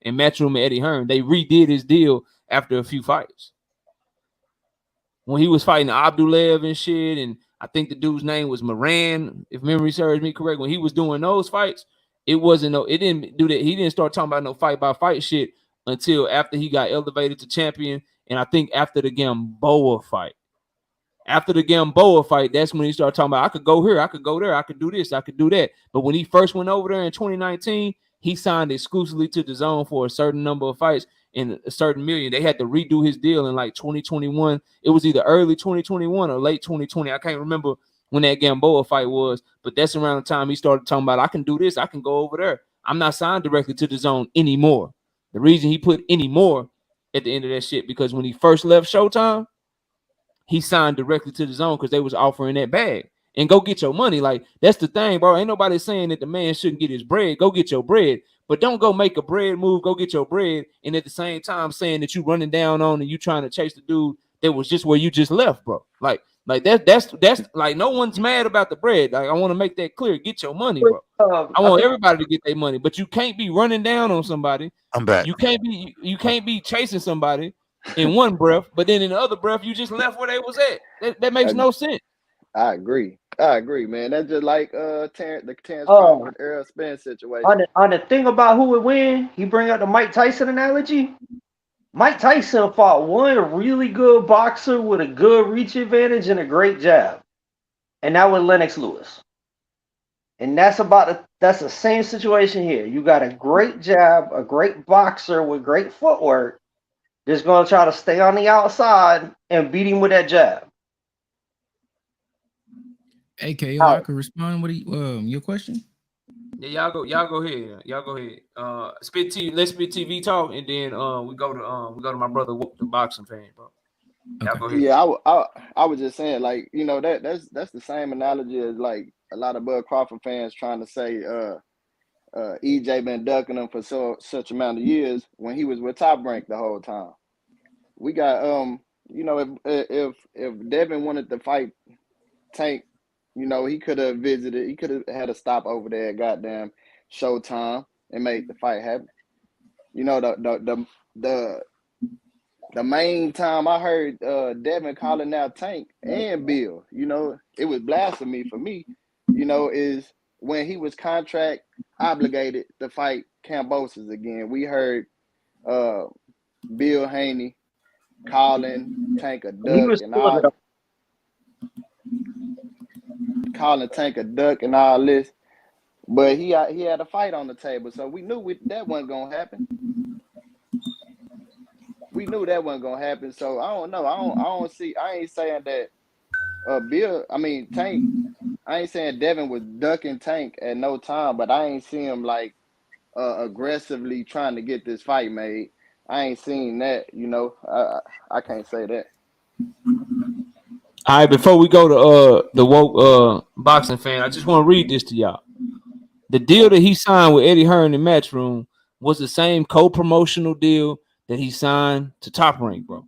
and Matchroom and Eddie Hearn. They redid his deal after a few fights. When he was fighting Abdulaev and shit, and I think the dude's name was Moran, if memory serves me correct. When he was doing those fights, it didn't do that. He didn't start talking about no fight by fight shit until after he got elevated to champion, and I think after the Gamboa fight. After the Gamboa fight, that's when he started talking about, I could go here, I could go there, I could do this, I could do that. But when he first went over there in 2019, he signed exclusively to DAZN for a certain number of fights and a certain million. They had to redo his deal in like 2021. It was either early 2021 or late 2020. I can't remember when that Gamboa fight was, but that's around the time he started talking about, I can do this, I can go over there. I'm not signed directly to DAZN anymore. The reason he put anymore at the end of that shit, because when he first left Showtime, he signed directly to DAZN because they was offering that bag. And go get your money. Like, that's the thing, bro. Ain't nobody saying that the man shouldn't get his bread. Go get your bread. But don't go make a bread move. Go get your bread. And at the same time saying that you running down on and you trying to chase the dude that was just where you just left, bro. Like that's like, no one's mad about the bread. Like, I want to make that clear. Get your money, bro. I want everybody to get their money, but you can't be running down on somebody. I'm back. You can't be chasing somebody in one breath, but then in the other breath, you just left where they was at. That makes no sense. I agree, man. That's just like the Terrence Crawford, Errol Spence situation. On the thing about who would win, he bring up the Mike Tyson analogy. Mike Tyson fought one really good boxer with a good reach advantage and a great jab, and that was Lennox Lewis. And that's the same situation here. You got a great jab, a great boxer with great footwork, just gonna try to stay on the outside and beat him with that jab. Hey, KO, I can respond with your question. Yeah, y'all go ahead. Spit TV, let's Spit TV talk, and then we go to my brother, the boxing fan, bro. Y'all go ahead. Yeah, I was just saying, like, you know, that's the same analogy as like a lot of Bud Crawford fans trying to say EJ been ducking him for such amount of years when he was with Top Rank the whole time. We got you know, if Devin wanted to fight Tank, you know, he could have visited, he could have had a stop over there at goddamn Showtime and made the fight happen. You know, the main time I heard Devin calling out Tank and Bill, you know, it was blasphemy for me, you know, is when he was contract obligated to fight Kambosos again. We heard Bill Haney calling Tank a duck and all, calling Tank a duck and all this, but he had a fight on the table, so we knew that wasn't gonna happen. We knew that wasn't gonna happen. So I don't know. I ain't saying that Tank. I ain't saying Devin was ducking Tank at no time, but I ain't seen him like aggressively trying to get this fight made. I ain't seen that, you know. I can't say that. All right, before we go to the woke boxing fan, I just want to read this to y'all. The deal that he signed with Eddie Hearn in Matchroom was the same co-promotional deal that he signed to Top Rank, bro.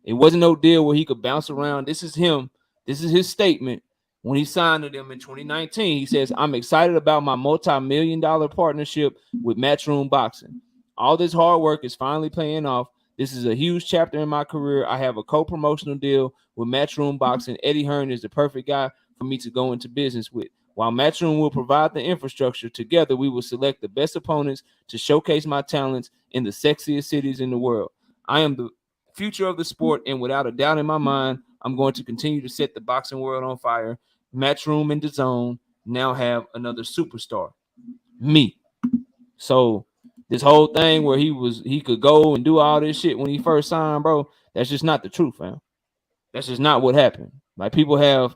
It wasn't no deal where he could bounce around. This is him. This is his statement. When he signed to them in 2019, he says, I'm excited about my multi-million-dollar partnership with Matchroom Boxing. All this hard work is finally paying off. This is a huge chapter in my career. I have a co-promotional deal with Matchroom Boxing. Eddie Hearn is the perfect guy for me to go into business with. While Matchroom will provide the infrastructure, together we will select the best opponents to showcase my talents in the sexiest cities in the world. I am the future of the sport, and without a doubt in my mind, I'm going to continue to set the boxing world on fire. Matchroom and DAZN now have another superstar, me. So this whole thing where he could go and do all this shit when he first signed, bro, that's just not the truth, fam. That's just not what happened. Like, people have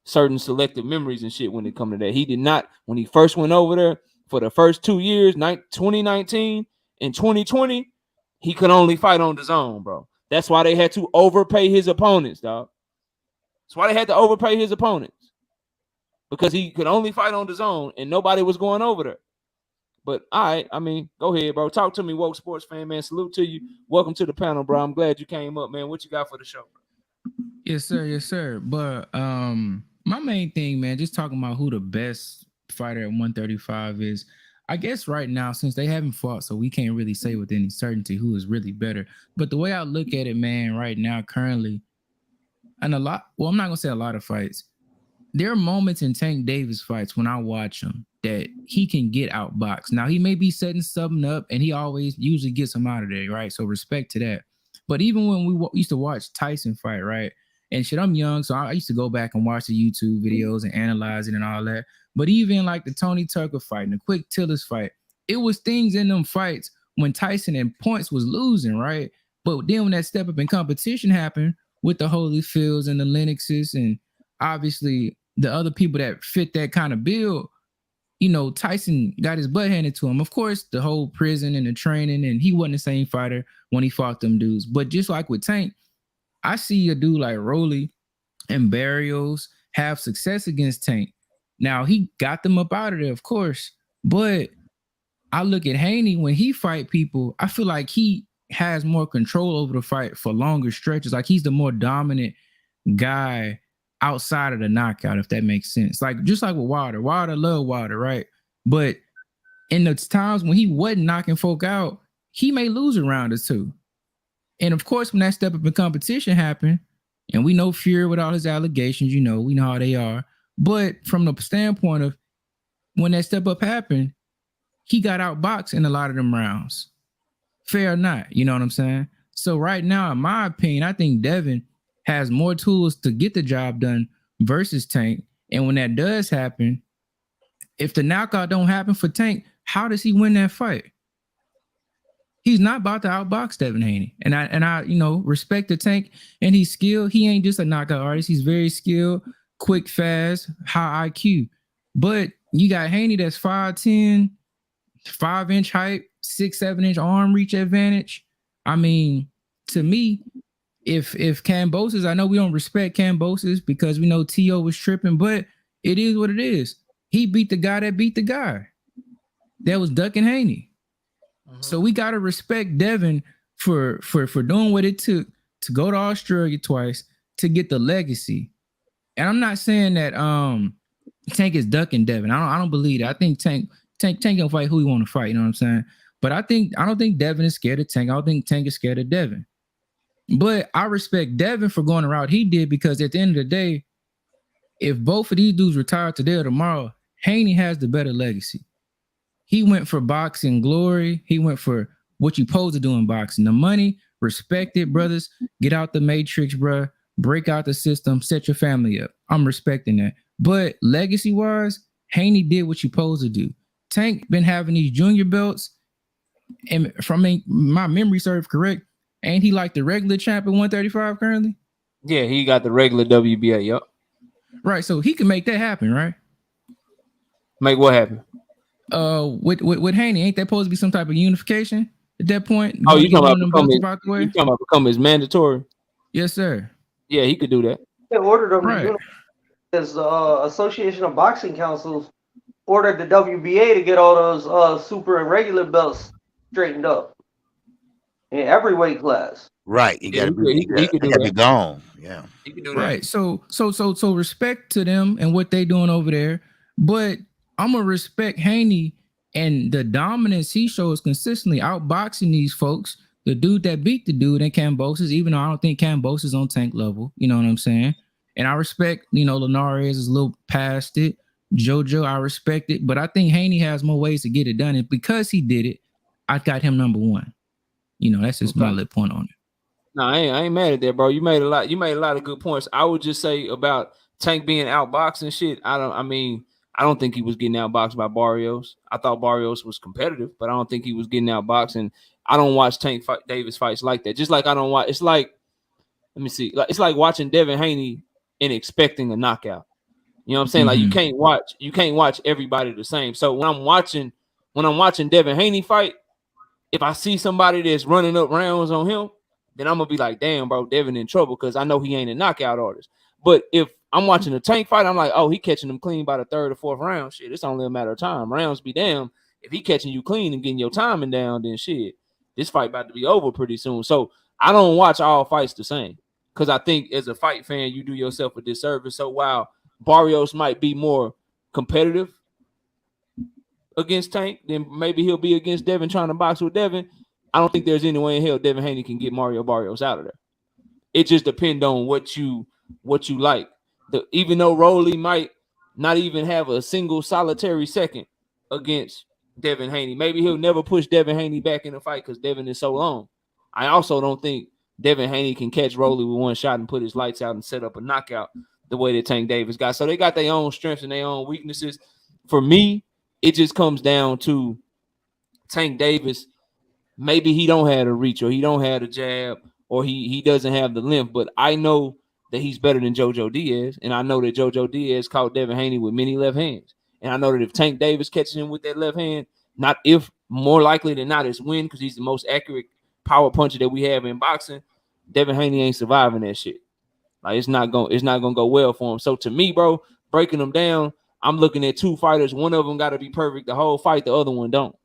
certain selective memories and shit when it comes to that. He did not, when he first went over there for the first 2 years, 2019 and 2020, he could only fight on DAZN, bro. That's why they had to overpay his opponents, dog. That's why they had to overpay his opponents, because he could only fight on DAZN and nobody was going over there. But all right, I mean, go ahead, bro. Talk to me, woke sports fan, man. Salute to you. Welcome to the panel, bro. I'm glad you came up, man. What you got for the show, bro? Yes, sir. Yes, sir. But my main thing, man, just talking about who the best fighter at 135 is. I guess right now, since they haven't fought, so we can't really say with any certainty who is really better. But the way I look at it, man, right now, currently, and I'm not gonna say a lot of fights. There are moments in Tank Davis fights when I watch him that he can get outboxed. Now he may be setting something up, and he always usually gets him out of there, right? So respect to that. But even when we used to watch Tyson fight, right? And shit, I'm young, so I used to go back and watch the YouTube videos and analyze it and all that. But even like the Tony Tucker fight and the Quick Tillis fight, it was things in them fights when Tyson in points was losing, right? But then when that step up in competition happened with the Holyfields and the Lennoxes and obviously the other people that fit that kind of bill, you know, Tyson got his butt handed to him. Of course, the whole prison and the training, and he wasn't the same fighter when he fought them dudes. But just like with Tank, I see a dude like Rolly and Barrios have success against Tank. Now, he got them up out of there, of course. But I look at Haney, when he fight people, I feel like he has more control over the fight for longer stretches. Like he's the more dominant guy outside of the knockout, if that makes sense. Like just like with Wilder. Wilder loved Wilder, right? But in the times when he wasn't knocking folk out, he may lose a round or two. And of course, when that step up in competition happened, and we know Fury with all his allegations, you know, we know how they are. But from the standpoint of when that step up happened, he got outboxed in a lot of them rounds. Fair or not, you know what I'm saying? So right now, in my opinion, I think Devin has more tools to get the job done versus Tank. And when that does happen, if the knockout don't happen for Tank, how does he win that fight? He's not about to outbox Devin Haney. And I, you know, respect the Tank and he's skilled. He ain't just a knockout artist. He's very skilled, quick, fast, high IQ. But you got Haney that's 5'10", 5-inch height, 6-7-inch arm reach advantage. I mean, to me, if Kambosos, I know we don't respect Kambosos because we know T.O. was tripping, but it is what it is. He beat the guy that beat the guy. That was ducking Haney. So we gotta respect Devin for doing what it took to go to Australia twice to get the legacy. And I'm not saying that Tank is ducking Devin. I don't believe that. I think Tank gonna fight who he want to fight. You know what I'm saying? But I don't think Devin is scared of Tank. I don't think Tank is scared of Devin. But I respect Devin for going the route he did because at the end of the day, if both of these dudes retire today or tomorrow, Haney has the better legacy. He went for boxing glory. He went for what you supposed to do in boxing. The money, respect it, brothers. Get out the matrix, bro. Break out the system. Set your family up. I'm respecting that. But legacy-wise, Haney did what you supposed to do. Tank been having these junior belts, and from my memory serves correct, ain't he like the regular champ at 135 currently? Yeah, he got the regular WBA, yup. Right, so he can make that happen, right? Make what happen? With Haney, ain't that supposed to be some type of unification at that point? Oh, you talking about become his mandatory? Yes, sir. Yeah, he could do that. They ordered them right. As Association of Boxing Councils ordered the WBA to get all those super and regular belts straightened up in every weight class. Right, he got to be gone. Yeah, he can do that. Right. So respect to them and what they doing over there, but I'm gonna respect Haney and the dominance he shows consistently outboxing these folks. The dude that beat the dude in Kambosos, even though I don't think Kambosos is on Tank level, you know what I'm saying? And I respect, you know, Linares is a little past it. JoJo, I respect it, but I think Haney has more ways to get it done. And because he did it, I got him number one. You know, that's just my little point on it. No, I ain't mad at that, bro. You made a lot of good points. I would just say about Tank being outboxed and shit. I don't think he was getting outboxed by Barrios. I thought Barrios was competitive, but I don't think he was getting outboxed. And I don't watch Tank Davis fights like that. Just like I don't watch. It's like, let me see. It's like watching Devin Haney and expecting a knockout. You know what I'm saying? Like you can't watch everybody the same. So when I'm watching Devin Haney fight, if I see somebody that's running up rounds on him, then I'm gonna be like, damn, bro, Devin in trouble because I know he ain't a knockout artist. But if I'm watching a Tank fight, I'm like, oh, he catching them clean by the third or fourth round. Shit, it's only a matter of time. Rounds be damn. If he catching you clean and getting your timing down, then shit, this fight about to be over pretty soon. So I don't watch all fights the same because I think as a fight fan, you do yourself a disservice. So while Barrios might be more competitive, against Tank, then maybe he'll be against Devin trying to box with Devin. I don't think there's any way in hell Devin Haney can get Mario Barrios out of there. It just depends on what you like. Even though Rolly might not even have a single solitary second against Devin Haney, maybe he'll never push Devin Haney back in the fight because Devin is so long. I also don't think Devin Haney can catch Rolly with one shot and put his lights out and set up a knockout the way that Tank Davis got. So they got their own strengths and their own weaknesses. For me, it just comes down to Tank Davis. Maybe he don't have the reach, or he don't have the jab, or he doesn't have the length. But I know that he's better than JoJo Diaz, and I know that JoJo Diaz caught Devin Haney with many left hands. And I know that if Tank Davis catches him with that left hand, not if, more likely than not, it's win, because he's the most accurate power puncher that we have in boxing. Devin Haney ain't surviving that shit. Like it's not gonna go well for him. So to me, bro, breaking them down, I'm looking at two fighters. One of them got to be perfect the whole fight. The other one don't.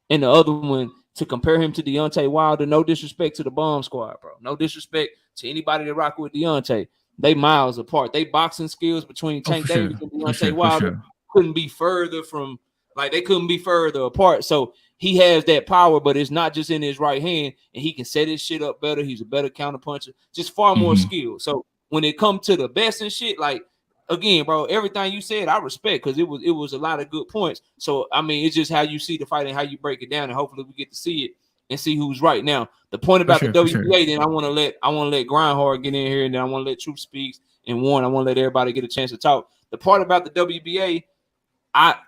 And the other one, to compare him to Deontay Wilder, no disrespect to the Bomb Squad, bro. No disrespect to anybody that rock with Deontay. They miles apart. They boxing skills between Tank Davis and Deontay Wilder couldn't be further from, like, they couldn't be further apart. So he has that power, but it's not just in his right hand, and he can set his shit up better. He's a better counterpuncher, just far more skill. So when it comes to the best and shit, like, again, bro, everything you said, I respect, because it was a lot of good points. So I mean, it's just how you see the fight and how you break it down, and hopefully we get to see it and see who's right. Now, the point about the WBA, then I want to let Grindhard get in here, and then I want to let Truth Speaks and Warren. I want to let everybody get a chance to talk. The part about the WBA,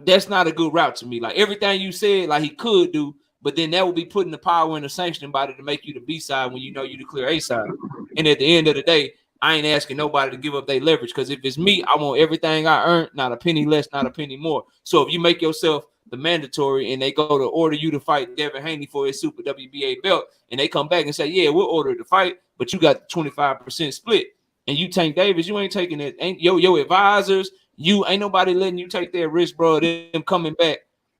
that's not a good route to me. Like, everything you said, like, he could do, but then that would be putting the power in the sanctioning body to make you the B side when you know you the clear A side. And at the end of the day, I ain't asking nobody to give up their leverage, because if it's me, I want everything I earned, not a penny less, not a penny more. So if you make yourself the mandatory and they go to order you to fight Devin Haney for his Super WBA belt, and they come back and say, yeah, we'll order the fight, but you got the 25% split, and you Tank Davis, you ain't taking it. Ain't your advisors, you ain't nobody letting you take that risk, bro. Them coming back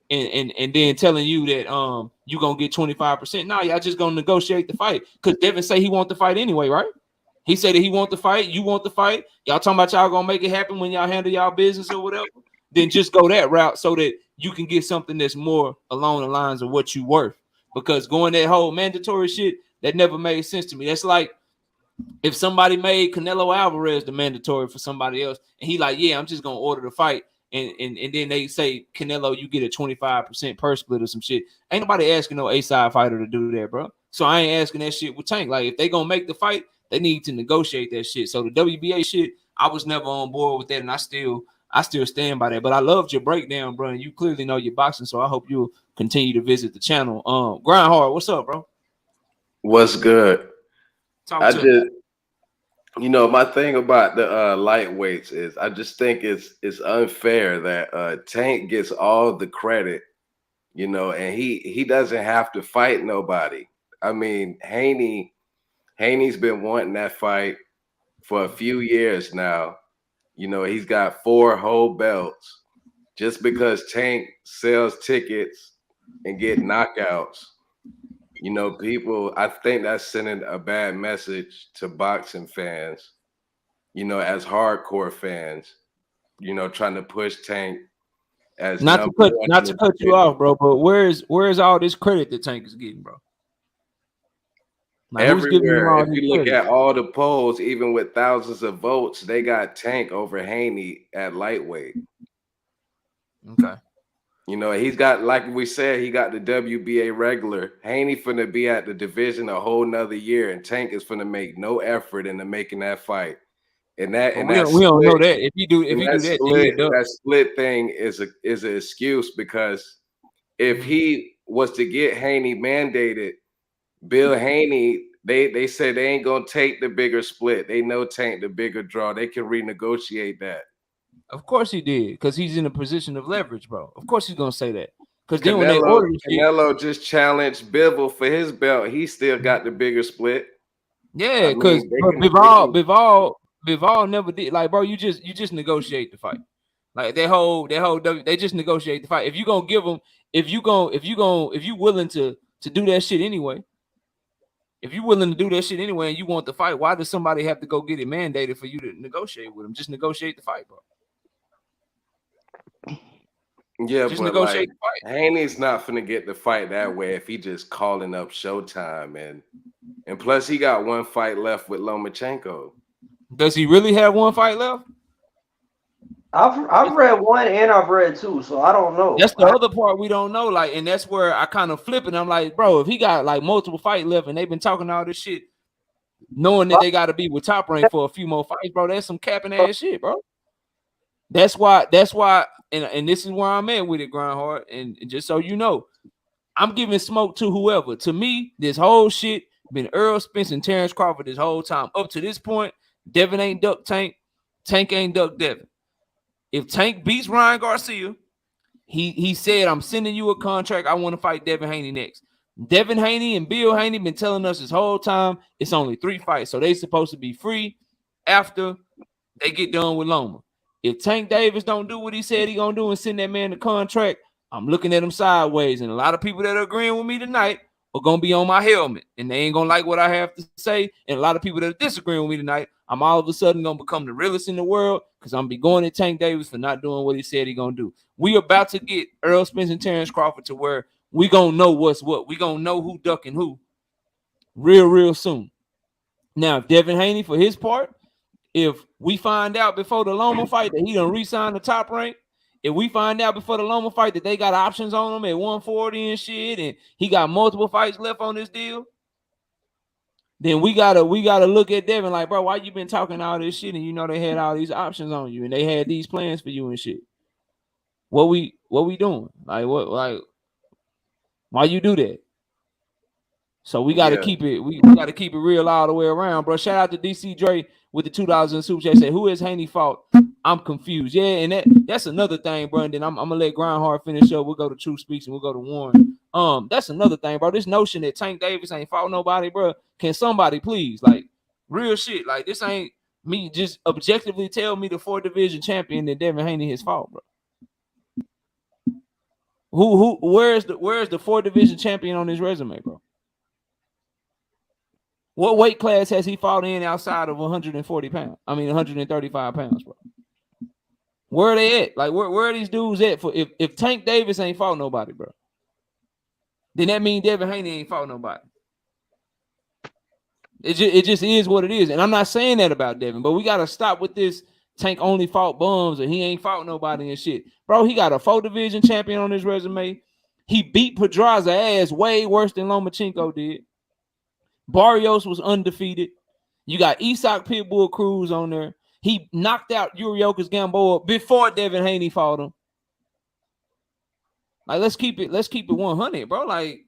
and then telling you that you gonna get 25%. Nah, y'all just gonna negotiate the fight, because Devin say he want the fight anyway, right? He said that he want the fight. You want the fight. Y'all talking about y'all gonna make it happen when y'all handle y'all business or whatever. Then just go that route so that you can get something that's more along the lines of what you worth. Because going that whole mandatory shit, that never made sense to me. That's like if somebody made Canelo Alvarez the mandatory for somebody else, and he like, yeah, I'm just gonna order the fight, and then they say, Canelo, you get a 25% purse split or some shit. Ain't nobody asking no A-side fighter to do that, bro. So I ain't asking that shit with Tank. Like, if they gonna make the fight, they need to negotiate that shit. So the WBA shit, I was never on board with that, and I still stand by that. But I loved your breakdown, bro. And you clearly know your boxing, so I hope you'll continue to visit the channel. Grindhard, what's up, bro? What's good? I just, my thing about the lightweights is I just think it's unfair that Tank gets all the credit, and he doesn't have to fight nobody. I mean, Haney's been wanting that fight for a few years now. He's got 4 whole belts. Just because Tank sells tickets and get knockouts, people, I think that's sending a bad message to boxing fans, as hardcore fans, trying to push Tank as not to cut you off, bro, but where's all this credit that Tank is getting, bro? Like, everywhere. If you look at all the polls, even with thousands of votes, they got Tank over Haney at lightweight. Okay. He's got, like we said, he got the WBA regular. Haney finna be at the division a whole nother year, and Tank is finna make no effort into making that fight. And that we don't know that. If he do that split thing is an excuse, because if he was to get Haney mandated, Bill Haney, they said they ain't gonna take the bigger split. They know Tank the bigger draw. They can renegotiate that. Of course he did, because he's in a position of leverage, bro. Of course he's gonna say that. Because then when they ordered Canelo just challenged Bivol for his belt, he still got the bigger split. Yeah, because Bivol never did. Like, bro, you just negotiate the fight. Like that whole they just negotiate the fight. If you gonna give them, if you willing to do that shit anyway. If you're willing to do that shit anyway and you want the fight, why does somebody have to go get it mandated for you to negotiate with them? Just negotiate the fight, bro. Yeah, Just but negotiate like the fight. Haney's not finna get the fight that way if he just calling up Showtime and plus he got one fight left with Lomachenko. Does he really have one fight left? I've read one and I've read two, so I don't know. That's the other part we don't know. Like, and that's where I kind of flip it. I'm like, bro, if he got like multiple fights left and they've been talking all this shit, knowing that they got to be with Top Rank for a few more fights, bro, that's some capping ass shit, bro. That's why, and this is where I'm at with it, Grindhard. And just so you know, I'm giving smoke to whoever. To me, this whole shit been Errol Spence and Terrence Crawford this whole time. Up to this point, Devin ain't duck Tank. Tank ain't duck Devin. If Tank beats Ryan Garcia, he said, I'm sending you a contract. I want to fight Devin Haney next. Devin Haney and Bill Haney been telling us this whole time it's only 3 fights. So they supposed to be free after they get done with Loma. If Tank Davis don't do what he said he gonna do and send that man the contract, I'm looking at him sideways. And a lot of people that are agreeing with me tonight are gonna be on my helmet. And they ain't gonna like what I have to say. And a lot of people that are disagreeing with me tonight, I'm all of a sudden gonna become the realest in the world because I'm be going at Tank Davis for not doing what he said he gonna do. We about to get Errol Spence and Terrence Crawford to where we gonna know what's what. We gonna know who ducking who real soon. Now, if Devin Haney, for his part, if we find out before the Loma fight that he done re-signed the Top Rank, if we find out before the Loma fight that they got options on him at 140 and shit, and he got multiple fights left on this deal, then we gotta look at Devin like, bro, why you been talking all this shit and you know they had all these options on you and they had these plans for you and shit. What we doing? Like what? Like why you do that? So we got to keep it. We got to keep it real all the way around, bro. Shout out to DC Dre with the $2 in super chat. Say, who is Haney fault? I'm confused. Yeah, and that's another thing, bro. And then I'm gonna let Grindhard finish up. We'll go to Truth Speaks and we'll go to Warren. That's another thing, bro. This notion that Tank Davis ain't fought nobody, bro. Can somebody please, like, real shit? Like, this ain't me just objectively tell me the 4th division champion that Devin Haney his fault, bro. Where's the 4th division champion on his resume, bro? What weight class has he fought in outside of 140 pounds? I mean, 135 pounds, bro. Where are they at? Like, where are these dudes at? For if Tank Davis ain't fought nobody, bro, then that means Devin Haney ain't fought nobody. It just is what it is. And I'm not saying that about Devin, but we got to stop with this Tank only fought bums and he ain't fought nobody and shit. Bro, he got a 4th division champion on his resume. He beat Pedraza ass way worse than Lomachenko did. Barrios was undefeated. You got Isak Pitbull Cruz on there. He knocked out Yuriokas Gamboa before Devin Haney fought him. Like, let's keep it 100, bro. Like,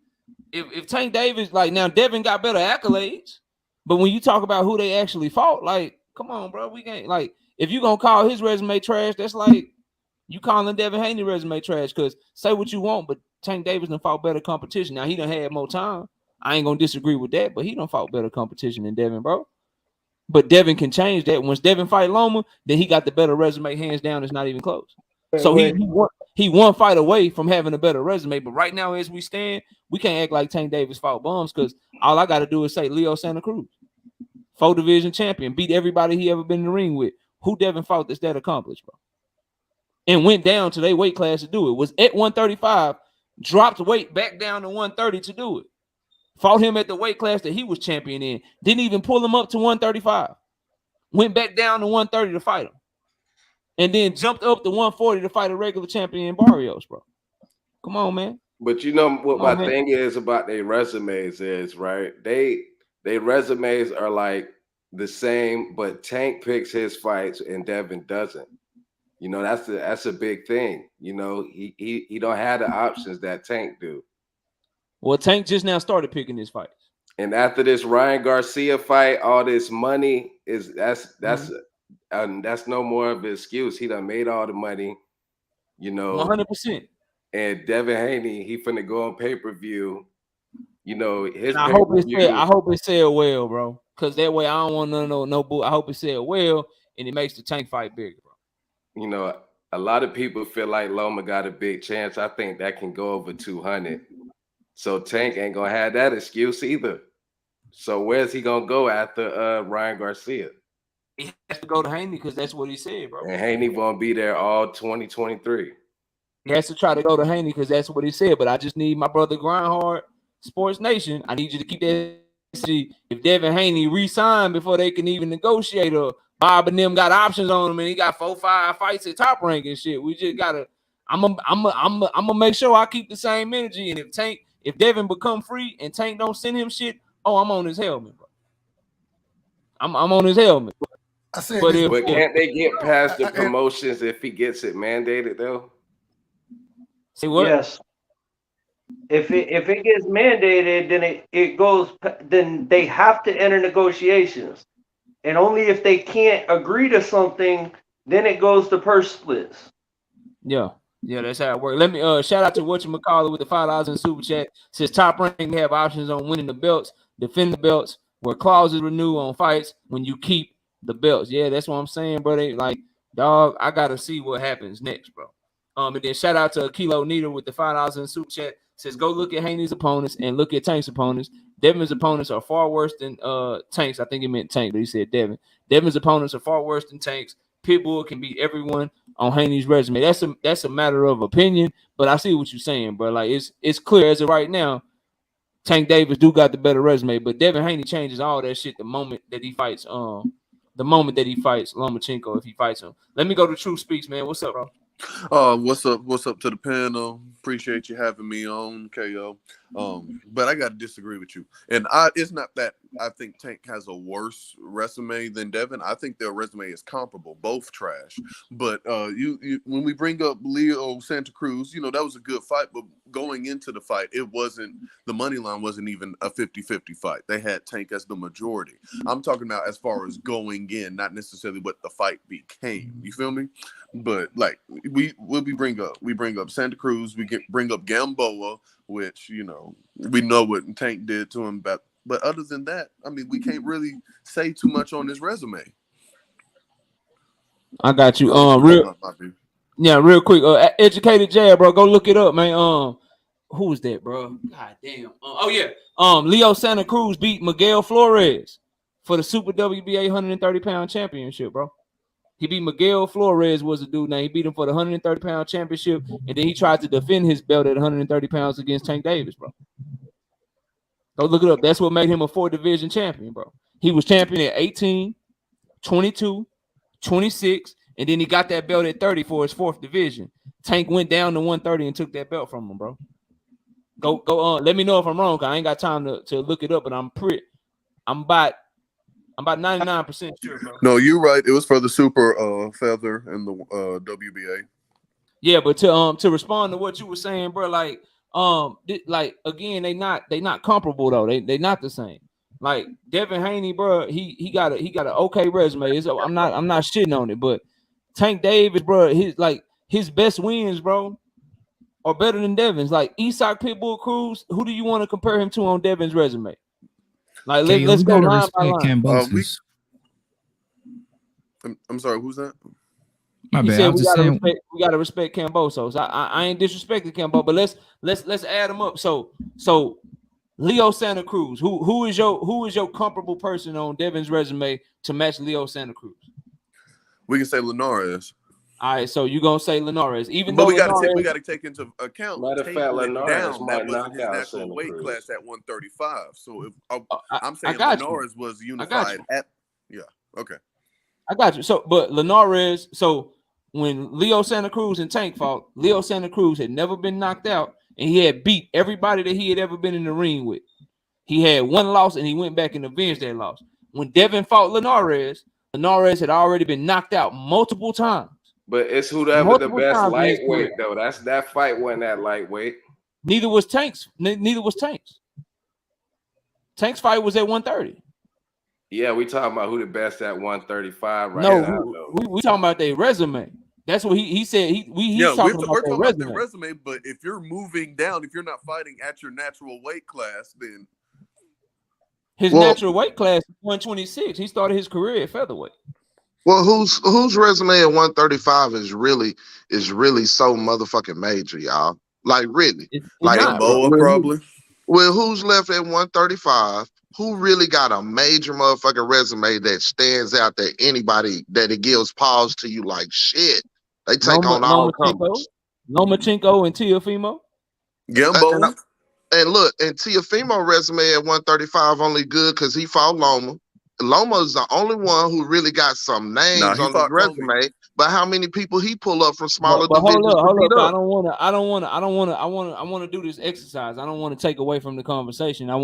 if Tank Davis, like, now Devin got better accolades, but when you talk about who they actually fought, like, come on, bro. We can't, like, if you gonna call his resume trash, that's like you calling Devin Haney resume trash. Because say what you want, but Tank Davis done fought better competition. Now he done had more time. I ain't gonna disagree with that, but he done fought better competition than Devin, bro. But Devin can change that. Once Devin fight Loma, then he got the better resume, hands down. It's not even close. So he one fight away from having a better resume. But right now, as we stand, we can't act like Tank Davis fought bums because all I got to do is say Leo Santa Cruz, 4th division champion, beat everybody he ever been in the ring with. Who Devin fought that's that accomplished, bro? And went down to their weight class to do it. Was at 135, dropped weight back down to 130 to do it. Fought him at the weight class that he was champion in. Didn't even pull him up to 135. Went back down to 130 to fight him. And then jumped up to 140 to fight a regular champion Barrios, bro. Come on, man. But you know what my thing is about their resumes is, right? They resumes are like the same, but Tank picks his fights and Devin doesn't. You know, that's a big thing. You know, he don't have the options that Tank do. Well, Tank just now started picking his fights. And after this Ryan Garcia fight, all this money is that's no more of an excuse. He done made all the money, you know. 100%. And Devin Haney, he finna go on pay-per-view. You know, his I hope it said well, bro. Cause that way I don't want no bull. I hope it said well and it makes the Tank fight bigger, bro. You know, a lot of people feel like Loma got a big chance. I think that can go over 200. So Tank ain't gonna have that excuse either. So where's he gonna go after Ryan Garcia? He has to go to Haney because that's what he said, bro. And Haney gonna be there all 2023. He has to try to go to Haney because that's what he said. But I just need my brother Grindhard, Sports Nation. I need you to keep that. See if Devin Haney re-signed before they can even negotiate, or Bob and them got options on him, and he got 4-5 fights at Top Rank and shit. We just gotta. I'm gonna make sure I keep the same energy. And if Devin become free and Tank don't send him shit, I'm on his helmet, bro. I'm on his helmet. I said, but can't they get past the promotions if he gets it mandated though? Say what? Yes. If it gets mandated, then it goes. Then they have to enter negotiations, and only if they can't agree to something, then it goes to purse splits. Yeah, that's how it works. Let me shout out to whatchamacallit with the $5 in super chat. Says Top Rank have options on winning the belts, defend the belts, where clauses renew on fights when you keep the belts. Yeah, that's what I'm saying, bro. They like, dog, I gotta see what happens next, bro. And then shout out to Kilo Needle with the $5 in super chat. Says go look at Haney's opponents and look at Tank's opponents. Devin's opponents are far worse than Tank's. I think he meant Tank, but he said Devin. Devin's opponents are far worse than Tank's. Pitbull can beat everyone on Haney's resume. That's a matter of opinion, but I see what you're saying, bro. Like it's clear as of right now, Tank Davis do got the better resume, but Devin Haney changes all that shit the moment that he fights Lomachenko if he fights him. Let me go to True Speaks, man. What's up, bro? What's up to the panel? Appreciate you having me on, KO. But I gotta disagree with you. And it's not that I think Tank has a worse resume than Devin. I think their resume is comparable, both trash. But you when we bring up Leo Santa Cruz, that was a good fight, but going into the fight, the money line wasn't even a 50-50 fight. They had Tank as the majority. I'm talking about as far as going in, not necessarily what the fight became. You feel me? But like we bring up Santa Cruz, bring up Gamboa, which we know what Tank did to him. But other than that, I mean, we can't really say too much on his resume. I got you. Real quick. Educated Jab, bro. Go look it up, man. Who was that, bro? God damn. Leo Santa Cruz beat Miguel Flores for the Super WBA 130-pound championship, bro. He beat Miguel Flores, was the dude. Now he beat him for the 130-pound championship, and then he tried to defend his belt at 130 pounds against Tank Davis, bro. Go look it up. That's what made him a 4-division champion, bro. He was champion at 18, 22, 26, and then he got that belt at 30 for his 4th division. Tank went down to 130 and took that belt from him, bro. Go on. Let me know if I'm wrong, because I ain't got time to look it up, but I'm about 99% sure, bro. No, you're right. It was for the super feather and the WBA. Yeah, but to respond to what you were saying, bro, like again, they not comparable though. They not the same. Like Devin Haney, bro, he got an okay resume. I'm not shitting on it, but Tank Davis, bro, his best wins, bro, are better than Devin's. Like Isak Pitbull Cruz, who do you want to compare him to on Devin's resume? Like let's go line by line. I'm sorry, who's that? My bad. Said we gotta respect Camboso. So I ain't disrespecting Cambo, but let's add them up. So Leo Santa Cruz, who is your comparable person on Devin's resume to match Leo Santa Cruz? We can say Linares. All right, so you're gonna say Linares, but we gotta take into account. Matter of fact, Linares that was his natural weight class at 135. So if I'm saying Linares was unified at okay. I got you. So, but Linares, so when Leo Santa Cruz and Tank fought, Leo Santa Cruz had never been knocked out, and he had beat everybody that he had ever been in the ring with. He had one loss, and he went back and avenged that loss. When Devin fought Linares had already been knocked out multiple times. But it's whoever the best lightweight, though. That fight wasn't that lightweight. Neither was Tank's. Tank's fight was at 130. Yeah, we talking about who the best at 135 right now. We talking about their resume. That's what he said. We're talking about their resume. But if you're moving down, if you're not fighting at your natural weight class, then his natural weight class is 126. He started his career at featherweight. Well, whose resume at 135 is really so motherfucking major, y'all? Like really, like Boa probably. Well, who's left at 135? Who really got a major motherfucking resume that stands out that anybody that it gives pause to you like shit? They take on all comers. Lomachenko and Teofimo. Gumbo. And look, and Teofimo resume at 135 only good because he fought Loma. Loma is the only one who really got some names He on his fought Kobe. resume. But how many people he pull up from smaller But hold divisions up, to hold beat up. up? I want to do this exercise. I don't want to take away from the conversation. I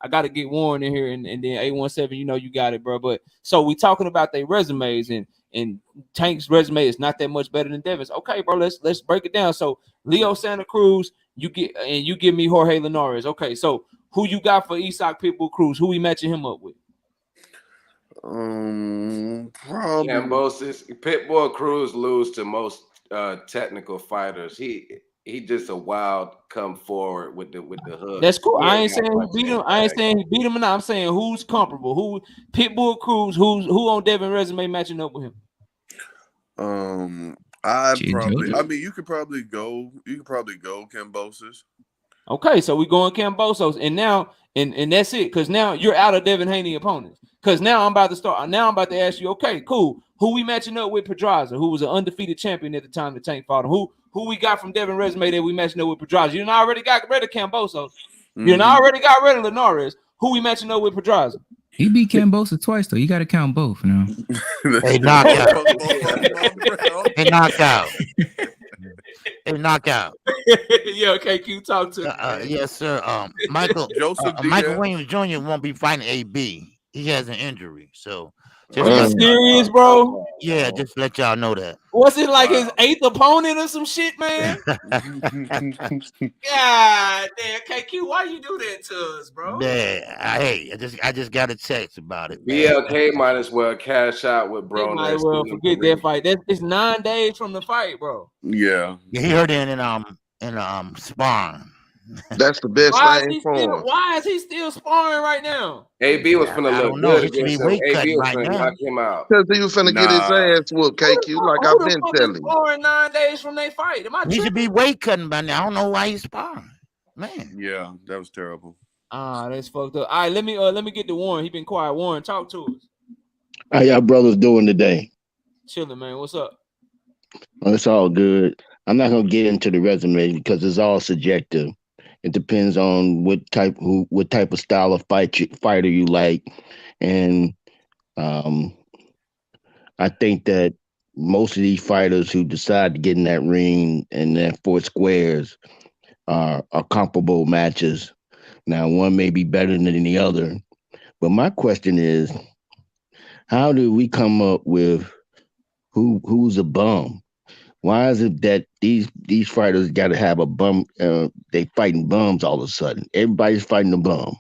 got to get Warren in here and then 817. You know, you got it, bro. But so we talking about their resumes and Tank's resume is not that much better than Devin's. Okay, bro. Let's break it down. So Leo Santa Cruz, you give me Jorge Linares. Okay, so who you got for Isak Pitbull Cruz? Who we matching him up with? Probably Cambosis. Pitbull Cruz lose to most technical fighters. He just a wild come forward with the hook. That's cool. He I ain't ain't got saying much he beat him. in I ain't bag. saying he beat him or not. I'm saying who's comparable. Who Pitbull Cruz? Who on Devin resume matching up with him? I'd probably. I mean, you could probably go Cambosis. Okay, so we going Cambosos, and now and that's it. Because now you're out of Devin Haney opponents. Because now I'm about to start. Now I'm about to ask you. Okay, cool. Who we matching up with? Pedraza, who was an undefeated champion at the time the Tank fought him. Who we got from Devin resume that we matching up with Pedraza? You already got rid of Cambosos. You already got rid of Linares. Who we matching up with Pedraza? He beat Cambosa twice though. You got to count both now. They knocked out. They knocked out. They knocked out. Yeah, okay, you talk to me. Yes, sir. Michael Michael Williams Jr. won't be fighting AB. He has an injury, so just Are you serious, bro? Yeah, just let y'all know that. Was it like his 8th opponent or some shit, man? God damn, KQ, why you do that to us, bro? Yeah, I just got a text about it. BLK might as well cash out with bro. Might as well forget that fight. It's 9 days from the fight, bro. Yeah. He heard it in sparring. That's the best thing for him. Why is he still sparring right now? AB was finna I look don't know. good He should be against him. weight AB cutting was right finna now. knock him out. Because he was finna get his ass whooped, KQ, like I've been telling you. Sparring 9 days from their fight. Am I He should be weight cutting by now. I don't know why he's sparring. Man. Yeah, that was terrible. That's fucked up. All right, let me get to Warren. He been quiet. Warren, talk to us. How y'all brothers doing today? Chilling, man. What's up? Well, it's all good. I'm not gonna get into the resume because it's all subjective. It depends on what type of style of fighter you like, and I think that most of these fighters who decide to get in that ring and that 4 squares are comparable matches. Now, one may be better than the other, but my question is, how do we come up with who's a bum? Why is it that these fighters got to have a bum? They fighting bums all of a sudden. Everybody's fighting a bum.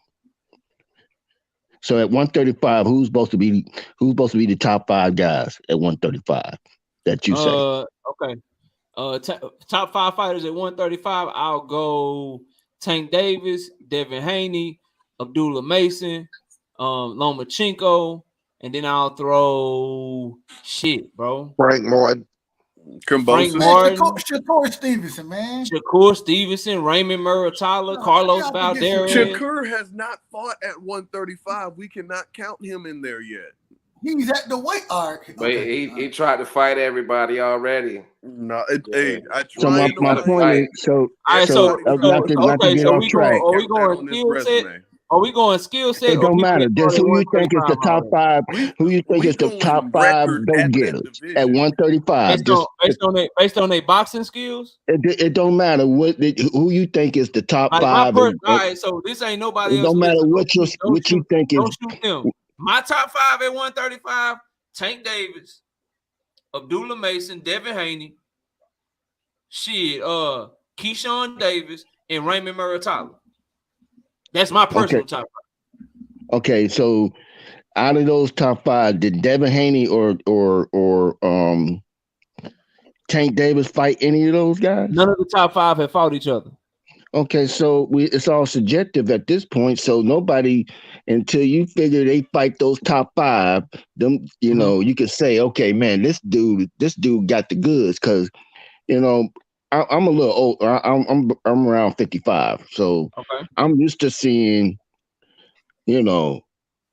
So at 135, who's supposed to be the top 5 guys at 135 that you say? Okay. Top 5 fighters at 135. I'll go Tank Davis, Devin Haney, Abdullah Mason, Lomachenko, and then I'll throw bro. Frank Martin. Frank Martin, Shakur Stevenson, man. Shakur Stevenson, Raymond Muratalla, Carlos Valderez. Shakur has not fought at 135. We cannot count him in there yet. He's at the weight arc. But he tried to fight everybody already. No, I tried. So my point is, not to get off track. Are we going skill set? Are we going skill set? It don't matter. Just who you think is the top 5. Who you think is the top 5 go getters at 135? Based on their boxing skills. It don't matter who you think is the top 5. All right, so this ain't nobody else. It don't matter what you think is. Don't shoot them. My top 5 at 135: Tank Davis, Abdullah Mason, Devin Haney, Keyshawn Davis, and Raymond Muratalla. That's my personal top 5. Okay, so out of those top 5, did Devin Haney or Tank Davis fight any of those guys? None of the top 5 have fought each other. Okay, so it's all subjective at this point. So nobody, until you figure they fight those top 5, them, you can say, okay, man, this dude got the goods. Because, I'm a little old. I'm around 55, so I'm used to seeing, the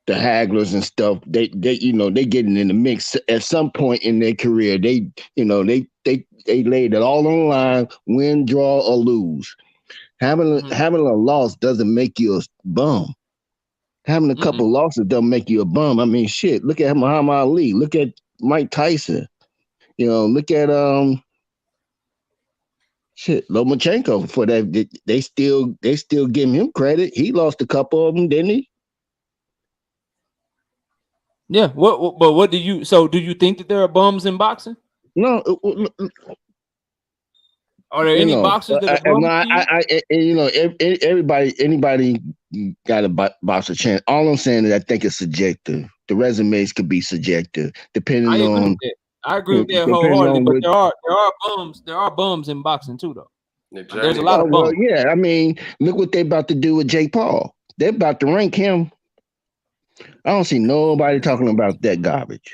hagglers and stuff. They getting in the mix at some point in their career. They they laid it all on the line, win, draw, or lose. Having a loss doesn't make you a bum. Having a couple losses doesn't make you a bum. I mean, shit. Look at Muhammad Ali. Look at Mike Tyson. Look at Lomachenko for that. They still give him credit. He lost a couple of them, didn't he? Yeah. What do you? So do you think that there are bums in boxing? No. Are there any boxers that are bums? Anybody got a boxer chance. All I'm saying is I think it's subjective. The resumes could be subjective, depending I agree on. with that. I agree with that wholeheartedly. But there are bums. There are bums in boxing too, though. There's a lot of bums. Yeah, I mean, look what they're about to do with Jake Paul. They're about to rank him. I don't see nobody talking about that garbage.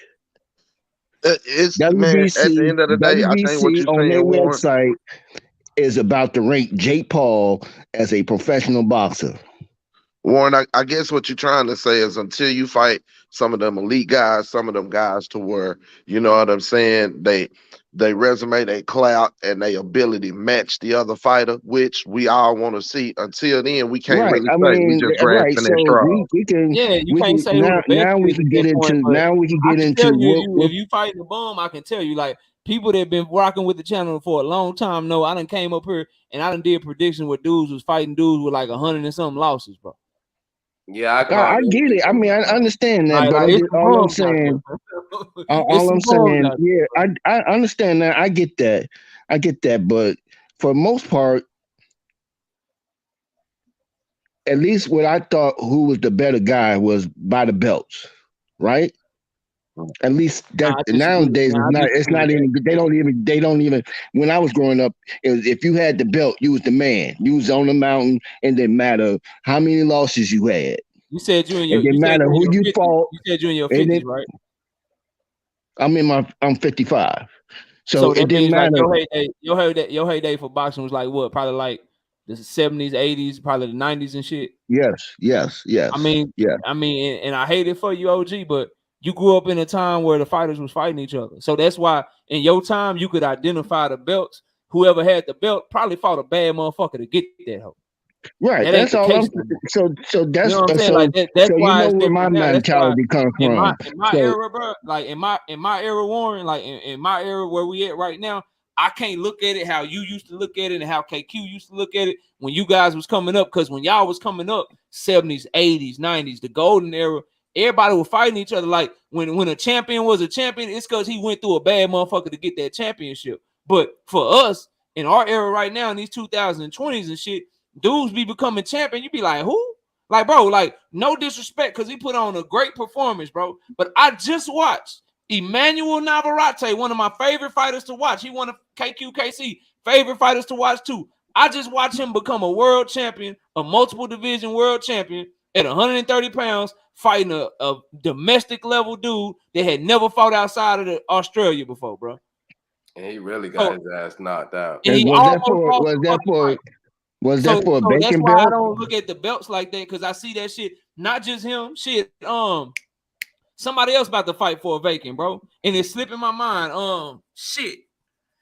It's WBC, man. At the end of the day, I think what WBC you're on saying, their Warren, website is about to rank Jake Paul as a professional boxer. Warren, I guess what you're trying to say is until you fight some of them elite guys, some of them guys to where, you know what I'm saying, they resume, they clout, and they ability match the other fighter, which we all want to see. Until then, we can't really say we just grasping at straws. We can. Yeah, you we can't can say who the best now we is can at get that point, into but now we can I get can into tell you what if you fighting the bum, I can tell you like people that have been rocking with the channel for a long time know I done came up here and I done did predictions where dudes was fighting dudes with like 100 and something losses, bro. Yeah, I can I already get it. I mean, I understand that, but it's some all I'm bums out saying, there. It's some bums out there. yeah, I understand that. I get that, but for the most part, at least what I thought who was the better guy was by the belts, right? At least that nowadays it's not even they don't even when I was growing up, it was if you had the belt, you was the man. You was on the mountain, and it didn't matter how many losses you had. You said you in It didn't matter who you 50s. fought. You said you in your 50s, right? I'm 55. So it that didn't means like matter. your heyday for boxing was like what? Probably like the 70s, 80s, probably the 90s and shit. Yes. I mean, and I hate it for you, OG, but you grew up in a time where the fighters was fighting each other. So that's why in your time you could identify the belts. Whoever had the belt probably fought a bad motherfucker to get that hoe. Right. That ain't That's all I'm so that's you know what I'm saying? Like that's so why it's where my different now. That's why mentality comes in from. my era, bro, like in my era, Warren, like in my era where we at right now, I can't look at it how you used to look at it and how KQ used to look at it when you guys was coming up. Because when y'all was coming up, 70s, 80s, 90s, the golden era, everybody was fighting each other. Like when a champion was a champion, it's because he went through a bad motherfucker to get that championship. But for us in our era right now, in these 2020s and shit, dudes be becoming champion. You be like, who? Like, bro, like, no disrespect, because he put on a great performance, bro. But I just watched Emmanuel Navarrete, one of my favorite fighters to watch. He one of KQKC favorite fighters to watch too. I just watched him become a world champion, a multiple division world champion at 130 pounds, fighting a domestic level dude that had never fought outside of Australia before, bro. And he really got his ass knocked out. And he Was that for a so that's bacon why I belt? don't look at the belts like that, because I see that shit. Not just him, shit. Somebody else about to fight for a vacant, bro, and it's slipping my mind. Shit,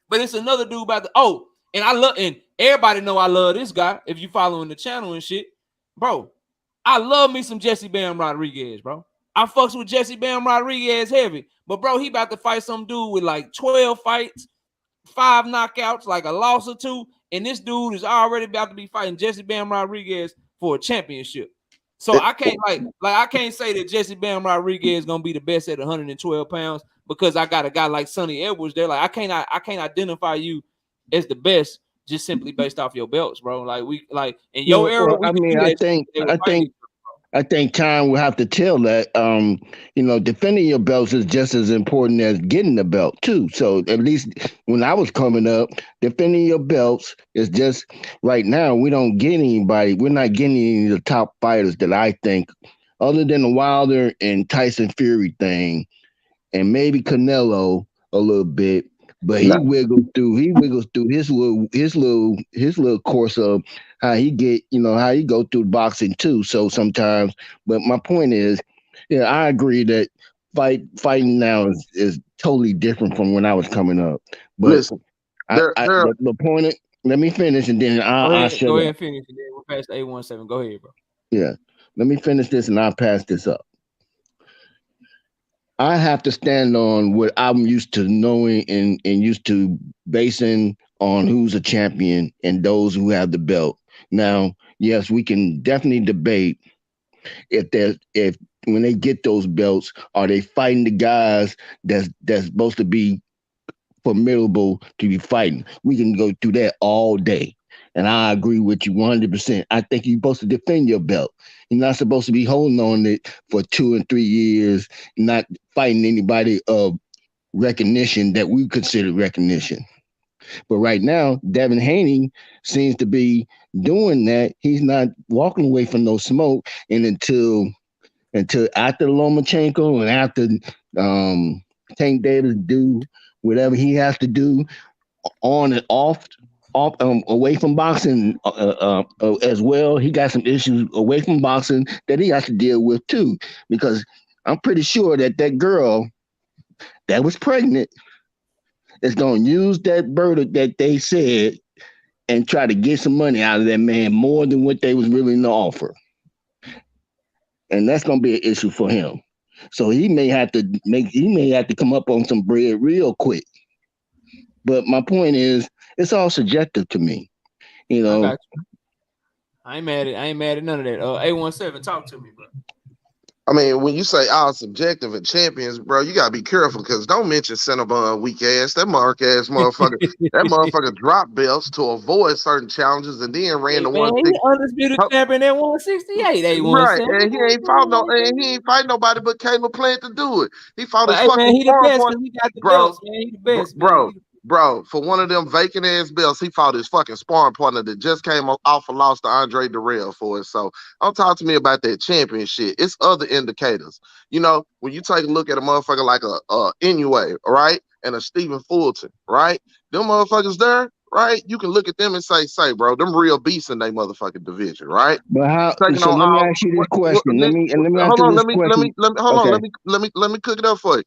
but it's another dude about to. And I love, and everybody know I love this guy. If you following the channel and shit, bro, I love me some Jesse Bam Rodriguez, bro. I fucks with Jesse Bam Rodriguez heavy, but bro, he about to fight some dude with like 12 fights, 5 knockouts, like a loss or 2. And this dude is already about to be fighting Jesse Bam Rodriguez for a championship. So I can't I can't say that Jesse Bam Rodriguez is gonna be the best at 112 pounds because I got a guy like Sonny Edwards there. Like I can't identify you as the best just simply based off your belts, bro. Like we like in your era. I think time will have to tell that. Defending your belts is just as important as getting the belt too. So at least when I was coming up, defending your belts is just right now. We don't get anybody. We're not getting any of the top fighters that I think, other than the Wilder and Tyson Fury thing, and maybe Canelo a little bit. But he wiggles through his little course of how he go through boxing too. So sometimes, but my point is, I agree that fighting now is totally different from when I was coming up. But Listen, there, there. the point is, let me finish and then I'll shut Go ahead up. and finish. And then we'll pass to 817. Go ahead, bro. Yeah. Let me finish this and I'll pass this up. I have to stand on what I'm used to knowing and used to basing on who's a champion and those who have the belt. Now, yes, we can definitely debate if when they get those belts, are they fighting the guys that's supposed to be formidable to be fighting? We can go through that all day. And I agree with you 100%. I think you're supposed to defend your belt. You're not supposed to be holding on it for 2 and 3 years, not fighting anybody of recognition that we consider recognition. But right now, Devin Haney seems to be doing that. He's not walking away from no smoke. And until after Lomachenko and after Tank Davis do whatever he has to do on and off away from boxing as well. He got some issues away from boxing that he has to deal with too, because I'm pretty sure that girl that was pregnant is going to use that verdict that they said and try to get some money out of that man more than what they was willing to offer. And that's going to be an issue for him. So he may have to come up on some bread real quick. But my point is, it's all subjective to me. You know, I got you. I ain't mad at none of that. 817, talk to me, bro. I mean, when you say all subjective and champions, bro, you gotta be careful because don't mention Cinnabon weak ass. That mark ass motherfucker. That motherfucker dropped belts to avoid certain challenges and then ran Hey, the man, 160. he undisputed champion at 168. Right, 817. and he ain't fought nobody but Caleb Plant to do it. He fought But his hey, man, fucking he the sparring best partner, because he got the bro. belts, man. He the best, man. Bro, for one of them vacant ass belts, he fought his fucking sparring partner that just came off a loss to Andre Darrell for it. So don't talk to me about that champion shit. It's other indicators. You know, when you take a look at a motherfucker like a Inoue, right, and a Stephen Fulton, right, them motherfuckers there, right, you can look at them and say, bro, them real beasts in their motherfucking division, right? but how? Taking So on let me all. ask you this question. Let me ask Hold you on. this Let me question. hold on. Okay. Let me cook it up for you.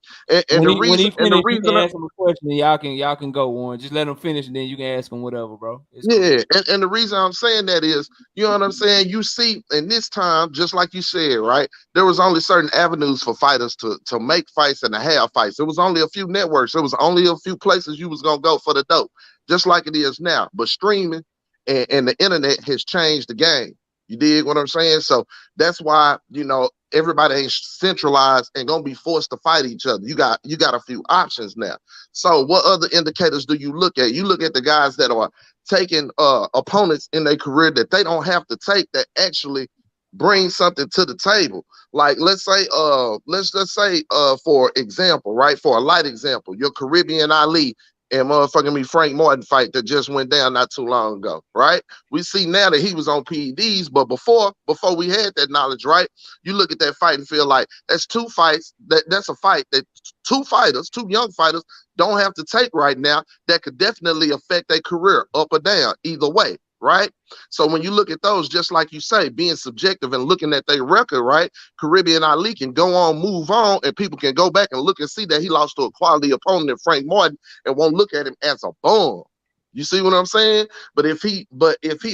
And When he the finished, you reason can ask him a question and y'all can go on. Just let him finish and then you can ask him whatever, bro. It's cool. yeah, and the reason I'm saying that is, you know what I'm saying? You see, in this time, just like you said, right, there was only certain avenues for fighters to make fights and to have fights. There was only a few networks. There was only a few places you was gonna go for the dope, just like it is now. But streaming and the internet has changed the game. You dig what I'm saying? So that's why, you know, everybody ain't centralized and gonna be forced to fight each other. You got a few options now. So what other indicators do you look at? You look at the guys that are taking opponents in their career that they don't have to take, that actually bring something to the table. Like let's just say for example, right? For a light example, your Caribbean Ali and motherfucking me Frank Martin fight that just went down not too long ago, right? We see now that he was on PEDs, but before we had that knowledge, right? You look at that fight and feel like that's two fights. That's a fight that two young fighters don't have to take right now that could definitely affect their career up or down, either way, right? So when you look at those, just like you say, being subjective and looking at their record, right? Caribbean Ali can go on, move on, and people can go back and look and see that he lost to a quality opponent in Frank Martin and won't look at him as a bum. You see what I'm saying? But if he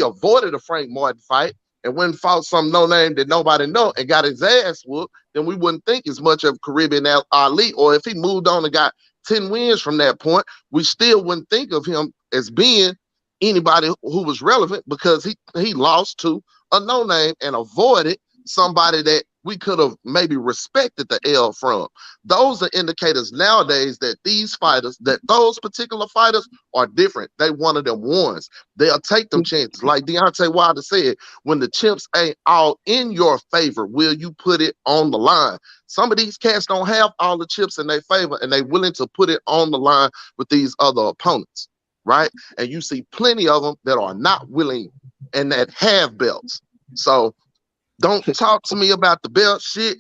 avoided a Frank Martin fight and went and fought some no name that nobody know and got his ass whooped, then we wouldn't think as much of Caribbean Ali. Or if he moved on and got 10 wins from that point, we still wouldn't think of him as being anybody who was relevant, because he lost to a no name and avoided somebody that we could have maybe respected the L from. Those are indicators nowadays that those particular fighters are different. They one of them ones. They'll take them chances. Like Deontay Wilder said, when the chips ain't all in your favor, will you put it on the line? Some of these cats don't have all the chips in their favor, and they willing to put it on the line with these other opponents, right? And you see plenty of them that are not willing and that have belts. So don't talk to me about the belt shit.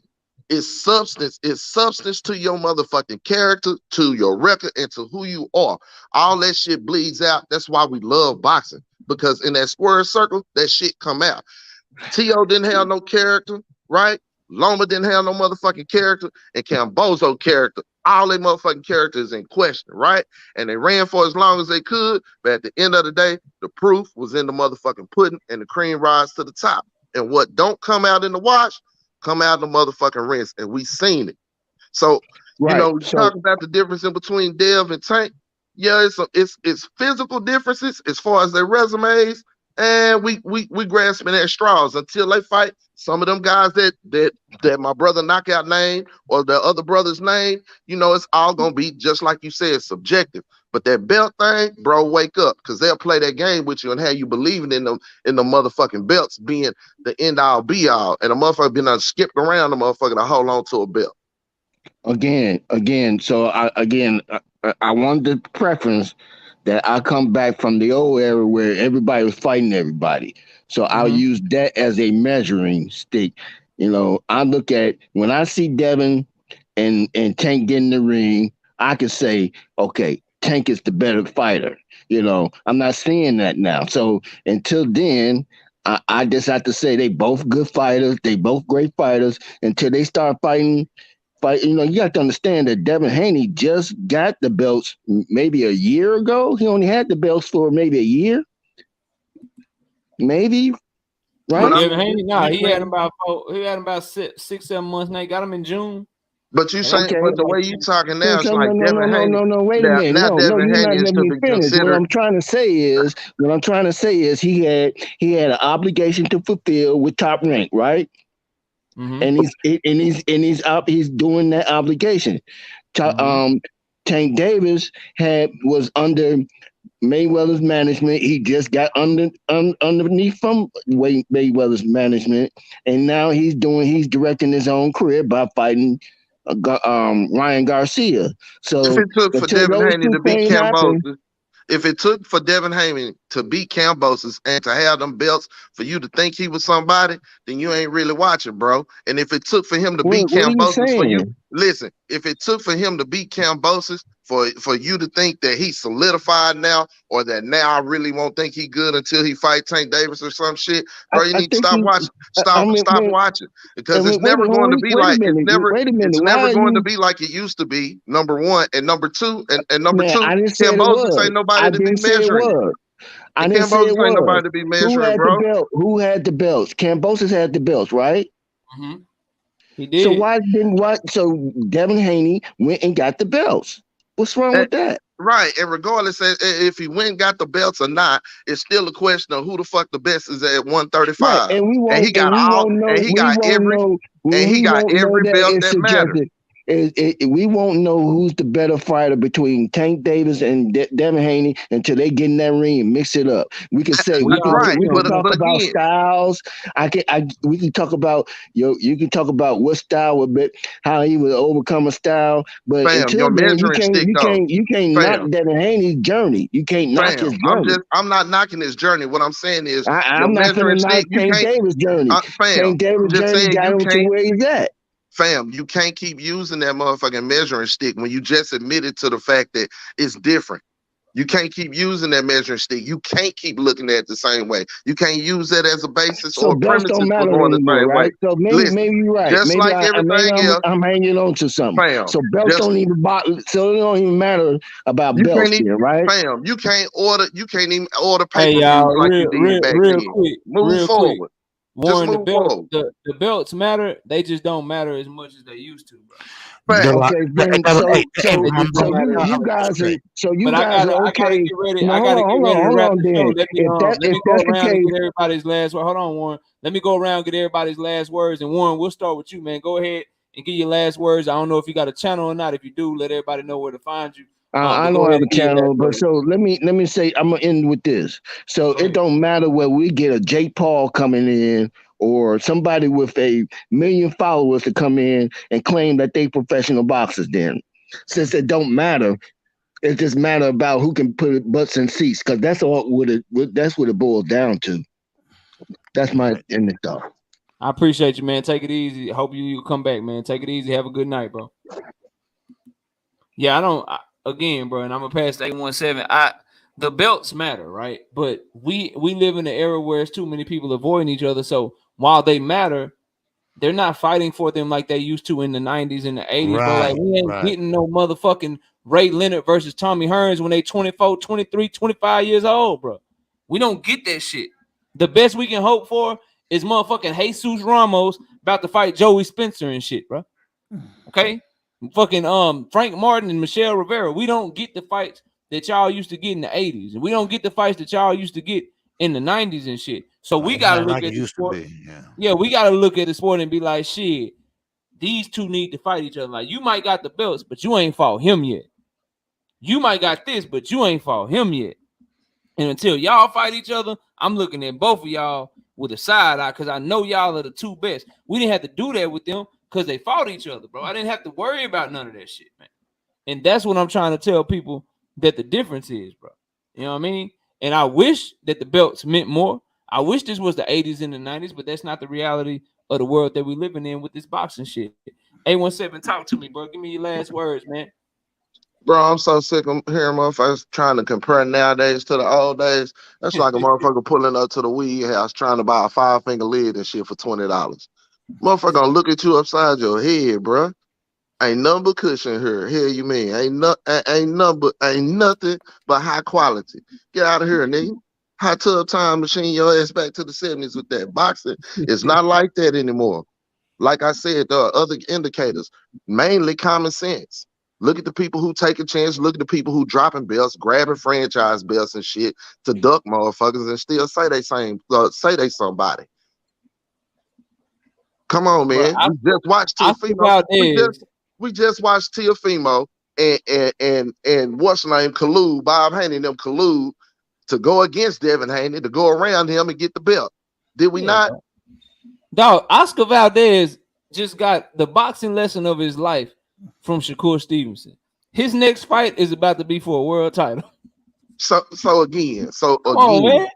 It's substance. It's substance to your motherfucking character, to your record, and to who you are. All that shit bleeds out. That's why we love boxing, because in that square circle, that shit come out. T.O. didn't have no character, right? Loma didn't have no motherfucking character, and Cambozo character. All their motherfucking characters in question, right? And they ran for as long as they could, but at the end of the day, the proof was in the motherfucking pudding, and the cream rise to the top. And what don't come out in the wash, come out in the motherfucking rinse, and we seen it. So, Right. you know, we So talk about the difference in between Dev and Tank. Yeah, it's physical differences as far as their resumes, and we grasping at straws until they fight some of them guys that my brother Knockout name or the other brother's name. You know, it's all gonna be just like you said, subjective. But that belt thing, bro, wake up, because they'll play that game with you and have you believing in the motherfucking belts being the end all be all, and a motherfucker been skipped around the motherfucker to hold on to a belt. Again. So I wanted the preference that I come back from the old era where everybody was fighting everybody. So I'll use that as a measuring stick. You know, I look at when I see Devin and Tank get in the ring, I can say, okay, Tank is the better fighter. You know, I'm not seeing that now. So until then, I just have to say they both good fighters. They both great fighters until they start fighting. But you know, you have to understand that Devin Haney just got the belts maybe a year ago. He only had the belts for maybe a year, maybe, right? Devin Haney, he had him about 6-7 months. Now he got him in June. But you saying, but the way you talking now, it's like no, Devin Haney. wait a minute. Now No, Devin you're not Haney is letting to me be finish. What considered. I'm trying to say is he had an obligation to fulfill with Top Rank, right? And he's doing that obligation. Tank Davis was under Mayweather's management. He just got underneath from Mayweather's management, and now he's directing his own career by fighting Ryan Garcia. So If it took for until Devin those Haney two to beat things happen, Cambosos, if it took for Devin Haney to beat Cambosos and to have them belts for you to think he was somebody, then you ain't really watching, bro. And if it took for him to beat what are you Cambosos for you, saying? listen, if it took for him to beat Cambosos for you to think that he's solidified now, or that now I really won't think he good until he fight Tank Davis or some shit, bro, you need to stop watching. Stop watching, because it's never going to be like it's never going to be like it used to be. Number one, and number two, and number Man, two, I didn't say it Cambosos was. ain't nobody I to be didn't say it measuring. was. I And didn't say it Cambosos ain't was. nobody to be Who measuring, had bro. the belt? Who had the belts? Cambosos had the belts, right? He did. So Devin Haney went and got the belts. What's wrong with that? Right, and regardless if he went and got the belts or not, it's still a question of who the fuck the best is at 135. Right, and we won't. He got every belt it's that matters. subjective. We won't know who's the better fighter between Tank Davis and Devin Haney until they get in that ring and mix it up. We can say we can talk about styles. We can talk about you can talk about what style would be, how he would overcome a style. But until then, you can't knock Devin Haney's journey. You can't knock his journey. I'm not knocking his journey. What I'm saying is I'm not going to knock Tank Davis' journey. Tank Davis' journey got him to where he's at. Fam, you can't keep using that motherfucking measuring stick when you just admitted to the fact that it's different. You can't keep using that measuring stick. You can't keep looking at it the same way. You can't use that as a basis or premises for going the same way. So maybe you're right. Just maybe like everything else, I'm hanging on to something. Fam, so belts don't even matter about belts here, right? Fam, you can't even order Hey, pay-per-views y'all, like you did back then. Move forward. Warren, the belts matter. They just don't matter as much as they used to, bro. Okay, then, you guys are okay. I gotta get ready to wrap the show. Let me go around and get everybody's last word. Hold on, Warren. Let me go around and get everybody's last words. And Warren, we'll start with you, man. Go ahead and get your last words. I don't know if you got a channel or not. If you do, let everybody know where to find you. I don't have a channel, but so let me say I'm gonna end with this. So it don't matter whether we get a Jake Paul coming in or somebody with 1 million followers to come in and claim that they professional boxers. Then, since it don't matter, it just matter about who can put butts in seats, because that's what it boils down to. That's my end thought. I appreciate you, man. Take it easy. Hope you come back, man. Take it easy. Have a good night, bro. Yeah, again, bro, and I'm gonna pass the 817. The belts matter, right? But we live in an era where it's too many people avoiding each other. So while they matter, they're not fighting for them like they used to in the 90s and the 80s, bro. Like Right, we ain't right. getting no motherfucking Ray Leonard versus Tommy Hearns when they 24, 23, 25 years old, bro. We don't get that shit. The best we can hope for is motherfucking Jesus Ramos about to fight Joey Spencer and shit, bro. Okay? Fucking Frank Martin and Michelle Rivera. We don't get the fights that y'all used to get in the 80s. And we don't get the fights that y'all used to get in the 90s and shit. So we It's gotta not look like at it the used to sport. be. Yeah. Yeah, we gotta look at the sport and be like, shit, these two need to fight each other. Like, you might got the belts, but you ain't fought him yet. You might got this, but you ain't fought him yet. And until y'all fight each other, I'm looking at both of y'all with a side eye because I know y'all are the two best. We didn't have to do that with them because they fought each other, bro. I didn't have to worry about none of that shit, man. And that's what I'm trying to tell people that the difference is, bro. You know what I mean? And I wish that the belts meant more. I wish this was the 80s and the 90s, but that's not the reality of the world that we living in with this boxing shit. 817, talk to me, bro. Give me your last words, man. Bro, I'm so sick of hearing motherfuckers trying to compare nowadays to the old days. That's like a motherfucker pulling up to the weed house trying to buy a 5-finger lid and shit for $20. Motherfucker gonna look at you upside your head, bro. Ain't nothing but cushion here. Here you mean? Ain't nothing but high quality. Get out of here, nigga. Hot tub time machine your ass back to the 70s with that. Boxing it's not like that anymore. Like I said, there are other indicators, mainly common sense. Look at the people who take a chance. Look at the people who dropping belts, grabbing franchise belts and shit to duck motherfuckers and still say they somebody. Come on, Bro, man. We just watched Oscar Teofimo. Valdez. We just watched Teofimo and what's her name, collude, Bob Haney and them collude to go against Devin Haney, to go around him and get the belt. Did we not? Bro. Dog, Oscar Valdez just got the boxing lesson of his life from Shakur Stevenson. His next fight is about to be for a world title. So again. Come on, man.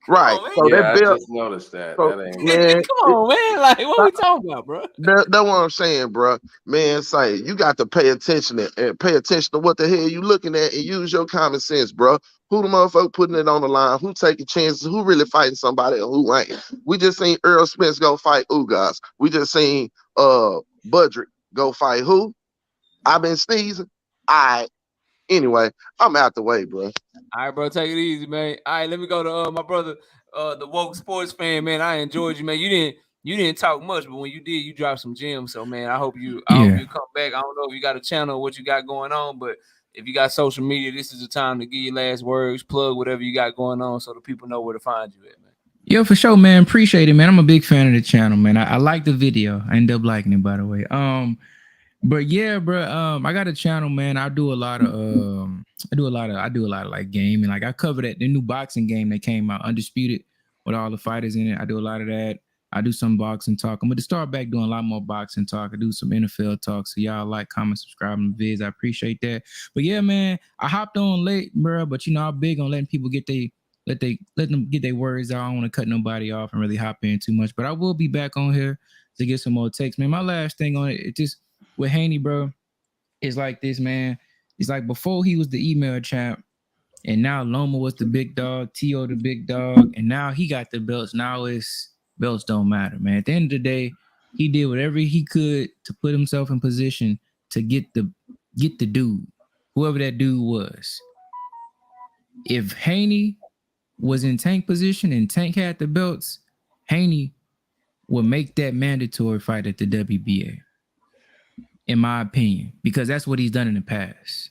Right. On, so Yeah, that I belt. just noticed that. So, That ain't man, come on, man. Like, what we talking about, bro? That's what I'm saying, bro. Man, say you got to pay attention and pay attention to what the hell you looking at and use your common sense, bro. Who the motherfucker putting it on the line? Who taking chances? Who really fighting somebody and who ain't? We just seen Earl Spence go fight Ugas. We just seen Budrick go fight who? I've been sneezing. Anyway, I'm out the way, bro. All right, bro. Take it easy, man. All right, let me go to my brother, the woke sports fan, man. I enjoyed you, man. You didn't talk much, but when you did, you dropped some gems. So, man, I hope you come back. I don't know if you got a channel or what you got going on, but if you got social media, this is the time to give your last words, plug whatever you got going on so the people know where to find you at, man. Yo, for sure, man. Appreciate it, man. I'm a big fan of the channel, man. I like the video. I end up liking it, by the way. But yeah, bro. I got a channel, man. I do a lot of like gaming. Like I covered the new boxing game that came out, Undisputed, with all the fighters in it. I do a lot of that. I do some boxing talk. I'm gonna start back doing a lot more boxing talk. I do some NFL talk. So y'all like, comment, subscribe on the vids. I appreciate that. But yeah, man, I hopped on late, bro. But you know, I'm big on letting people let them get their words out. I don't want to cut nobody off and really hop in too much. But I will be back on here to get some more takes, man. My last thing on it just with Haney, bro, is like this, man. It's like before he was the email champ, and now Loma was the big dog, T.O. the big dog, and now he got the belts. Now it's belts don't matter, man. At the end of the day, he did whatever he could to put himself in position to get the dude, whoever that dude was. If Haney was in Tank position and Tank had the belts, Haney would make that mandatory fight at the WBA, in my opinion, because that's what he's done in the past.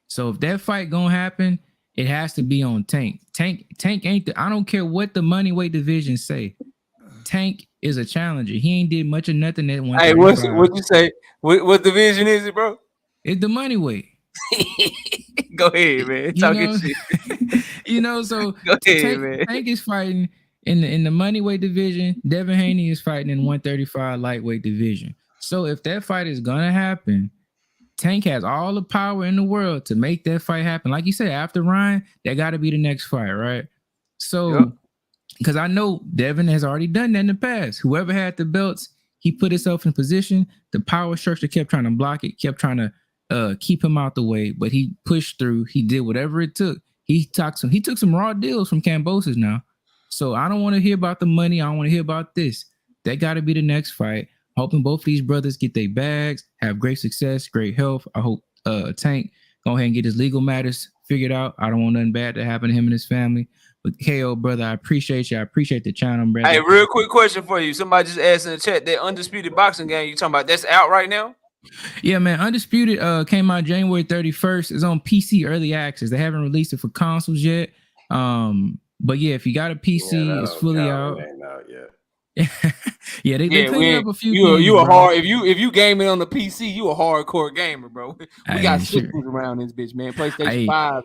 So if that fight gonna happen, it has to be on Tank. Tank ain't I don't care what the moneyweight division say. Tank is a challenger. He ain't did much of nothing at 135. Hey, what you say? What division is it, bro? It's the moneyweight. Go ahead, man. Talking shit. So Go ahead, man. Tank is fighting in the moneyweight division. Devin Haney is fighting in 135 lightweight division. So if that fight is gonna happen, Tank has all the power in the world to make that fight happen. Like you said, after Ryan, that got to be the next fight, right? So, because I know Devin has already done that in the past. Whoever had the belts, he put himself in position. The power structure kept trying to block it, kept trying to keep him out the way, but he pushed through. He did whatever it took. He took some raw deals from Cambosis now. So I don't want to hear about the money. I don't want to hear about this. That got to be the next fight. hoping both of these brothers get their bags, have great success, great health. I hope Tank go ahead and get his legal matters figured out. I don't want nothing bad to happen to him and his family. But KO, brother, I appreciate you. I appreciate the channel, brother. Hey, real quick question for you. Somebody just asked in the chat, that Undisputed boxing game you talking about, that's out right now? Yeah, man. Undisputed came out January 31st. It's on PC early access. They haven't released it for consoles yet. But yeah, if you got a PC, it's fully out. It ain't out yet. Yeah, they cleaned up a few things. You a bro. hard if you gaming on the PC, you a hardcore gamer, bro. We got Sure. systems around this bitch, man. PlayStation 5,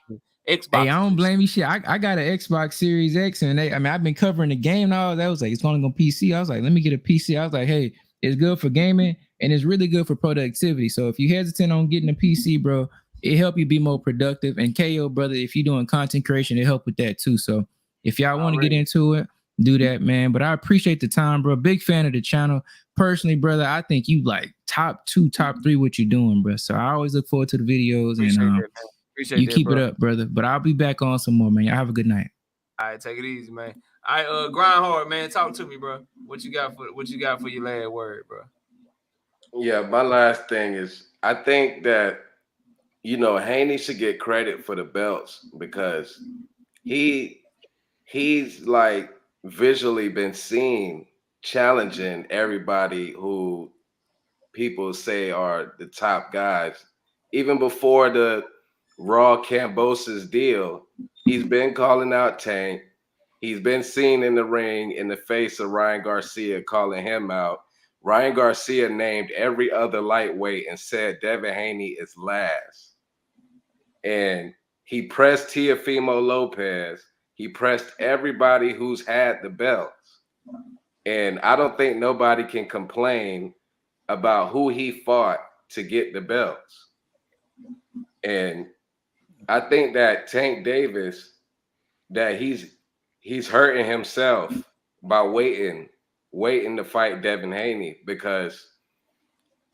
Xbox. Hey, I don't blame you. Shit, I got an Xbox Series X, and I've been covering the game now. That was like, it's going to go PC. I was like, let me get a PC. I was like, hey, it's good for gaming and it's really good for productivity. So if you hesitant on getting a PC, bro, it help you be more productive. And KO, brother, if you're doing content creation, it help with that too. So if y'all want to get into it, do that, man. But I appreciate the time, bro. Big fan of the channel. Personally, brother, I think you like top 2, top 3 what you're doing, bro. So I always look forward to the videos. Appreciate you that, keep bro. it up, brother. But I'll be back on some more, man. Y'all have a good night. All right, take it easy, man. All right, grind hard, man. Talk to me, bro. What you got for your last word, bro? Yeah, my last thing is, I think that, you know, Haney should get credit for the belts because he's like visually been seen challenging everybody who people say are the top guys. Even before the Raw Cambosis deal, he's been calling out Tank. He's been seen in the ring in the face of Ryan Garcia calling him out. Ryan Garcia named every other lightweight and said Devin Haney is last. And he pressed Teofimo Lopez. He pressed everybody who's had the belts. And I don't think nobody can complain about who he fought to get the belts. And I think that Tank Davis, that he's hurting himself by waiting to fight Devin Haney, because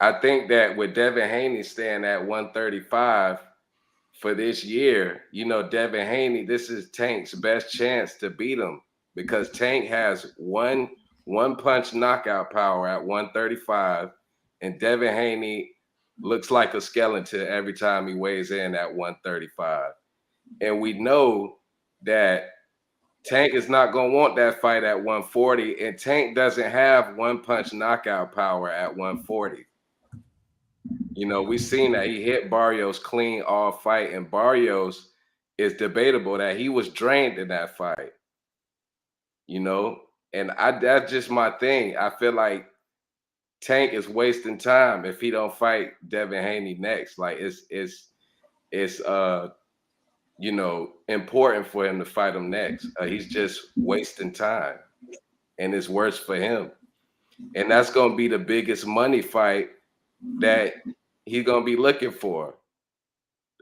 I think that with Devin Haney staying at 135 for this year, you know, Devin Haney, this is Tank's best chance to beat him, because Tank has one punch knockout power at 135, and Devin Haney looks like a skeleton every time he weighs in at 135. And we know that Tank is not going to want that fight at 140, and Tank doesn't have one punch knockout power at 140. You know, we've seen that he hit Barrios clean all fight, and Barrios is debatable that he was drained in that fight. You know, and that's just my thing. I feel like Tank is wasting time if he don't fight Devin Haney next. Like it's you know, important for him to fight him next. He's just wasting time, and it's worse for him. And that's going to be the biggest money fight that he's going to be looking for.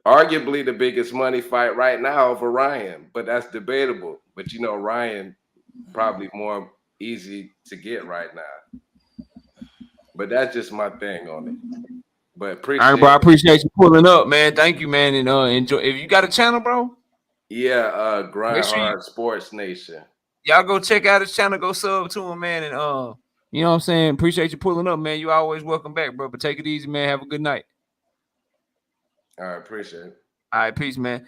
Arguably the biggest money fight right now over Ryan, but that's debatable. But, you know, Ryan probably more easy to get right now. But that's just my thing on it. But appreciate All right, bro. I appreciate you pulling up, man. Thank you, man. And enjoy. If you got a channel, bro. Yeah, Grind Hard Sports Nation. Y'all go check out his channel, go sub to him, man. And you know what I'm saying? Appreciate you pulling up, man. You always welcome back, bro. But take it easy, man. Have a good night. All right, appreciate it. All right, peace, man.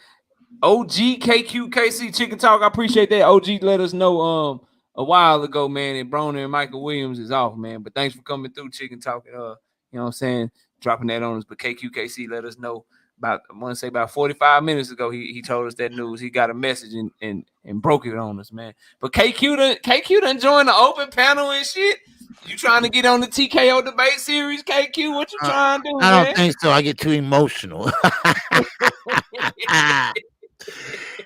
OG KQKC Chicken Talk. I appreciate that. OG let us know a while ago, man, and Broner and Michael Williams is off, man. But thanks for coming through, Chicken Talk. You know what I'm saying? Dropping that on us. But KQKC let us know about 45 minutes ago. He told us that news. He got a message and broke it on us, man. But KQ done joined the open panel and shit. You trying to get on the TKO debate series, KQ? What you trying to do, I man? don't think so. I get too emotional.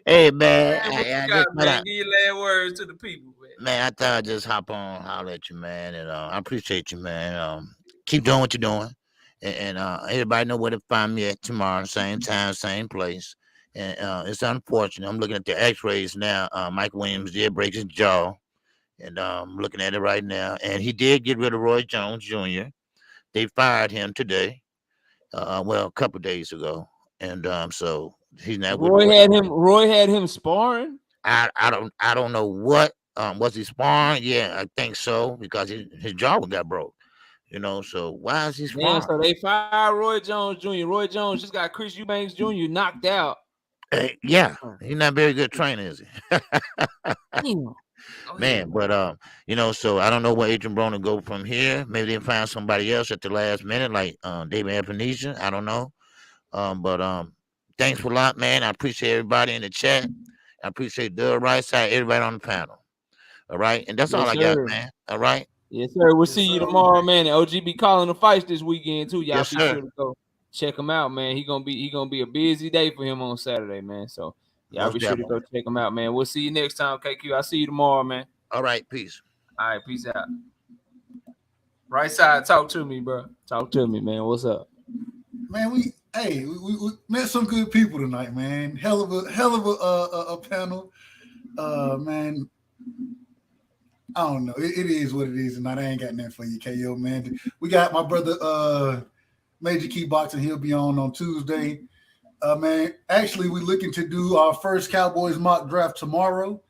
Hey, man. Give your last words to the people, man. Man, I thought I'd just hop on, holler at you, man. And I appreciate you, man. Keep doing what you're doing. And everybody know where to find me at tomorrow, same time, same place. And it's unfortunate. I'm looking at the x-rays now. Mike Williams did break his jaw. And I'm looking at it right now. And he did get rid of Roy Jones Jr. They fired him today. A couple days ago. And so he's not with Roy had him sparring. I don't know what was he sparring. Yeah, I think so, because his jaw got broke. You know, so why is he Damn, sparring? so they fired Roy Jones Jr. Roy Jones just got Chris Eubanks Jr. knocked out. Hey, yeah, he's not very good trainer, is he? Damn. Man, but you know, so I don't know where Adrian Broner go from here. Maybe they find somebody else at the last minute, like David Ebenezer. I don't know. But thanks a lot, man. I appreciate everybody in the chat. I appreciate the right side, everybody on the panel. All right, and that's all Yes, I got, sir. man. All right. Yes, sir. We'll see you tomorrow, man. And OG be calling the fights this weekend too. Y'all Yes, be sir. sure to go check him out, man. He gonna be a busy day for him on Saturday, man. So y'all Most be sure to definitely. go check him out, man. We'll see you next time, KQ. I'll see you tomorrow, man. All right, peace. All right, peace out. Right side, talk to me, bro. Talk to me, man. What's up? Man, we met some good people tonight, man. Hell of a panel. Man, I don't know. It is what it is tonight. I ain't got nothing for you, KO, man. We got my brother Major Key Boxing. He'll be on Tuesday. Man, actually, we're looking to do our first Cowboys mock draft tomorrow.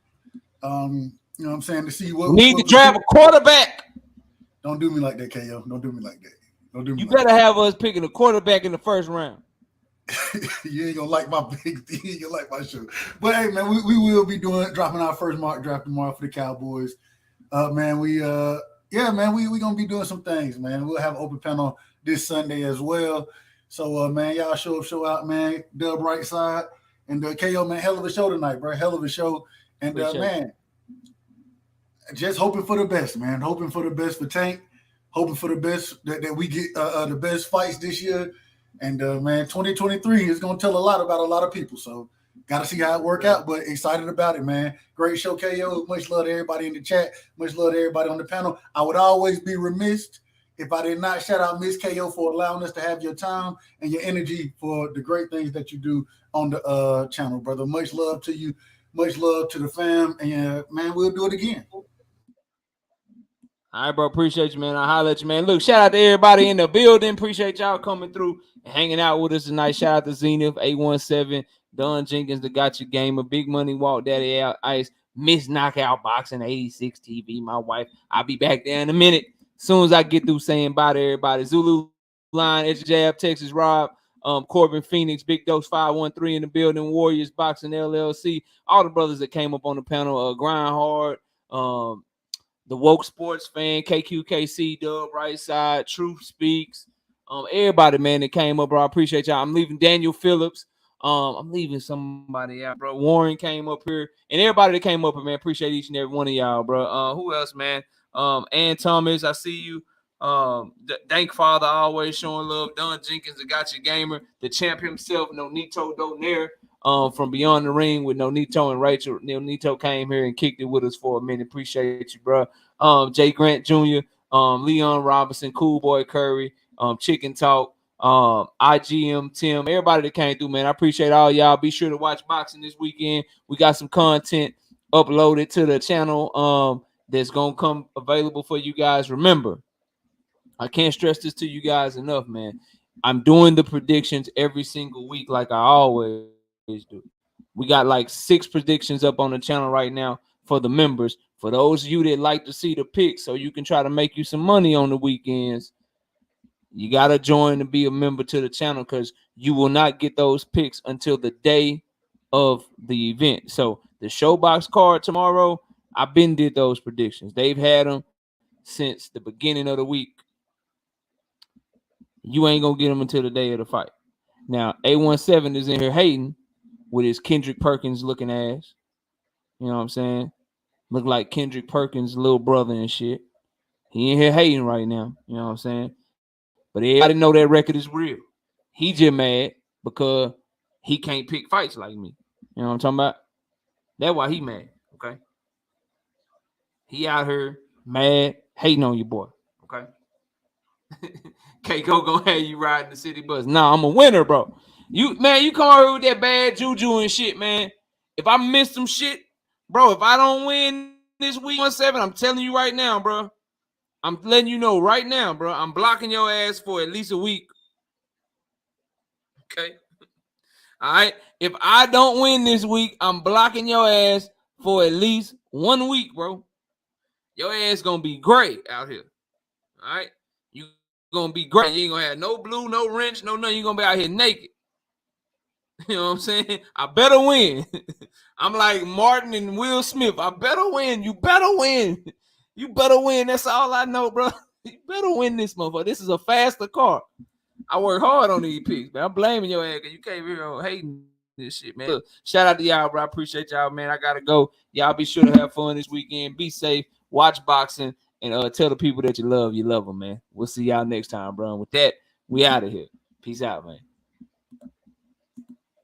You know what I'm saying? To see what we need to draft a quarterback. Don't do me like that, KO. Don't do me like that. Don't do me. You better have us picking a quarterback in the first round. You ain't gonna like my you ain't gonna like my show. But hey, man, we will be dropping our first mock draft tomorrow for the Cowboys. Man, we gonna be doing some things, man. We'll have an open panel this Sunday as well. So man, y'all show out, man. Dub right side and KO, man, hell of a show tonight, bro. Hell of a show. And man, just hoping for the best, man. Hoping for the best for Tank. Hoping for the best that we get the best fights this year. And man, 2023 is gonna tell a lot about a lot of people. So got to see how it work out, but excited about it, man. Great show, KO. Much love to everybody in the chat. Much love to everybody on the panel. I would always be remiss if I did not shout out Miss KO for allowing us to have your time and your energy for the great things that you do on the channel, brother. Much love to you. Much love to the fam. And man, we'll do it again. All right, bro. Appreciate you, man. I'll holler at you, man. Look, shout out to everybody in the building. Appreciate y'all coming through and hanging out with us tonight. Shout out to Zenith, 817, Don Jenkins, the Gotcha Gamer, Big Money, Walt Daddy Out, Ice, Miss Knockout Boxing, 86 TV, my wife. I'll be back there in a minute. As soon as I get through saying bye to everybody. Zulu Line, Edge Jab, Texas Rob, Corbin Phoenix, Big Dose 513 in the building, Warriors Boxing LLC, all the brothers that came up on the panel, Grind Hard, the Woke Sports Fan, KQKC, Dub Right Side, Truth Speaks, everybody, man, that came up, bro. I appreciate y'all. I'm leaving Daniel Phillips. I'm leaving somebody out, bro. Warren came up here, and everybody that came up here, man, appreciate each and every one of y'all, bro. Who else, man? Ann Thomas, I see you. Dank Father always showing love. Don Jenkins, the Gotcha Gamer, the champ himself, Nonito Donaire. From Beyond the Ring with Nonito and Rachel. Nonito came here and kicked it with us for a minute. Appreciate you, bro. Jay Grant Jr., Leon Robinson, Cool Boy Curry, Chicken Talk, IGM Tim, everybody that came through, man. I appreciate all y'all. Be sure to watch boxing this weekend. We got some content uploaded to the channel that's gonna come available for you guys. Remember, I can't stress this to you guys enough, man. I'm doing the predictions every single week like I always do. We got like 6 predictions up on the channel right now for the members. For those of you that like to see the picks so you can try to make you some money on the weekends, you got to join to be a member to the channel because you will not get those picks until the day of the event. So the Showbox card tomorrow, I've been did those predictions. They've had them since the beginning of the week. You ain't going to get them until the day of the fight. Now, A17 is in here hating with his Kendrick Perkins looking ass. You know what I'm saying? Look like Kendrick Perkins' little brother and shit. He in here hating right now. You know what I'm saying? But everybody know that record is real. He just mad because he can't pick fights like me. You know what I'm talking about? That's why he mad, okay? He out here mad, hating on your boy, okay? Keiko gonna have you riding the city bus. Nah, I'm a winner, bro. You come out here with that bad juju and shit, man. If I miss some shit, bro, if I don't win this week 17, I'm telling you right now, bro. I'm letting you know right now, bro. I'm blocking your ass for at least a week. Okay. All right. If I don't win this week, I'm blocking your ass for at least 1 week, bro. Your ass gonna be great out here. All right. You gonna be great. You ain't gonna have no blue, no wrench, no nothing. You gonna be out here naked. You know what I'm saying? I better win. I'm like Martin and Will Smith. I better win. You better win. You better win. That's all I know, bro. You better win this motherfucker. This is a faster car. I work hard on these picks, man. I'm blaming your ass because you came here on hating this shit, man. Look, shout out to y'all, bro. I appreciate y'all, man. I gotta go. Y'all be sure to have fun this weekend. Be safe. Watch boxing and tell the people that you love them, man. We'll see y'all next time, bro. And with that, we out of here. Peace out, man.